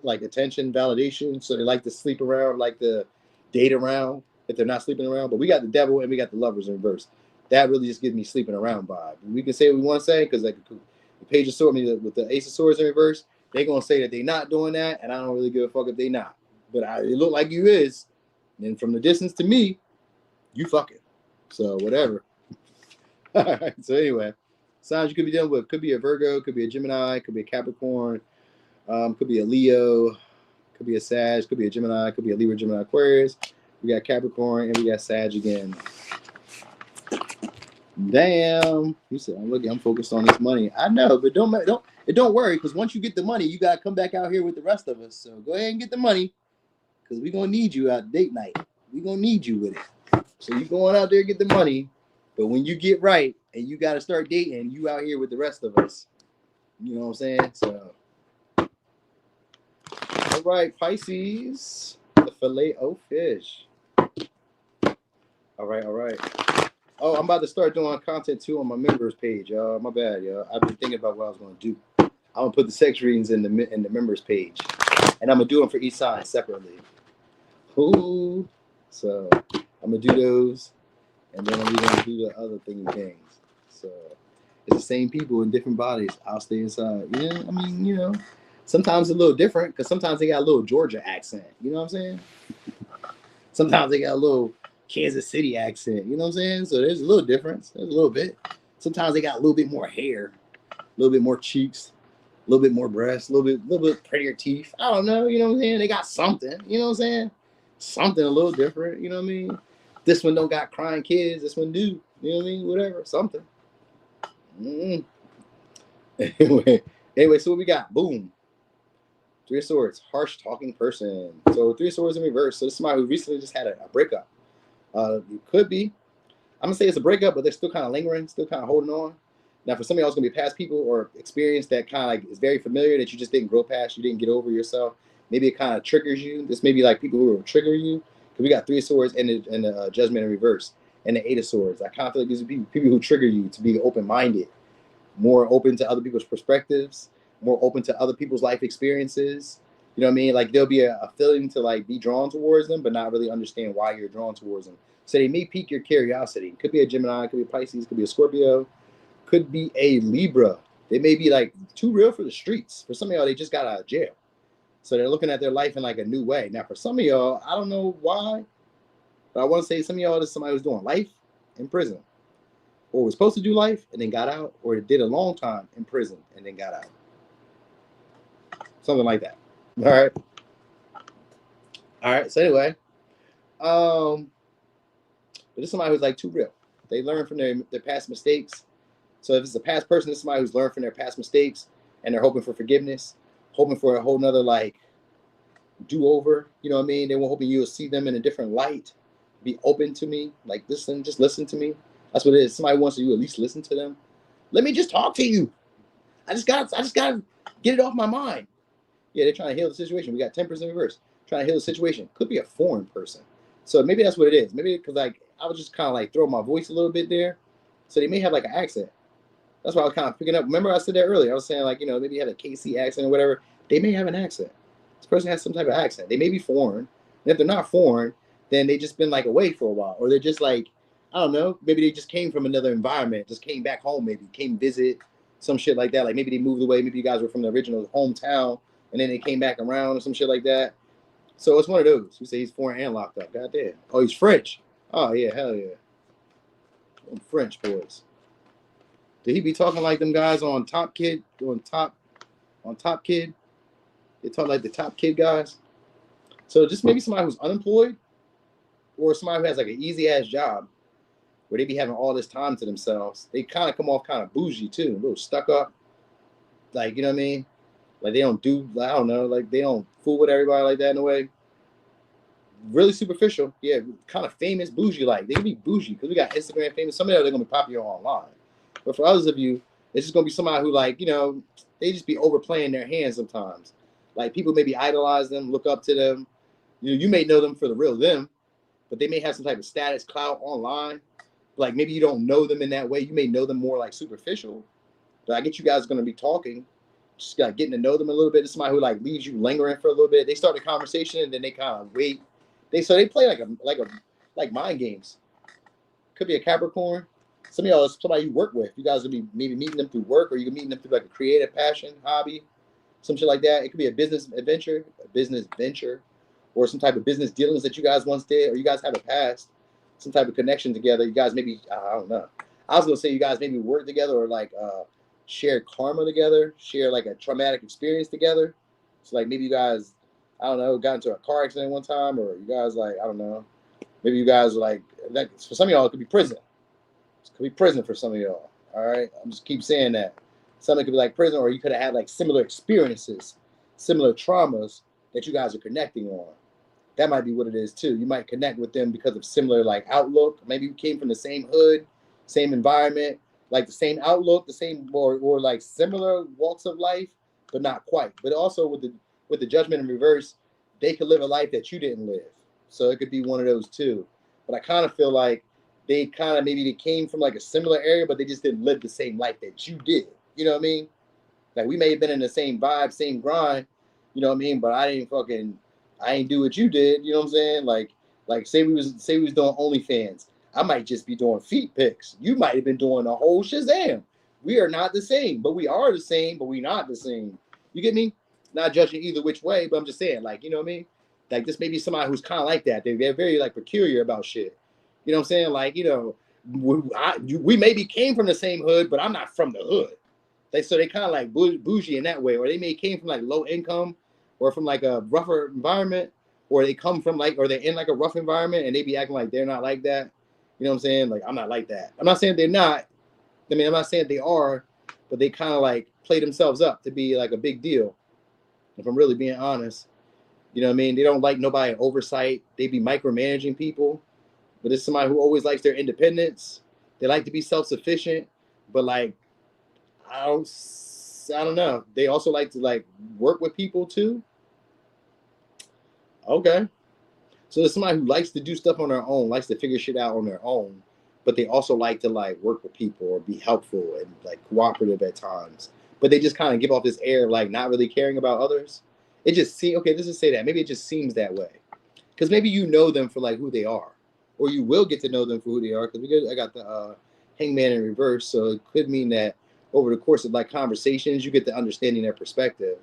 attention, validation. So they like to sleep around, like to date around if they're not sleeping around. But we got the devil and we got the lovers in reverse. That really just gives me sleeping around vibe. We can say what we want to say because like the Page of Swords, with the Ace of Swords in reverse, they're going to say that they're not doing that, and I don't really give a fuck if they not. But it look like you is. And from the distance to me, you fucking. So whatever. All right. So anyway, signs you could be dealing with. Could be a Virgo, could be a Gemini, could be a Capricorn, could be a Leo, could be a Sag, could be a Gemini, could be a Libra, Gemini, Aquarius. We got Capricorn and we got Sag again. Damn, you said I'm focused on this money. I know, but don't worry, because once you get the money, you gotta come back out here with the rest of us. So go ahead and get the money, because we're gonna need you out date night. We're gonna need you with it. So you going out there and get the money, but when you get right and you gotta start dating, you out here with the rest of us. You know what I'm saying? So all right, Pisces, the filet o fish. All right. Oh, I'm about to start doing content too on my members page, y'all. My bad, y'all. I've been thinking about what I was gonna do. I'm gonna put the sex readings in the members page, and I'm gonna do them for each sign separately. Ooh, so I'm gonna do those, and then we're gonna do the other things. So it's the same people in different bodies. I'll stay inside. Yeah, I mean, you know, Sometimes a little different because sometimes they got a little Georgia accent. You know what I'm saying? Sometimes they got a little Kansas City accent. You know what I'm saying? So there's a little difference. There's a little bit. Sometimes they got a little bit more hair, a little bit more cheeks, a little bit more breasts, a little bit prettier teeth. I don't know. You know what I'm saying? They got something. You know what I'm saying? Something a little different. You know what I mean? This one don't got crying kids. This one do. You know what I mean? Whatever. Something. Anyway, so what we got? Boom. Three of Swords, harsh talking person. So Three of Swords in reverse. So this is somebody who recently just had a breakup. It could be. I'm gonna say it's a breakup, but they're still kind of lingering, still kind of holding on. Now, for some of y'all, it's gonna be past people or experience that kind of like is very familiar that you just didn't grow past, you didn't get over yourself. Maybe it kind of triggers you. This may be like people who will trigger you. Because we got Three of Swords and the Judgment in reverse, and the Eight of Swords. I kind of feel like these are people who trigger you to be open-minded, more open to other people's perspectives, more open to other people's life experiences. You know what I mean? Like there'll be a feeling to like be drawn towards them, but not really understand why you're drawn towards them. So they may pique your curiosity. Could be a Gemini, could be a Pisces, could be a Scorpio, could be a Libra. They may be like too real for the streets. For some of y'all, they just got out of jail. So they're looking at their life in like a new way. Now, for some of y'all, I don't know why, but I want to say some of y'all is somebody who's doing life in prison, or was supposed to do life and then got out, or did a long time in prison and then got out. Something like that. All right. So anyway, but this is somebody who's like too real. They learn from their past mistakes. So if it's a past person, it's somebody who's learned from their past mistakes and they're hoping for forgiveness, hoping for a whole nother like do-over. You know what I mean? They were hoping you'll see them in a different light, be open to me, like listen, just listen to me. That's what it is. Somebody wants you at least listen to them. Let me just talk to you. I just gotta get it off my mind. Yeah, they're trying to heal the situation. We got 10% reverse. Trying to heal the situation. Could be a foreign person. So maybe that's what it is. Maybe because like I was just kind of like throwing my voice a little bit there. So they may have like an accent. That's why I was kind of picking up. Remember I said that earlier. I was saying like, you know, maybe you had a KC accent or whatever. They may have an accent. This person has some type of accent. They may be foreign. And if they're not foreign, then they just been like away for a while. Or they're just like, I don't know, maybe they just came from another environment, just came back home, maybe came visit, some shit like that. Like maybe they moved away. Maybe you guys were from the original hometown and then they came back around or some shit like that. So it's one of those. We say he's foreign and locked up. God damn. Oh, he's French. Oh, yeah, hell yeah. I'm French boys. Did he be talking like them guys on Top Kid? On Top Kid? They talk like the Top Kid guys. So just maybe somebody who's unemployed or somebody who has like an easy-ass job where they be having all this time to themselves. They kind of come off kind of bougie, too. A little stuck up. Like, you know what I mean? Like, they don't do, I don't know, like, they don't fool with everybody like that in a way. Really superficial. Yeah, kind of famous, bougie-like. They can be bougie because we got Instagram famous. Some of them, they're going to be popular online. But for others of you, it's just going to be somebody who, like, you know, they just be overplaying their hands sometimes. Like, people maybe idolize them, look up to them. You may know them for the real them, but they may have some type of status clout online. Like, maybe you don't know them in that way. You may know them more, like, superficial. But I get you guys going to be talking. Just like getting to know them a little bit. It's somebody who like leaves you lingering for a little bit. They start the conversation and then they kind of wait. They play like mind games. Could be a Capricorn. Some of y'all is somebody you work with. You guys will be maybe meeting them through work, or you can meet them through like a creative passion, hobby, some shit like that. It could be a business venture, or some type of business dealings that you guys once did, or you guys have a past, some type of connection together. You guys maybe I don't know. I was gonna say you guys maybe work together or like share karma together, share like a traumatic experience together. So like maybe you guys, I don't know, got into a car accident one time, or you guys like, I don't know, maybe you guys are like, for some of y'all, it could be prison. It could be prison for some of y'all. All right. I'm just keep saying that. Something could be like prison, or you could have had like similar experiences, similar traumas that you guys are connecting on. That might be what it is too. You might connect with them because of similar like outlook. Maybe you came from the same hood, same environment, like the same outlook, the same or like similar walks of life, but not quite. But also with the Judgment in reverse, they could live a life that you didn't live. So it could be one of those too. But I kind of feel like they kind of maybe they came from like a similar area, but they just didn't live the same life that you did. You know what I mean? Like we may have been in the same vibe, same grind, you know what I mean? But I ain't do what you did, you know what I'm saying? Like say we was doing OnlyFans. I might just be doing feet pics. You might have been doing a whole Shazam. We are not the same, but we are the same, but we not the same. You get me? Not judging either which way, but I'm just saying, like, you know what I mean? Like, this may be somebody who's kind of like that. They're very, like, peculiar about shit. You know what I'm saying? Like, you know, we maybe came from the same hood, but I'm not from the hood. So they kind of like bougie in that way, or they may came from like low income, or from like a rougher environment, or they come from like, or they're in like a rough environment, and they be acting like they're not like that. You know what I'm saying? Like, I'm not like that. I'm not saying they're not. I mean, I'm not saying they are, but they kind of like play themselves up to be like a big deal. If I'm really being honest, you know what I mean? They don't like nobody oversight. They be micromanaging people, but it's somebody who always likes their independence. They like to be self-sufficient, but like, I don't know. They also like to like work with people too. Okay. So there's somebody who likes to do stuff on their own, likes to figure shit out on their own, but they also like to like work with people or be helpful and like cooperative at times. But they just kind of give off this air of like not really caring about others. It just seems, okay, let's just say that. Maybe it just seems that way. Because maybe you know them for like who they are. Or you will get to know them for who they are. Because I got the hangman in reverse. So it could mean that over the course of like conversations, you get to understanding their perspective.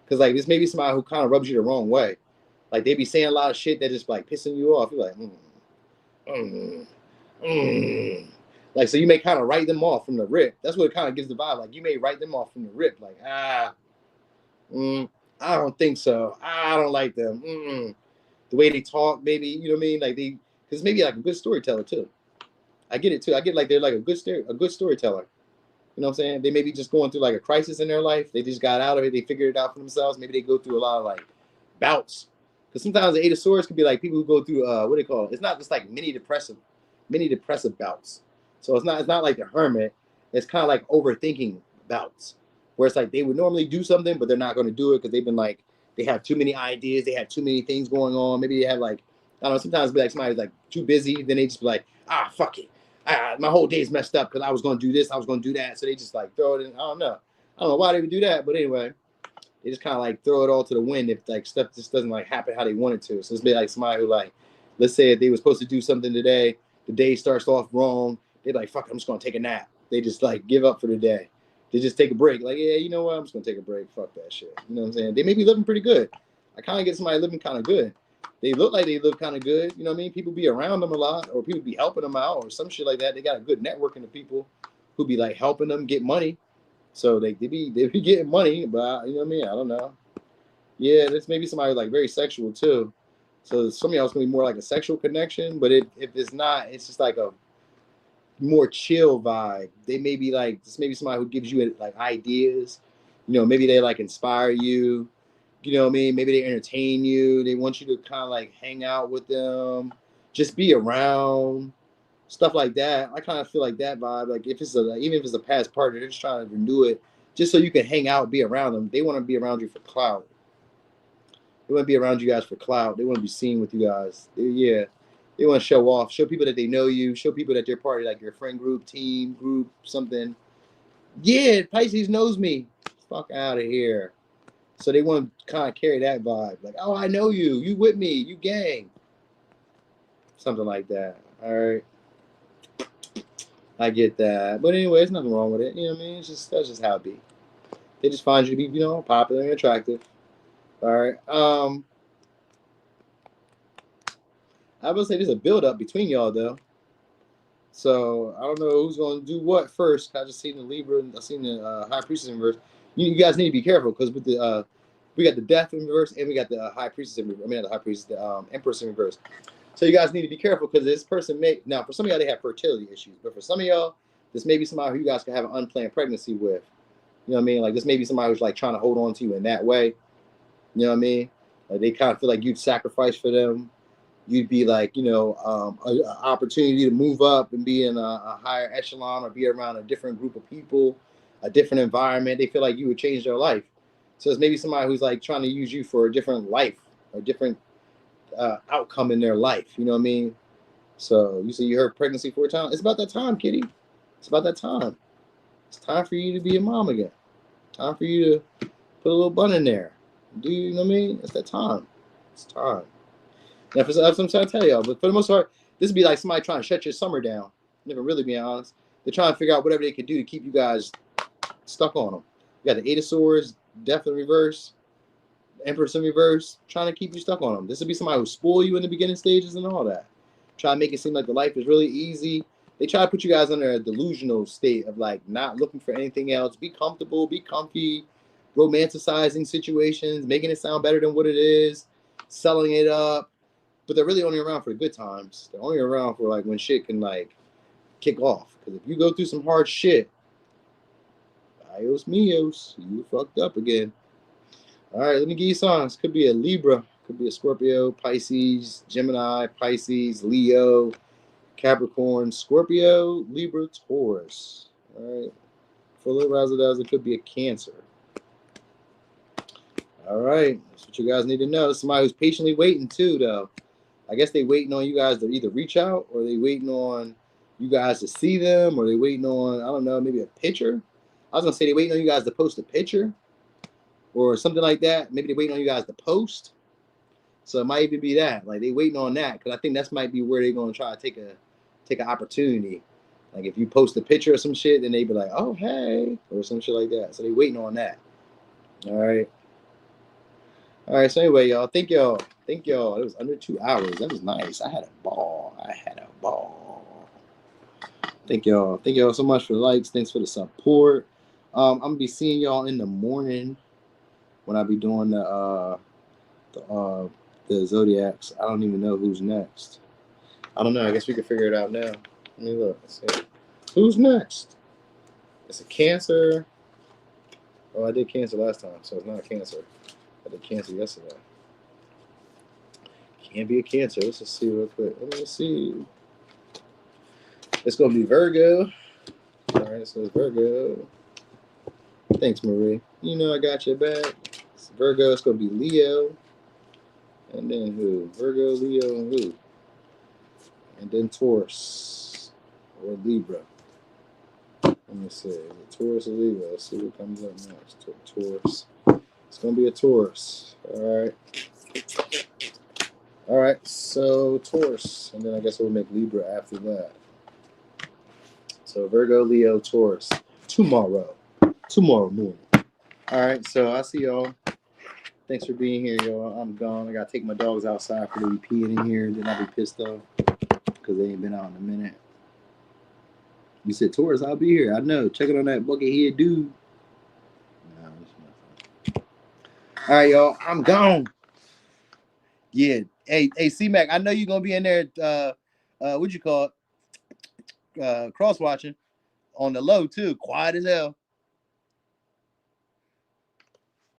Because like this may be somebody who kind of rubs you the wrong way. Like they be saying a lot of shit that just like pissing you off. You're like, like, so you may kind of write them off from the rip. That's what it kind of gives the vibe. Like you may write them off from the rip. Like, I don't think so. I don't like them. The way they talk, maybe, you know what I mean? Like because maybe like a good storyteller too. I get it too. I get like they're like a good storyteller. You know what I'm saying? They may be just going through like a crisis in their life. They just got out of it. They figured it out for themselves. Maybe they go through a lot of like bouts. Because sometimes the Eight of Swords could be like people who go through what do they call it? It's not just like mini depressive bouts. So it's not like the hermit. It's kind of like overthinking bouts, where it's like they would normally do something, but they're not going to do it because they've been like they have too many ideas, they have too many things going on. Maybe they have like I don't know. Sometimes be like somebody's like too busy, then they just be like fuck it. My whole day's messed up because I was going to do this, I was going to do that. So they just like throw it in. I don't know why they would do that, but anyway, they just kind of like throw it all to the wind if like stuff just doesn't like happen how they want it to. So it's be like somebody who like, let's say if they were supposed to do something today, the day starts off wrong. They're like, fuck, I'm just going to take a nap. They just like give up for the day. They just take a break. Like, yeah, you know what? I'm just going to take a break. Fuck that shit. You know what I'm saying? They may be living pretty good. I kind of get somebody living kind of good. They look like they live kind of good. You know what I mean? People be around them a lot or people be helping them out or some shit like that. They got a good networking of people who be like helping them get money. So they be getting money, but you know what I mean? I don't know. Yeah, this may be somebody like very sexual too. So some of y'all is gonna be more like a sexual connection, but if it's not, it's just like a more chill vibe. They may be like this may be somebody who gives you like ideas. You know, maybe they like inspire you. You know what I mean? Maybe they entertain you. They want you to kind of like hang out with them, just be around, stuff like that. I kind of feel like that vibe. Like if it's even if it's a past partner, they're just trying to renew it, just so you can hang out, be around them. They want to be around you for clout. They want to be around you guys for clout. They want to be seen with you guys. They want to show off, show people that they know you, show people that they're part of like your friend group, team group, something. Yeah, Pisces knows me. Fuck out of here. So they want to kind of carry that vibe. Like, oh, I know you. You with me. You gang. Something like that. All right. I get that. But anyway, there's nothing wrong with it. You know what I mean? That's just how it be. They just find you to be, you know, popular and attractive. All right. I will say there's a build up between y'all though. So I don't know who's gonna do what first. I just seen the Libra and I seen the High Priestess in reverse. You guys need to be careful because with the we got the Death in reverse and we got the High Priestess in reverse. I mean not the High Priestess, the Empress in reverse. So you guys need to be careful because this person may now for some of y'all they have fertility issues, but for some of y'all this may be somebody who you guys can have an unplanned pregnancy with. You know what I mean? Like this may be somebody who's like trying to hold on to you in that way. You know what I mean? Like they kind of feel like you'd sacrifice for them. You'd be like, you know, an opportunity to move up and be in a higher echelon or be around a different group of people, a different environment. They feel like you would change their life. So it's maybe somebody who's like trying to use you for a different life, a different outcome in their life. You know what I mean? So you say you heard pregnancy 4 times. It's about that time, kitty. It's about that time. It's time for you to be a mom again. Time for you to put a little bun in there. Do you know what I mean? It's that time. It's time. Now, for some, I'm trying to tell y'all, but for the most part, this would be like somebody trying to shut your summer down. Never really being honest. They're trying to figure out whatever they can do to keep you guys stuck on them. You got the 8 of Swords, Death in reverse. Empress in reverse, trying to keep you stuck on them. This would be somebody who spoil you in the beginning stages and all that. Try to make it seem like the life is really easy. They try to put you guys under a delusional state of like not looking for anything else. Be comfortable, be comfy, romanticizing situations, making it sound better than what it is, selling it up. But they're really only around for the good times. They're only around for like when shit can like kick off. Because if you go through some hard shit, Dios míos, you fucked up again. All right, let me give you signs. Could be a Libra, could be a Scorpio, Pisces, Gemini, Pisces, Leo, Capricorn, Scorpio, Libra, Taurus. All right, for a little razzle-dazzle, it could be a Cancer. All right, that's what you guys need to know. Somebody who's patiently waiting too, though. I guess they waiting on you guys to either reach out or they waiting on you guys to see them or they waiting on, I don't know, maybe a picture. I was going to say they waiting on you guys to post a picture or something like that. Maybe they waiting on you guys to post. So it might even be that. Like they waiting on that because I think that might be where they're going to try to take an opportunity. Like if you post a picture or some shit, then they be like, oh, hey, or some shit like that. So they waiting on that. All right. All right, so anyway, y'all, thank y'all. It was under 2 hours. That was nice. I had a ball. Thank y'all so much for the likes. Thanks for the support. I'm gonna be seeing y'all in the morning when I be doing the zodiacs. I don't even know who's next. I don't know. I guess we can figure it out now. Let me look. Let's see. Who's next? It's a Cancer. Oh, I did Cancer last time, so it's not a Cancer. I did Cancer yesterday. Can't be a Cancer. Let's just see real quick. Let me see. It's going to be Virgo. All right, so it's Virgo. Thanks, Marie. You know I got your back. It's Virgo. It's going to be Leo. And then who? Virgo, Leo, and who? And then Taurus or Libra. Let me see. Is it Taurus or Libra? Let's see what comes up next. Taurus. It's going to be a Taurus. All right. All right, so Taurus. And then I guess we'll make Libra after that. So Virgo, Leo, Taurus. Tomorrow morning. All right, so I'll see y'all. Thanks for being here, y'all. I'm gone. I got to take my dogs outside for they be peeing in here. Then I'll be pissed off because they ain't been out in a minute. You said Taurus, I'll be here. I know. Checking on that bucket head dude. No, it's nothing. All right, y'all. I'm gone. Yeah. Hey, C-Mac, I know you're going to be in there, what you call it? Cross-watching on the low, too. Quiet as hell.